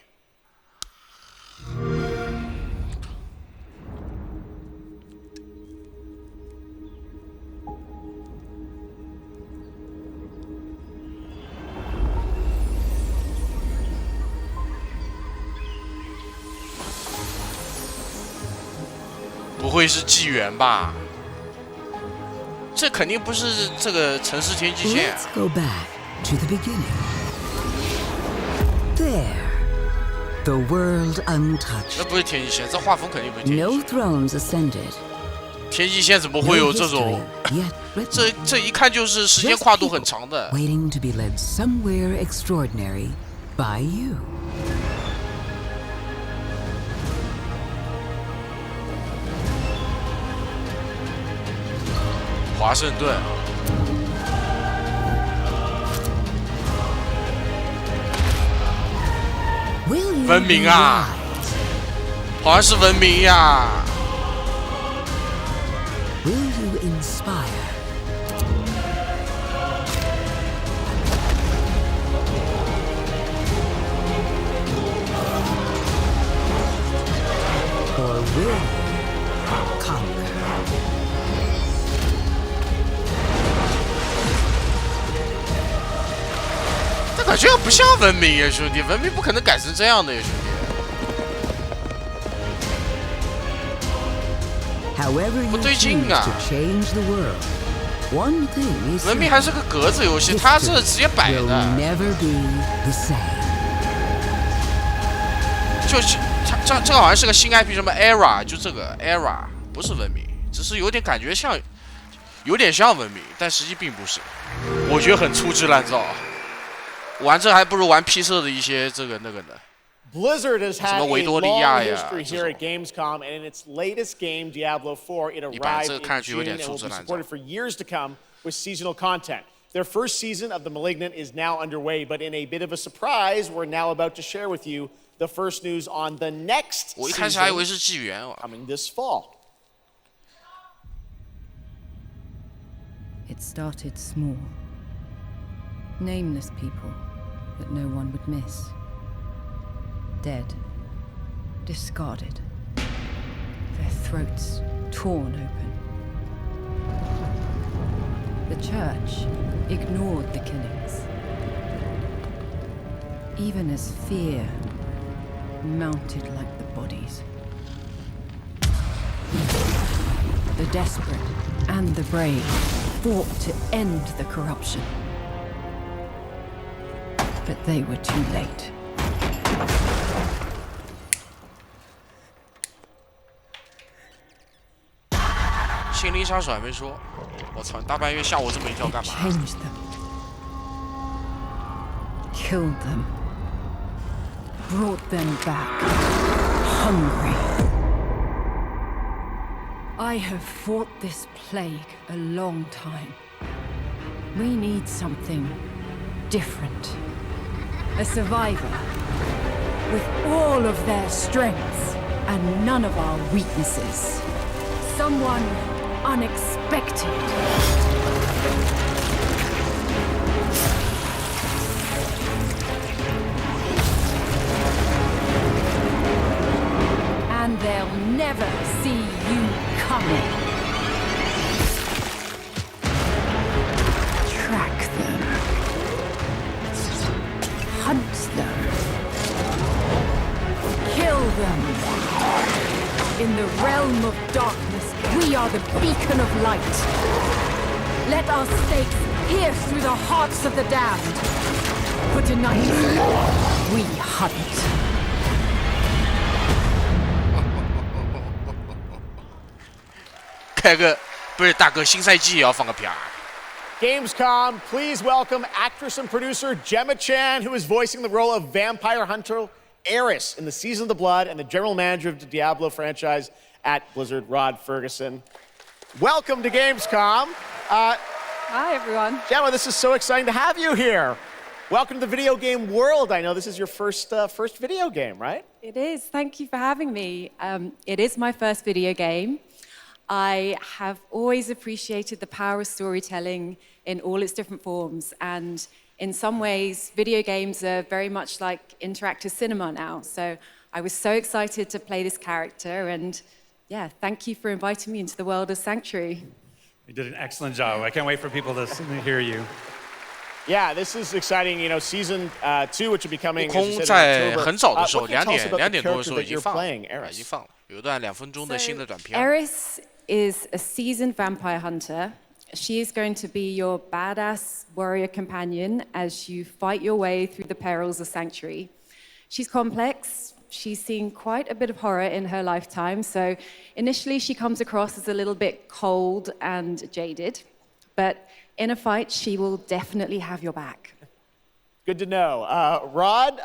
不会是纪元吧？这肯定不是这个城市天际线。Let's go back to the beginning. There, the world untouched. 那不是天际线，这画风肯定不是天际线。 No thrones ascended. 天际线怎么会有这种？这一看就是时间跨度很长的。 Waiting to be led somewhere extraordinary by you. 华盛顿，文明啊，好像是文明呀。Will you inspire? Or will you conquer? 这感觉不像文明呀，兄弟，文明不可能改成这样的呀，兄弟。 不对劲啊！文明还是个格子游戏，它是直接摆的。就是这个好像是个新 IP， 什么 Era， 就这个 Era 不是文明，只是有点感觉像，有点像文明，但实际并不是。我觉得很粗制滥造，玩这还不如玩 P 社的一些这个那个呢。 Blizzard has had a long history here at Gamescom, and in its latest game, Diablo 4, it arrived in June and will be supported for years to come with seasonal content. Their first season of The Malignant is now underway, but in a bit of a surprise, we're now about to share with you the first news on the next season coming this fall. It started small. Nameless people that no one would miss. Dead, discarded, their throats torn open. The church ignored the killings, even as fear mounted like the bodies. The desperate and the brave fought to end the corruption, but they were too late. 心灵杀手还没说，我操！大半夜吓我这么一跳干嘛 ？Changed them, killed them, brought them back, hungry. I have fought this plague a long time. We need something different. A survivor with all of their strengths and none of our weaknesses. Someone unexpected. And they'll never see you coming. Track them. Hunt them. Kill them. In the realm of darkness, we are the beacon of light. Let our stakes pierce through the hearts of the damned. For tonight, we hunt. 开个不是大哥，新赛季也要放个片儿。 Gamescom, please welcome actress and producer Gemma Chan, who is voicing the role of vampire hunter Eris in the Season of the Blood, and the general manager of the Diablo franchise at Blizzard, Rod Ferguson. Welcome to Gamescom. Hi, everyone. Gemma, this is so exciting to have you here. Welcome to the video game world. I know this is your first video game, right? It is. Thank you for having me. It is my first video game. I have always appreciated the power of storytelling in all its different forms. And in some ways, video games are very much like interactive cinema now. So I was so excited to play this character. And yeah, thank you for inviting me into the world of Sanctuary. You did an excellent job. I can't wait for people to hear you. Yeah, this is exciting. You know, season 2, which will be coming. 悟空在很早的时候，2点多的时候已经放了，有一段2分钟的新的短片。Eris is a seasoned vampire hunter. She is going to be your badass warrior companion as you fight your way through the perils of Sanctuary. She's complex. She's seen quite a bit of horror in her lifetime, so initially she comes across as a little bit cold and jaded, but in a fight, she will definitely have your back. Good to know. Rod,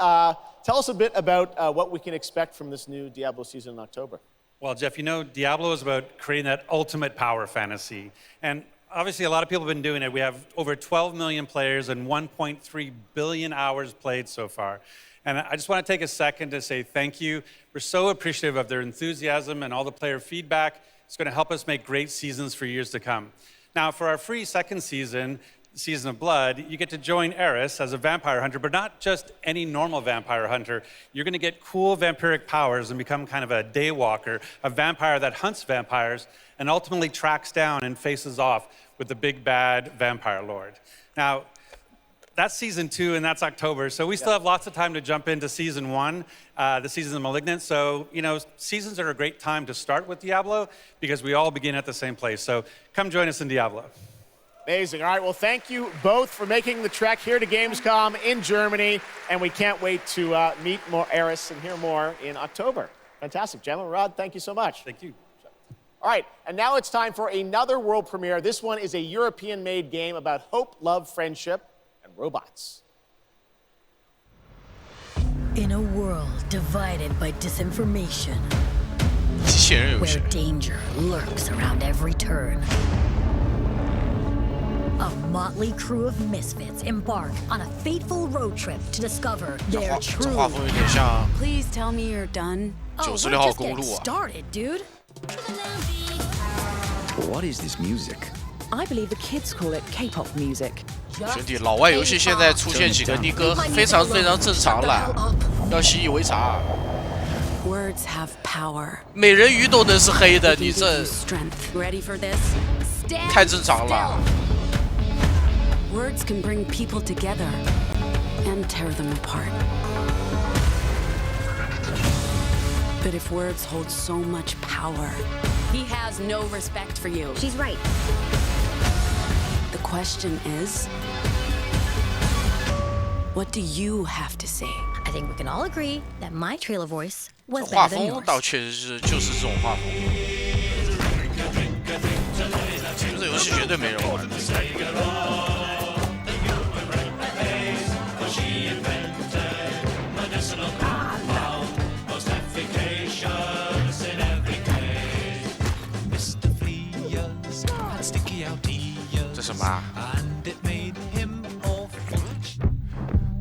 tell us a bit about what we can expect from this new Diablo season in October. Well, Jeff, you know, Diablo is about creating that ultimate power fantasy. And obviously, a lot of people have been doing it. We have over 12 million players and 1.3 billion hours played so far. And I just want to take a second to say thank you. We're so appreciative of their enthusiasm and all the player feedback. It's going to help us make great seasons for years to come. Now, for our free second season, Season of Blood, you get to join Eris as a vampire hunter, but not just any normal vampire hunter. You're going to get cool vampiric powers and become kind of a daywalker, a vampire that hunts vampires and ultimately tracks down and faces off with the big bad vampire lord. Now, that's season 2, and that's October. So we still have lots of time to jump into season 1, the season of Malignant. So, you know, seasons are a great time to start with Diablo because we all begin at the same place. So come join us in Diablo. Amazing. All right, well, thank you both for making the trek here to Gamescom in Germany, and we can't wait to meet more Eris and hear more in October. Fantastic. Gentlemen, Rod, thank you so much. Thank you. All right, and now it's time for another world premiere. This one is a European-made game about hope, love, friendship, and robots. In a world divided by disinformation, where danger lurks around every turn, a motley crew of misfits embark on a fateful road trip to discover their true. Please tell me you're done. Oh, we're just getting started, dude. What is this music? I believe the kids call it K-pop music. 兄弟，老外游戏现在出现几个的哥，非常正常了，要习以为常。Words have power. 美人鱼都能是黑的，你这 Ready for this? 太正常了。Words can bring people together and tear them apart. But if words hold so much power, he has no respect for you. She's right. The question is, what do you have to say? I think we can all agree that my trailer voice was 画 better than 风 yours. 倒确实是就是这种画风，这游戏绝对没人玩的。这什么啊？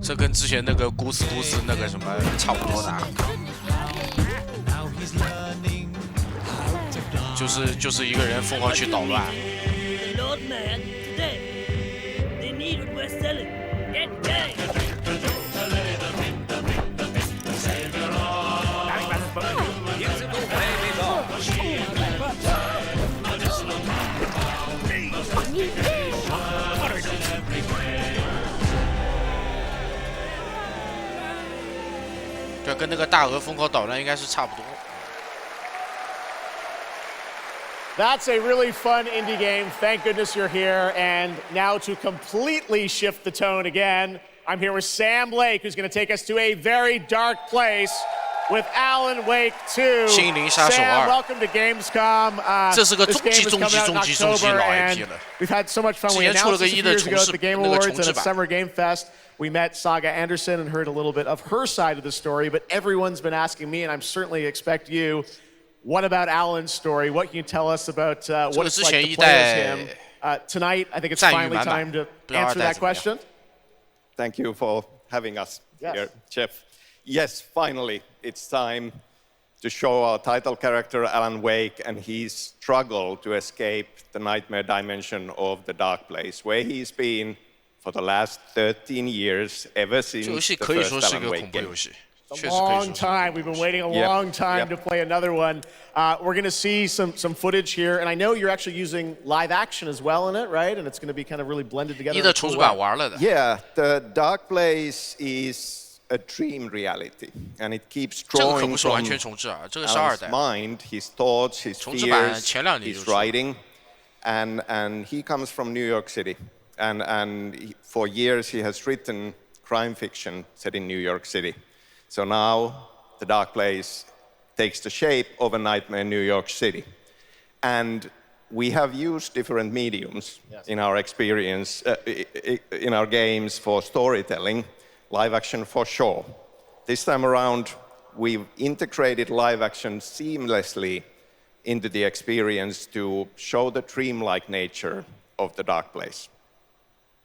这跟之前那个古斯那个什么差不多的、啊，就是一个人疯狂去捣乱。对，跟那个大鹅疯狂捣乱应该是差不多。That's a really fun indie game. Thank goodness you're here. And now to completely shift the tone again, I'm here with Sam Lake, who's going to take us to a very dark place with Alan Wake 2. 心灵杀手2 Sam, welcome to Gamescom. 这是个 this 终 game 极 is 终极 coming out 终 in 极终极 October, 老 and IP 了。 we've had so much fun. We 之前出了 announced 个 this a 1 few 的 years 重 ago 置 at the Game 那个 Awards 重 and 置 at 版。 Summer Game Fest. We met Saga Anderson and heard a little bit of her side of the story, but everyone's been asking me, and I'm certainly expect you, what about Alan's story? What can you tell us about what it's like to play as him? Tonight, I think it's finally time to answer that question. Thank you for having us here, Jeff. Yes, finally, it's time to show our title character, Alan Wake, and his struggle to escape the nightmare dimension of the Dark Place, where he's been for the last 13 years, ever since the first Alan Wake game. A long time. We've been waiting a long time to play another one. We're going to see some footage here, and I know you're actually using live action as well in it, right? And it's going to be kind of really blended together. Yeah, the Dark Place is a dream reality, and it keeps drawing from Alan's mind, his thoughts, his fears, his writing, and he comes from New York City, and for years he has written crime fiction set in New York City. So now the Dark Place takes the shape of a nightmare in New York City. And we have used different mediums in our experience, in our games for storytelling, live action for sure. This time around, we've integrated live action seamlessly into the experience to show the dreamlike nature of the Dark Place.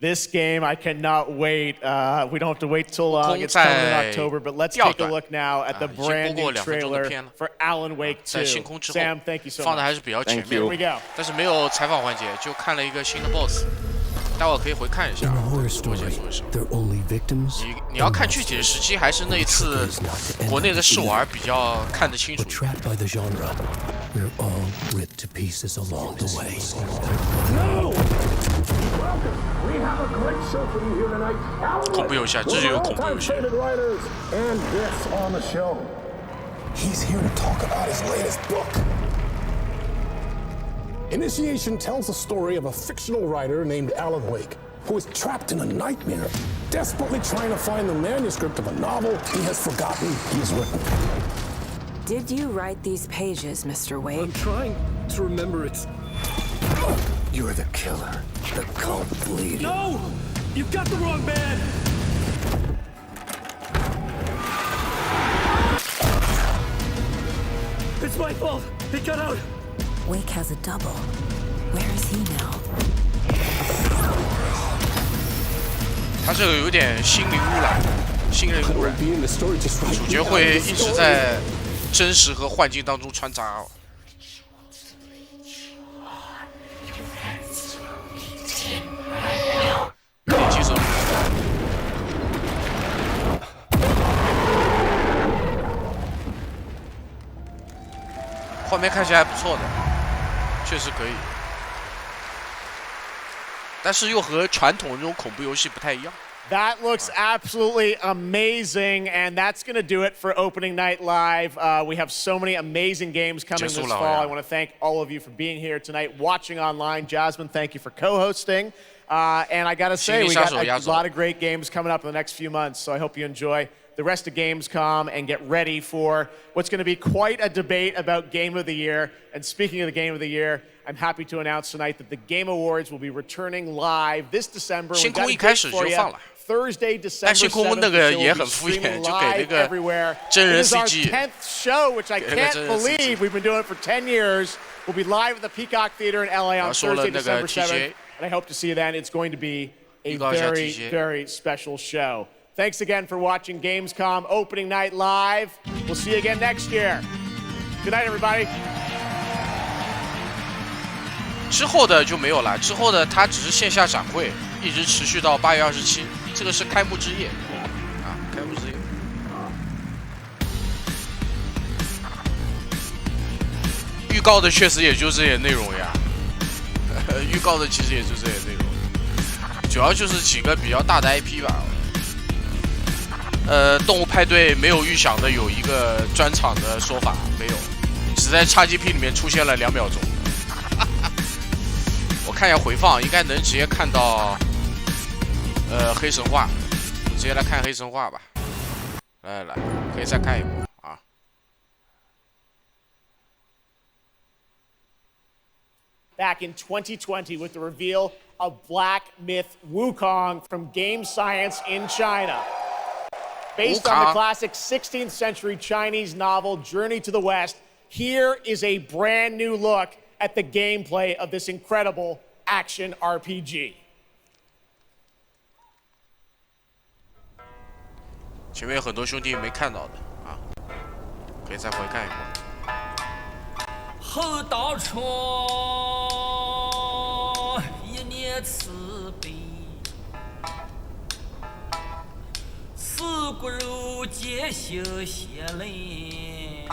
This game, I cannot wait. We don't have to wait too long. It's coming in October, but let's take a look now at the brand new trailer for Alan Wake 2. Sam, thank you so much. Here we go. 但是没有采访环节，就看了一个新的 BOSS。待会儿可以回看一下。你要看具体的时期，还是那一次国内的试玩比较看得清楚。We're all ripped to pieces along the way. No! Welcome. We have a great show for you here tonight. 恐怖游戏，这是有恐怖游戏。 And this on the show. He's here to talk about his latest book. Initiation tells the story of a fictional writer named Alan Wake, who is trapped in a nightmare, desperately trying to find the manuscript of a novel he has forgotten he has written. Did you write these pages, Mr. Wake? I'm trying to remember it. You're the killer, the cult leader. No! You've got the wrong man! It's my fault! He got out! Wake has a double. Where is he now? 他这个有点心灵污染，心灵污染。主角会一直在真实和幻境当中穿插。点击手。画面看起来还不错的，确实可以，但是又和传统这种恐怖游戏不太一样。 That looks absolutely amazing, and that's going to do it for Opening Night Live. We have so many amazing games coming this fall. I want to thank all of you for being here tonight, watching online. Jasmine, thank you for co-hosting. And I got to say, we got a lot of great games coming up in the next few months, so I hope you enjoy the rest of Gamescom and get ready for what's going to be quite a debate about Game of the Year. And speaking of the Game of the Year, I'm happy to announce tonight that the Game Awards will be returning live this December. We've got a date for you. Thursday, December 7th. Live everywhere. It is our 10th show, which I can't believe. We've been doing it for 10 years. We'll be live at the Peacock Theater in LA on Thursday, December 7th. And I hope to see you then. It's going to be a very, very special show. Thanks again for watching Gamescom Opening Night Live. We'll see you again next year. Good night, everybody. 之后的就没有了，之后的它只是线下展会，一直持续到8月27。这个是开幕之夜，啊，开幕之夜。预告的确实也就这些内容呀，预告的其实也就这些内容，主要就是几个比较大的 IP 吧。动物派对没有预想的有一个专场的说法，没有，只在 XGP 里面出现了2秒钟。我看一下回放，应该能直接看到，黑神话，直接来看黑神话吧。来，可以再看一部啊。Back in 2020 with the reveal of Black Myth Wukong from Game Science in China. Based on the classic 16th century Chinese novel Journey to the West, here is a brand new look at the gameplay of this incredible action RPG. 前面有很多兄弟没看到的啊，可以再回看一会儿。后道川一念慈悲，四骨肉皆修血泪。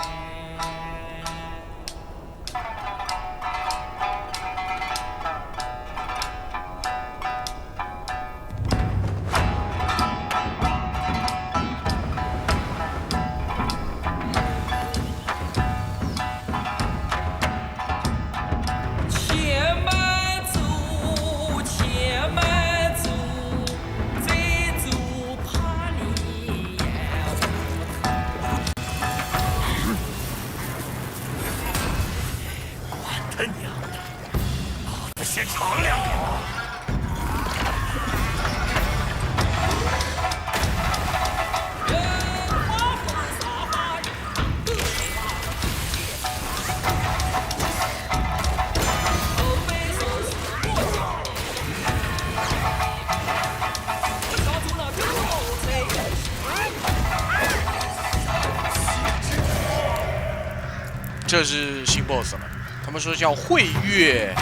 先尝两口。这是新 BOSS 了，他们说叫慧月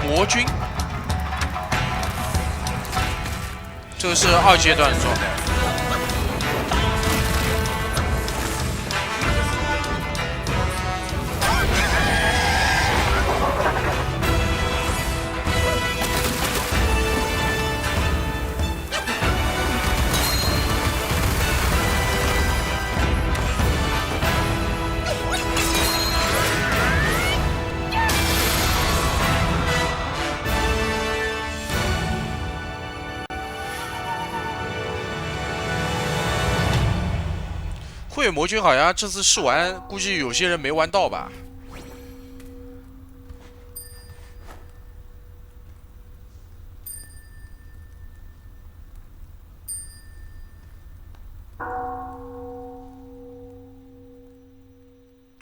魔君，这个是2阶段的状态。慧月魔君好像这次试玩，估计有些人没玩到吧。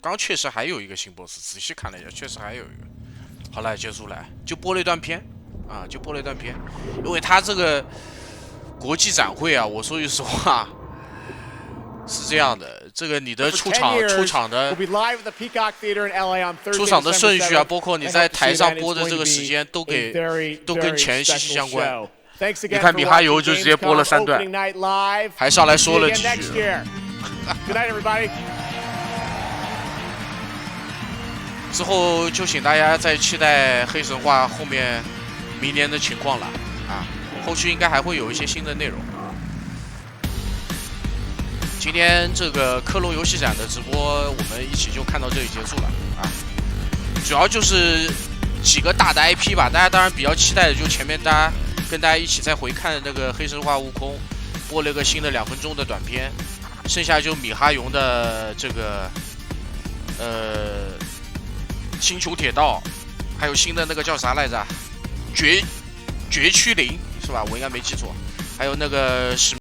刚确实还有一个新 BOSS， 仔细看了一下，确实还有一个。好了，结束了，就播了一段片啊，就播了一段片，因为他这个国际展会啊，我说句实话。是这样的，这个你的出场的顺序啊，包括你在台上播的这个时间，都跟钱息息相关。你看米哈游就直接播了3段，还上来说了几句。之后就请大家再期待黑神话后面明年的情况了啊，后续应该还会有一些新的内容。今天这个科隆游戏展的直播，我们一起就看到这里结束了啊。主要就是几个大的 IP 吧，大家当然比较期待的就前面跟大家一起再回看那个黑神话悟空，播了一个新的2分钟的短片，剩下就米哈游的这个星球铁道，还有新的那个叫啥来着，绝区0是吧？我应该没记错，还有那个使